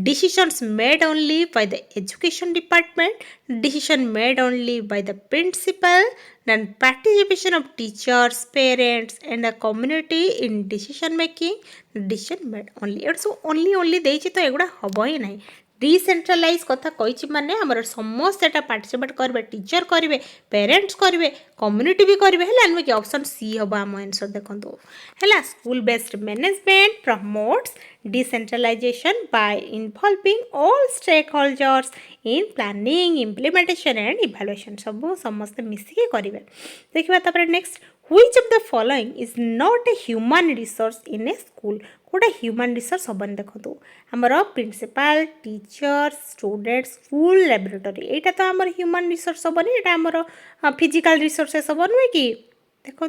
decisions made only by the education department decision made only by the principal then participation of teachers parents and a community in decision making decision made only so only देछि तो एगुडा हबो ही नाही decentralise कथा कही माने आमर समस्त एटा पार्टिसिपेट करेंगे टीचर करेंगे पेरेंट्स करेंगे कम्युनिटी भी करेंगे है कि ऑप्शन सी हम आम आंसर देखो है school based management promotes decentralisation by involving all stakeholders in planning implementation and evaluation सब समस्त मिसिकी करेंगे देखिए next which of the following is not a human resource in a school कोटा ह्यूमन रिसोर्स हबन देखो आमर principal teacher student school laboratory यहाँ तो आमर ह्यूमन रिसोर्स हबनी यहाँ आमर फिजिकल रिसोर्सेस हम नुहे कि देखो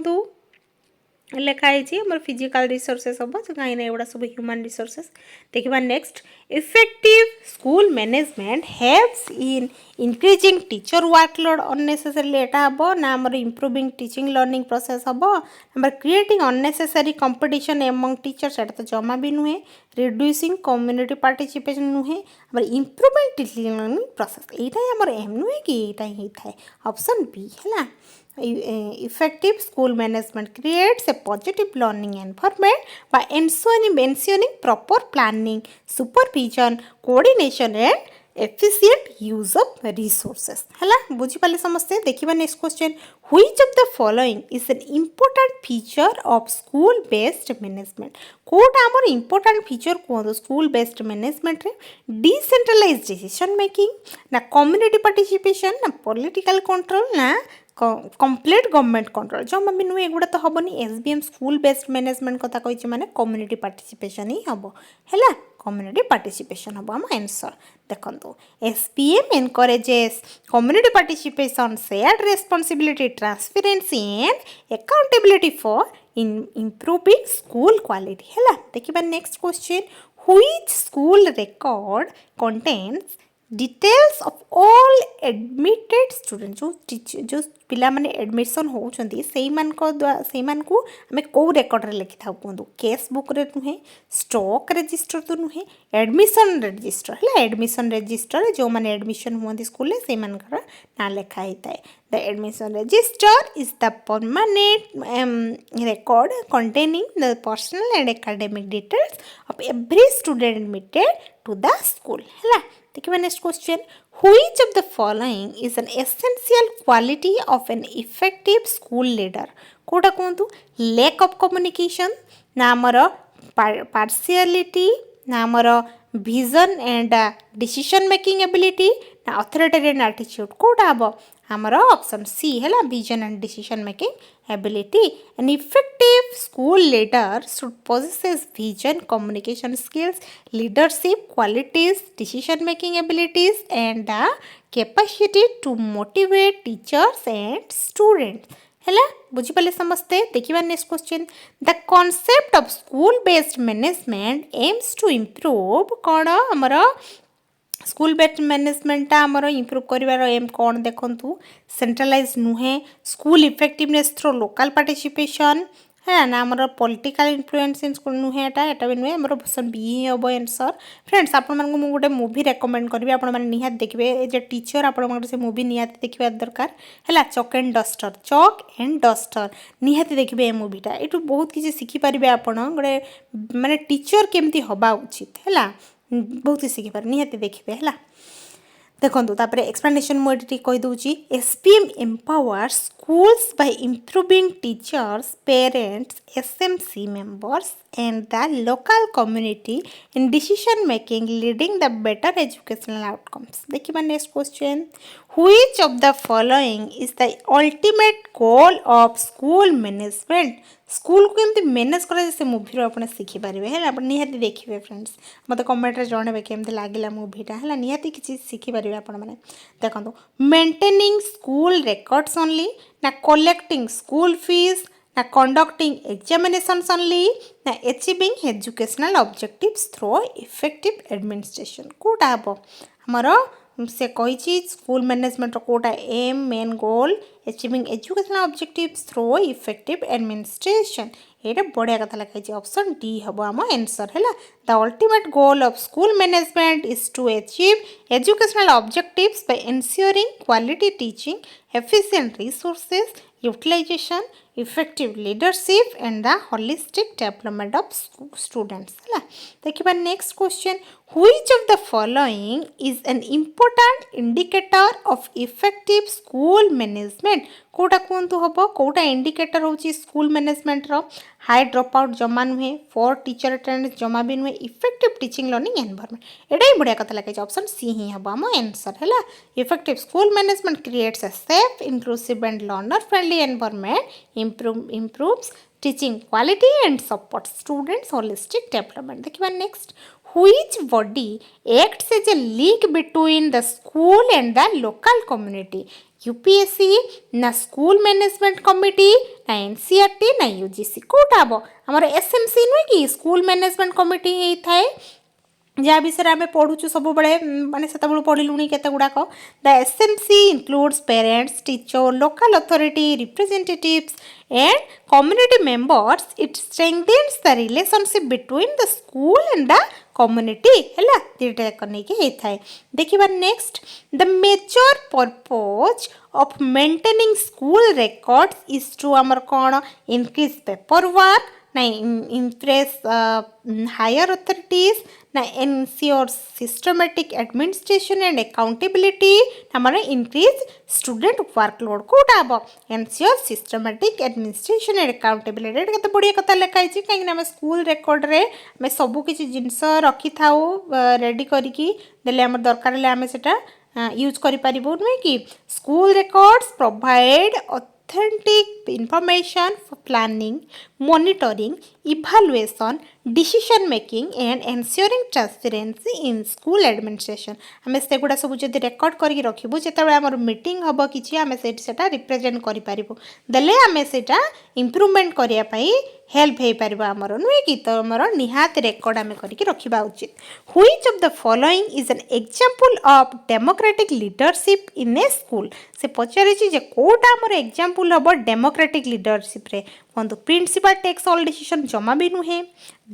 लिखाई आमर फिजिकल रिसोर्सेस हम कहीं एगुड़ा सब ह्यूमन रिसोर्सेस देखिबा next effective school management helps in increasing teacher workload unnecessary एटा हम ना आमर इम्प्रूविंग टीचिंग लर्निंग प्रोसेस हम आमर creating unnecessary competition among teachers एटा तो जमा भी नुहे रिड्यूसिंग कम्युनिटी पार्टिसिपेशन नुहे आमर इम्प्रूविंग टीचिंग लर्निंग प्रोसेस यहाँ आमर एम नुहे कि यहाँ ही था ऑप्शन बी है effective school management creates a positive learning environment by ensuring proper planning, supervision, coordination and efficient use of resources. है बुझी पाले समझते देखिए next question which of the following is an important feature of school based management कोटा आमर important feature कहतो school based management रे decentralized decision making ना community participation ना political control ना कंप्लीट गवर्नमेंट कंट्रोल जमा भी नुहे एगुड़ा तो हेनी SBM स्कूल बेस्ड मैनेजमेंट कथा कही माने कम्युनिटी पार्टिसिपेशन ही हम है कम्युनिटी पार्टिसिपेशन हम आम आंसर देखो SBM encourages community participation shared responsibility transparency and accountability for improving school quality है देखिए next question which school record contains details of all admitted students जो पिला माने एडमिशन होउछंती सेई मान को हमें को रेकॉर्ड रे लिखि थाउ कोंदु केस बुक रे नुहे स्टॉक रजिस्टर तो नुहे एडमिशन रजिस्टर हला एडमिशन रजिस्टर जो माने एडमिशन होंदी स्कूल ले सेई मान कर ना लिखा हिताए the admission register is the permanent record containing the personal and academic details of every student admitted to the school hela देखिए next question which of the following is an essential quality of an effective school leader कोटा कहतु lack of communication ना हमर partiality ना हमर vision and decision making ability ना authoritarian attitude Kota हबो हमारा ऑप्शन सी है vision and decision making ability an effective school leader should possesses vision communication skills leadership qualities decision making abilities and the capacity to motivate teachers and students है बुझीपारे समस्ते देखिए next question the concept of school based management aims to improve कौन आमर school based management आमर improve कर aim कौन देखु सेंट्रलाइज नुहे school effectiveness through local participation है ना आमर पॉलिटिकल इन्फ्लुएंस इन स्कूल नुहे एटा भी नुहे आमर ऑप्शन बी ही हम आंसर फ्रेंड्स आपण मानक गोटे मूवी रेकमेंड करी आपण मैंने निहात देखिए एज ए टीचर आपण से मूवी निहाती देखा दरकार है चक एंड डस्टर निहाती देखिए ये मूवीटा ये बहुत किसी शिखिपारे आपण गोटे माने टीचर केमती हवा उचित है बहुत ही शिखिपार निहाती देखिए है देखो तापर एक्सप्लेनेशन मुझे कहीदे SPM empowers schools by improving teachers parents SMC members and the local community in decision making leading the better educational outcomes देखिए next question which of the following is the ultimate goal of school management school को केमती manage करा से movie आप शिखि पारे है आप निहाती देखिए फ्रेंड्स मत कमेंट जनइबे केमती लगिला मूवीटा है निहाती किसी शिखिपारे आपण मैंने देखो मेंटेनिंग स्कूल रेकॉर्ड्स ओनली ना कलेक्टिंग स्कूल फीस ना conducting examinations only ना achieving educational objectives through effective administration कोटा हबो हमरो से कही स्कूल मैनेजमेंट कोटा aim main goal achieving educational objectives through effective administration ये बढ़िया कथा लिखाई ऑप्शन डी हम आम आंसर है the ultimate goal of school management is to achieve educational objectives by ensuring quality teaching efficient resources utilization effective leadership and the holistic development of students है देखिए next question which of the following is an important indicator of effective school management कोटा कहतु हम Kota indicator होची school management रो high drop out जमा नुहे for teacher attendance जमा भी नुहे इफेक्टिव टीचिंग लर्निंग एनवायरनमेंट एटा ही बढ़िया कथा लगे ऑप्शन सी ही हम आम आंसर है effective school management creates a safe inclusive and learner friendly environment improves teaching quality and supports students holistic development देखिए next which body acts as a link between the school and the local community UPSC ना school management committee ना NCERT ना UGC Kota हम आमर SMC नुहे कि school management committee ही थाए जहाँ विषय आम पढ़ुचु सब बड़े माने से पढ़लुणी केते गुड़ाक the SMC includes parents teacher local authority representatives and community members it strengthens the relationship between the school and the community है दुईटा जाक नहीं थाए देखिए next the major purpose of maintaining school records is to आमर कौन increase paper work ना impress higher authorities ना ensure systematic administration and accountability हमारे increase student workload कोटा अब ensure systematic administration and accountability एटा तो बढ़िया कथा लिखा है कहीं ना स्कूल रेकॉर्ड रे मैं सबू किसी जिनस रखी थाओ रेडी करिकी देले हमर दरकार ले हमें सेटा यूज करि परिबो नै कि school records provide authentic information for planning, monitoring, evaluation, decision making and ensuring transparency in school administration. आमे से गुडा सब जदि रेकर्ड करके रखिबु जेतेबेले हमर मीटिंग हबो किछि आमे सेटा रिप्रेजेंट करि पारिबु देले आमे सेटा इंप्रूवमेंट करिया पई हेल्प हे पारिबो हमर नुए कि तो हमर निहात रेकर्ड आमे करके रखिबा उचित. Which of the following is an example of democratic leadership in a school? से पचारे जे कोटा हमर एग्जांपल हबो डेमोक्रेटिक लीडरशिप रे कोन प्रिंसिपल टेक्स ऑल डिसीजन जमा भी नुहे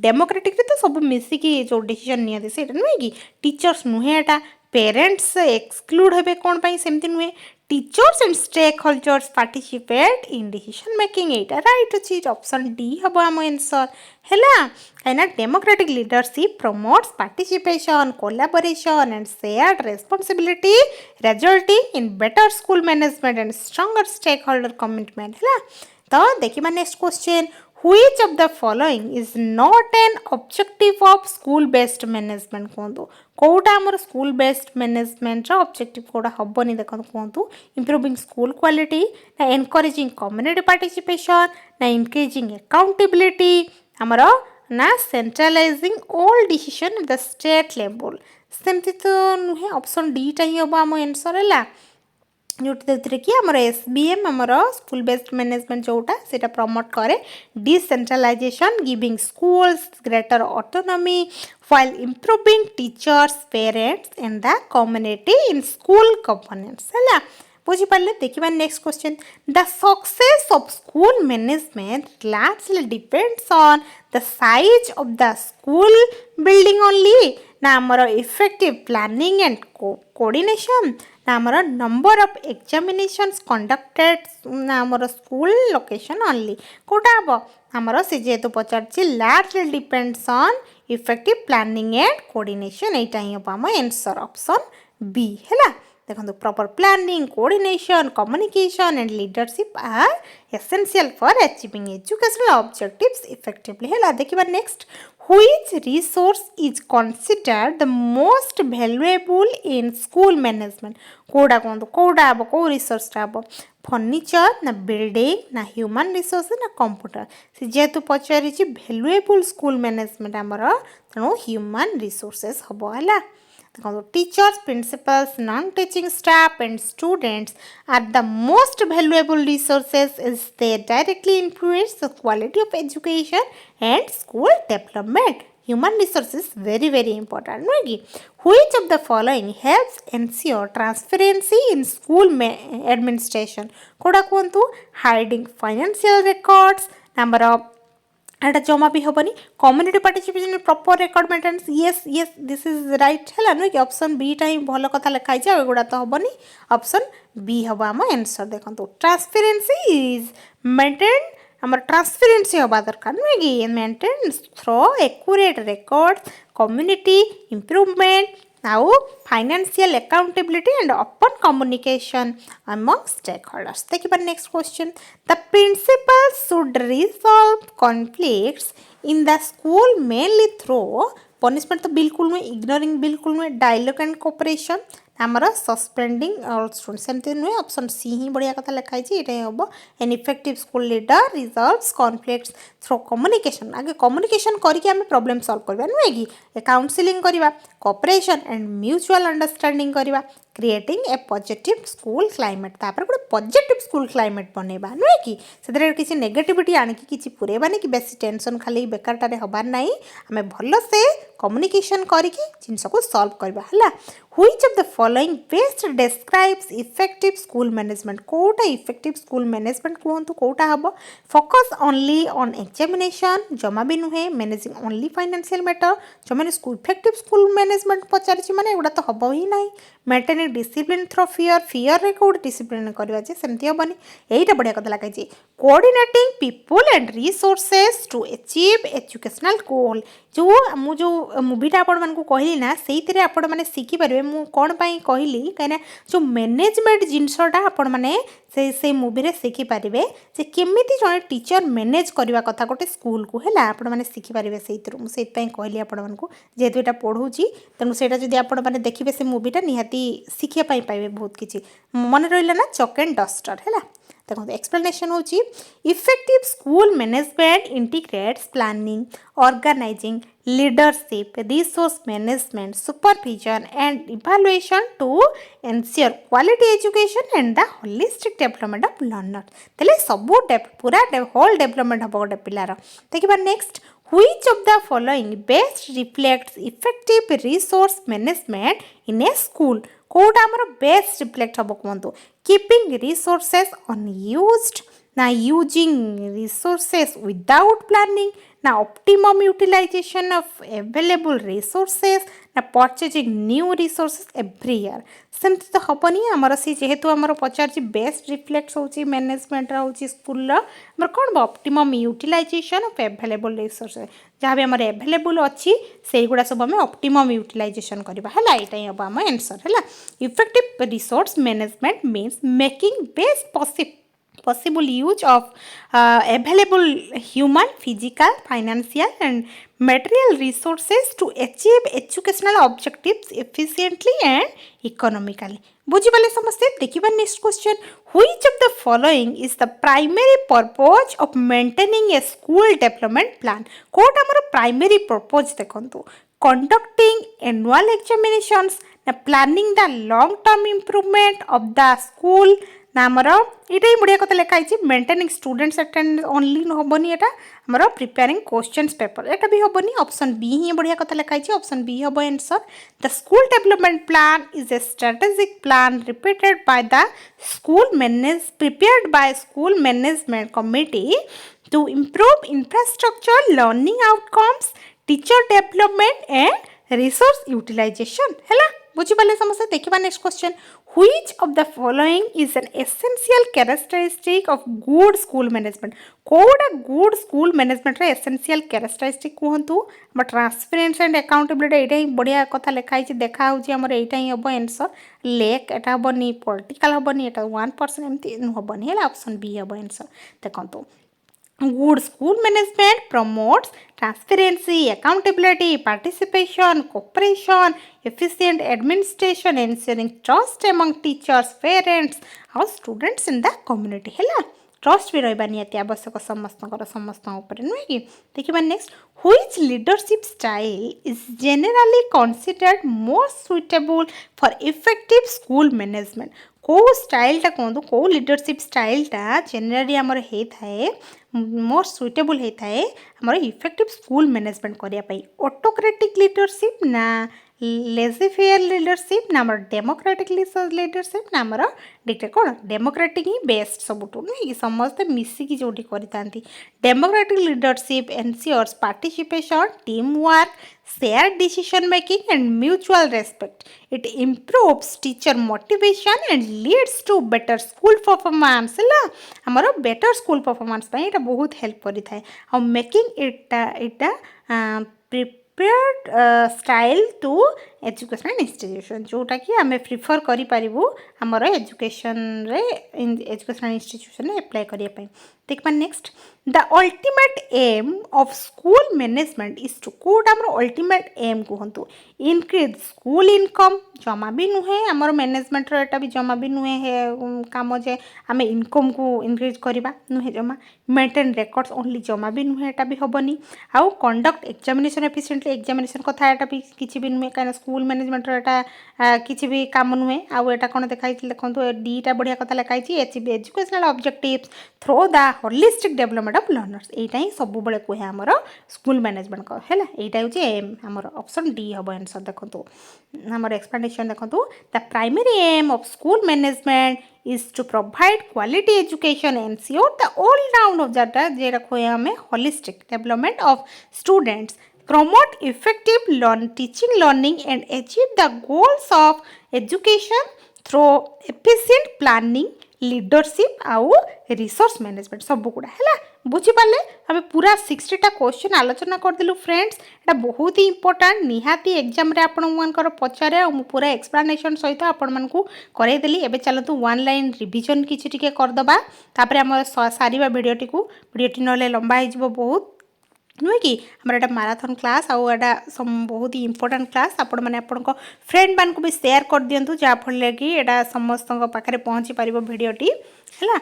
डेमोक्रेटिक रे तो सब मिसी की जो डिसीजन निया से नुहे कि टीचर्स नुहे एटा पेरेंट्स एक्सक्लूड हेबे कोन पई सेमति नुहे teachers and stakeholders participate in decision making एटा राइट अछि ऑप्शन डी हबो हम आंसर हैला काइना democratic leadership promotes participation collaboration and shared responsibility resulting in better school management and stronger stake holder commitment हैला तो देखिबा next question which of the following is not an objective of school based management कोंदो कोटा हमर school based management रा objective कोडा हबनी देखन कोंतु इंप्रूविंग स्कूल क्वालिटी ना एनकरेजिंग कम्युनिटी पार्टिसिपेशन ना इंक्रीजिंग अकाउंटेबिलिटी हमर ना centralising all decision at the state level सेमति तो नुहे ऑप्शन डी टा ही हबो हम आंसर हैला जोटी देखिए कि आमर एसबीएम आमर स्कूल बेस्ड मैनेजमेंट जोटा सेटा प्रमोट करे decentralisation giving schools greater autonomy while improving teachers parents and the community in school governance हैला बुझी पाले देखिबा next question the success of school management largely depends on the size of the school building only ना हमर effective planning and coordination ना हमर number of examinations conducted ना हमर स्कूल लोकेशन ओनली कोटा हबो हमर से जेतु पचारछि largely depends on effective planning and coordination एटा ही हबो हम आंसर ऑप्शन बी हैला देखो proper planning coordination communication and leadership are essential for achieving educational objectives effectively हैला देखिबा next which resource is considered the most valuable in school management कोडा कोडा अब को रिसोर्स टाब फर्नीचर ना बिल्डिंग ना ह्यूमन रिसोर्स ना कंप्यूटर से जेतु पचारि छि वैल्यूएबल स्कूल मैनेजमेंट हमर तनो ह्यूमन रिसोर्सेस हबो हला teachers principals non teaching staff and students are the most valuable resources as they directly influence the quality of education and school development human resources very important no which of the following helps ensure transparency in school administration koda kuantu hiding financial records number of एटा जमा भी होबनी community participation proper record maintenance yes this is right हैला नो कि option B टा ही भलो कथा लिखाई छै एगुडा तो होबनी ऑप्शन बी हबा हम आंसर देखंतु ट्रांसपेरेंसी इज मेंटेन हमर ट्रांसपेरेंसी होबा दरकार नो कि maintain through accurate record community improvement now financial accountability and open communication among stakeholders देखिबा next question the principal should resolve conflicts in the school mainly through punishment तो बिल्कुल में ignoring बिल्कुल में dialogue and cooperation हमर suspending all students सेमते नुहे option C ही बढ़िया कथा लिखाई छी एटा होबो N effective school leader resolves conflicts through communication आगे कम्युनिकेशन करके हमें प्रॉब्लम सॉल्व करबा नुहे कि काउंसलिंग करबा कोऑपरेशन एंड म्यूचुअल अंडरस्टैंडिंग करबा creating a positive school climate तापर गोटे पॉजिटिव स्कूल क्लाइमेट बनेबा नुहे कि सेतरे किछि नेगेटिविटी आनि कि किछि पुरेबानी कि बेसी टेंशन खाली बेकारटारे हबार नाही हमें भलो से कम्युनिकेशन करके जिंस को सॉल्व करबा हला which of the following best describes effective school management Kota effective school management कोंतु Kota हबो focus only on examination जमा भी नुहे managing only financial matter जो मैंने school effective school management पचारि छि माने एगुडा तो हबो ही नाही maintaining discipline through fear रे कोड discipline करबा जे सेमति हबनी एइटा बढ़िया कथा लागाइ छि coordinating people and resources to achieve educational goal जो मूवीटा आपण मानकु कहली ना सेइतरे आपण माने सिखि परबे मु कोन पई कहली कहिना जो मैनेजमेंट जिंसटा आपण माने से मूवी रे सिखि परिबे जे केमिति जने टीचर मैनेज करबा कथा गोटे स्कूल को हैला आपण माने सिखि परिबे सेइतरु मु सेइ पई कहली आपण मानकु जेतु एटा पढौची तनु सेटा जदी आपण माने देखिबे से मूवीटा निहाती सिखिया पई पाइबे बहुत किछि मन रहिला ना चॉक एंड डस्टर हैला देखो एक्सप्लेनेशन होची effective school management integrates planning organising leadership resource management supervision and evaluation to ensure quality education and the holistic development of learner तेले सब पूरा होल डेवलपमेंट हम गोटे पिलार देखिबा next which of the following best reflects effective resource management in a school कोटा हमर best reflect हम कहतु कीपिंग रिसोर्सेस अनयूज्ड ना यूजिंग रिसोर्सेस विदाउट प्लानिंग ना optimum utilisation of available resources ना purchasing new resources every year सेमती तो हेनी आमर सी जेहेतु आमर पचार बेस्ट रिफ्लेक्ट होची मैनेजमेंट होची स्कूल आमर कौन optimum utilisation of available resources जहाँ भी आमर अवेलेबल अच्छी से गुड़ा सब आम ऑप्टिमम यूटिलाइजेशन करवा है यहाँ ही हम आम आंसर है effective resource management means making best possible use of available human, physical, financial and material resources to achieve educational objectives efficiently and economically. बुझिपाले समस्ते देखिबा next question which of the following is the primary purpose of maintaining a school development plan कोट हमर primary purpose देखंतु conducting annual examinations na planning the long term improvement of the school ना आमर यहाँ ही बढ़िया कथा लिखाई मेंटेनिंग स्टूडेंट्स अटेंडेंस ओनली हेनी यहाँ आमर प्रिपेयरिंग क्वेश्चंस पेपर यहाँ भी हेनी ऑप्शन बी ही बढ़िया कथा लिखाई ऑप्शन बी हम answer the school development plan is a strategic plan repeated by the school prepared by school management committee to improve infrastructure learning outcomes teacher development and resource utilisation है बुझिपारे समस्या देखा next question which of the following is an essential characteristic of good school management कोड़ा good school management रे essential characteristic कहतु but transparency and accountability एटा ही बढ़िया कथा लिखाई देखा होची हमर एटा ही हम आंसर लेक एटा हबनी पॉलिटिकल हबनी एटा 1% एमती हबनी है ऑप्शन बी हम आंसर देखंतु Good school management promotes transparency, accountability, participation, cooperation, efficient administration, ensuring trust among teachers, parents, और students in the community. है ट्रस्ट भी रहा निहाती आवश्यक समस्त नुहे कि देखिए next which leadership style is generally considered more suitable for effective school management को स्टाइलटा कहूँ को लीडरशिप स्टाइलटा जेनेराली आमर होता है मोर सुइटेबल होता है आमर इफेक्टिव स्कूल मैनेजमेंट करने ऑटोक्रेटिक लीडरशिप ना लेजी फेयर लीडरशिप ना आमर डेमोक्रेटिक लीडरशिप ना आमर डिक्लेयर कौन डेमोक्रेटिक ही बेस्ट सबुठ नुहे कि समस्ते मिसिकी जोटी करते democratic leadership ensures participation team work share decision making and mutual respect it improves teacher motivation and leads to better school performance है आमर बेटर स्कूल परफॉर्मेंस ये बहुत हेल्प करें और मेकिंग इटा prepared style to educational institution जोटा कि आम प्रिफर करूँ आमर एजुकेशन एजुकेशनल इंस्टीट्यूशन एप्लाई करने देखा next the ultimate aim of school management is to कोट आमर अल्टीमेट एम कहतु इनक्रीज स्कूल इनकम जमा भी नुहे आमर मैनेजमेंट एटा भी जमा भी नुहे काम जे आम इनकम को इनक्रीज करवा नुहे जमा मेंटेन रेकर्ड्स ओनली जमा भी नुहे एटा भी हेनी आउ कंडक्ट एग्जामिनेशन एफिशिएंटली एग्जामिनेशन कथा एटा भी किसी भी नुहे कहीं स्कूल मैनेजमेंट एटा किसी भी काम नुहे आउ एटा कौन देखाई देखो डीटा बढ़िया कथा लिखाई achieve educational objectives through the holistic development of learners एटा ही सब बड़े कहे आमर स्कूल मैनेजमेंट है एटा हूँ एम आमर ऑप्शन डी हम आंसर देखो आमर एक्सप्लेनेशन देखो the primary aim of school management is to provide quality education and ensure the all round of that जेरा कोई हमें holistic development of students promote effective teaching learning and achieve the goals of education through efficient planning leadership आउ resource management सब गुड़ा है बुझीपारे आम पूरा 60टा question आलोचना करदेलु फ्रेंड्स एटा बहुत ही इंपोर्टेंट निहाती एग्जाम रे आपण मानकर पचारे आ पूरा एक्सप्लेनेशन सहित आपण मानकू करैदेली एबे चलतु वन लाइन रिवीजन किछि टिके करदबा तापर हम सारीबा वीडियोटी नले लंबा हो जिवो बहुत नुहे कि आमर एटा मैराथन क्लास आउ एटा बहुत ही इंपोर्टेंट क्लास आपण माने आपनको फ्रेंड मान को भी शेयर कर दियंतु जहाँ फल कि एटा समस्त पाखे पहुँची पार भिडियोटी है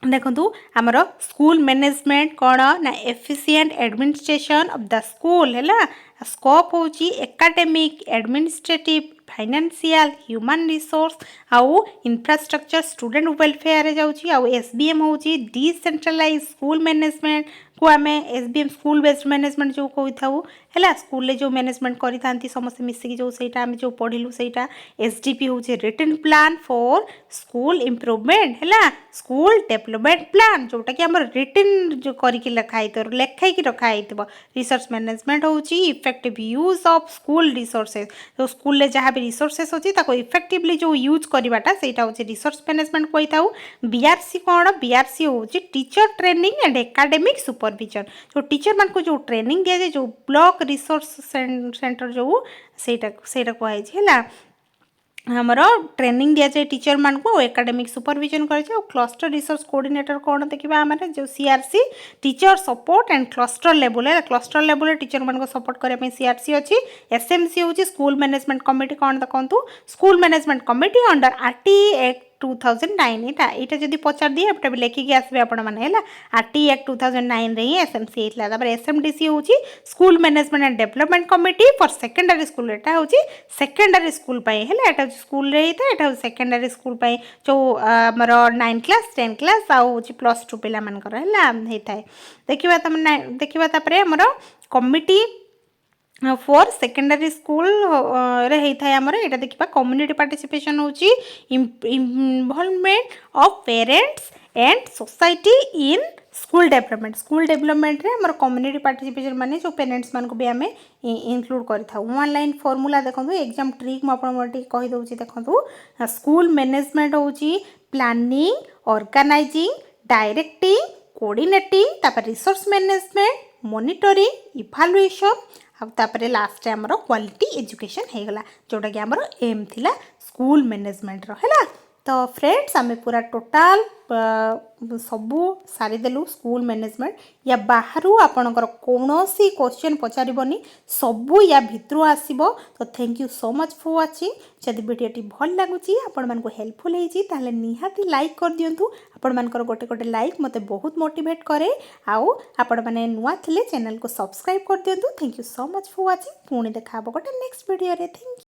देखो आमर स्कूल मैनेजमेंट कौन ना efficient administration of the school है स्कोप हूँ academic administrative financial human resource आउ इंफ्रास्ट्रक्चर स्टूडेंट वेलफेयर जाऊँगी आउ एसबीएम हूँ डिसेंट्रलाइज स्कूल मैनेजमेंट को आम एसबीएम स्कूल बेस्ड मैनेजमेंट जो कही था स्कूल जो मैनेजमेंट करी समस्त मिसिकी जो सहीटा आम जो पढ़िलु सहीटा एसडीपी हूँ written plan for school improvement है स्कूल डेवलपमेंट प्लान जोटा कि आम रिटन जो करके लिखाई लेखाई रखाई रिसर्च मैनेजमेंट हूँ effective use of school resources जो स्कूल जहाँ भी रिसोर्सेस अच्छी इफेक्टिवली जो यूज करवाटा सहीटा हूँ रिसर्च मैनेजमेंट कही था बीआरसी कौन बीआरसी हूँ teacher training and academic supervision जो टीचर मान को जो ट्रेनिंग दि जाए जो ब्लॉक रिसोर्स सेंटर जो सहीटा कहुई है आमर ट्रेनिंग दि जाए टीचर मान को एकाडेमिक सुपरविजन कर क्लस्टर रिसोर्स कोऑर्डिनेटर कौन देखा आम जो CRC teacher support and cluster level है क्लस्टर लेवल टीचर मान को सपोर्ट करने सीआरसी अच्छी एसएमसी हूँ स्कूल मैनेजमेंट कमिटी कौन देखो school management committee under RT Act 2009 यहाँ जब पचार दिए एपटा भी लेखिकी आसबे आपण मैंने आरटी एक्ट 2009 ही एसएमसी होता एसएमडीसी हूँ school management and development committee for secondary school यहाँ हूँ सेकेंडरी स्कूल है स्कूल यहाँ सेकेंडरी स्कूल जो आमर 9 क्लास 10 क्लास आउ +2 पिला मानकर है देखा आमर कमिटी फॉर सेकेंडरी स्कूल रे होता है आमर यहाँ देखा कम्युनिटी पार्टिसिपेशन हूँ involvement of parents and society in school development रे आमर कम्युनिटी पार्टिसिपेशन माने जो पेरेंट्स मान को भी आम इनक्लूड करता वन लाइन फॉर्मूला देखो एग्जाम ट्रिक मुझे कहीदे देखो स्कूल मैनेजमेंट हूँ प्लानिंग ऑर्गेनाइजिंग डायरेक्टिंग कोऑर्डिनेटिंग तापर रिसोर्स मैनेजमेंट मॉनिटरिंग इवैल्यूएशन आउे लास्ट आमर क्वालिटी एजुकेशन होगला जोटा कि आमर एम थिला स्कूल मैनेजमेंट है तो फ्रेंड्स आम पूरा टोटाल सबू सारीदेलु स्कूल मैनेजमेंट या बाहर आपणकर कौन क्वेश्चन पचारबनी सबू या भितर आसब तो thank you so much for watching जदि वीडियोटी भल लगुच आपण मानक हेल्पफुल होती निहाती लाइक कर दिंतु आपण मानकर गोटे गोटे लाइक मते बहुत मोटिवेट करे आउ आपण माने नुआ थिले चैनल को सब्सक्राइब कर दिंतु thank you so much for watching पुणी देखा गोटे नेक्स्ट वीडियो रे थैंक यू।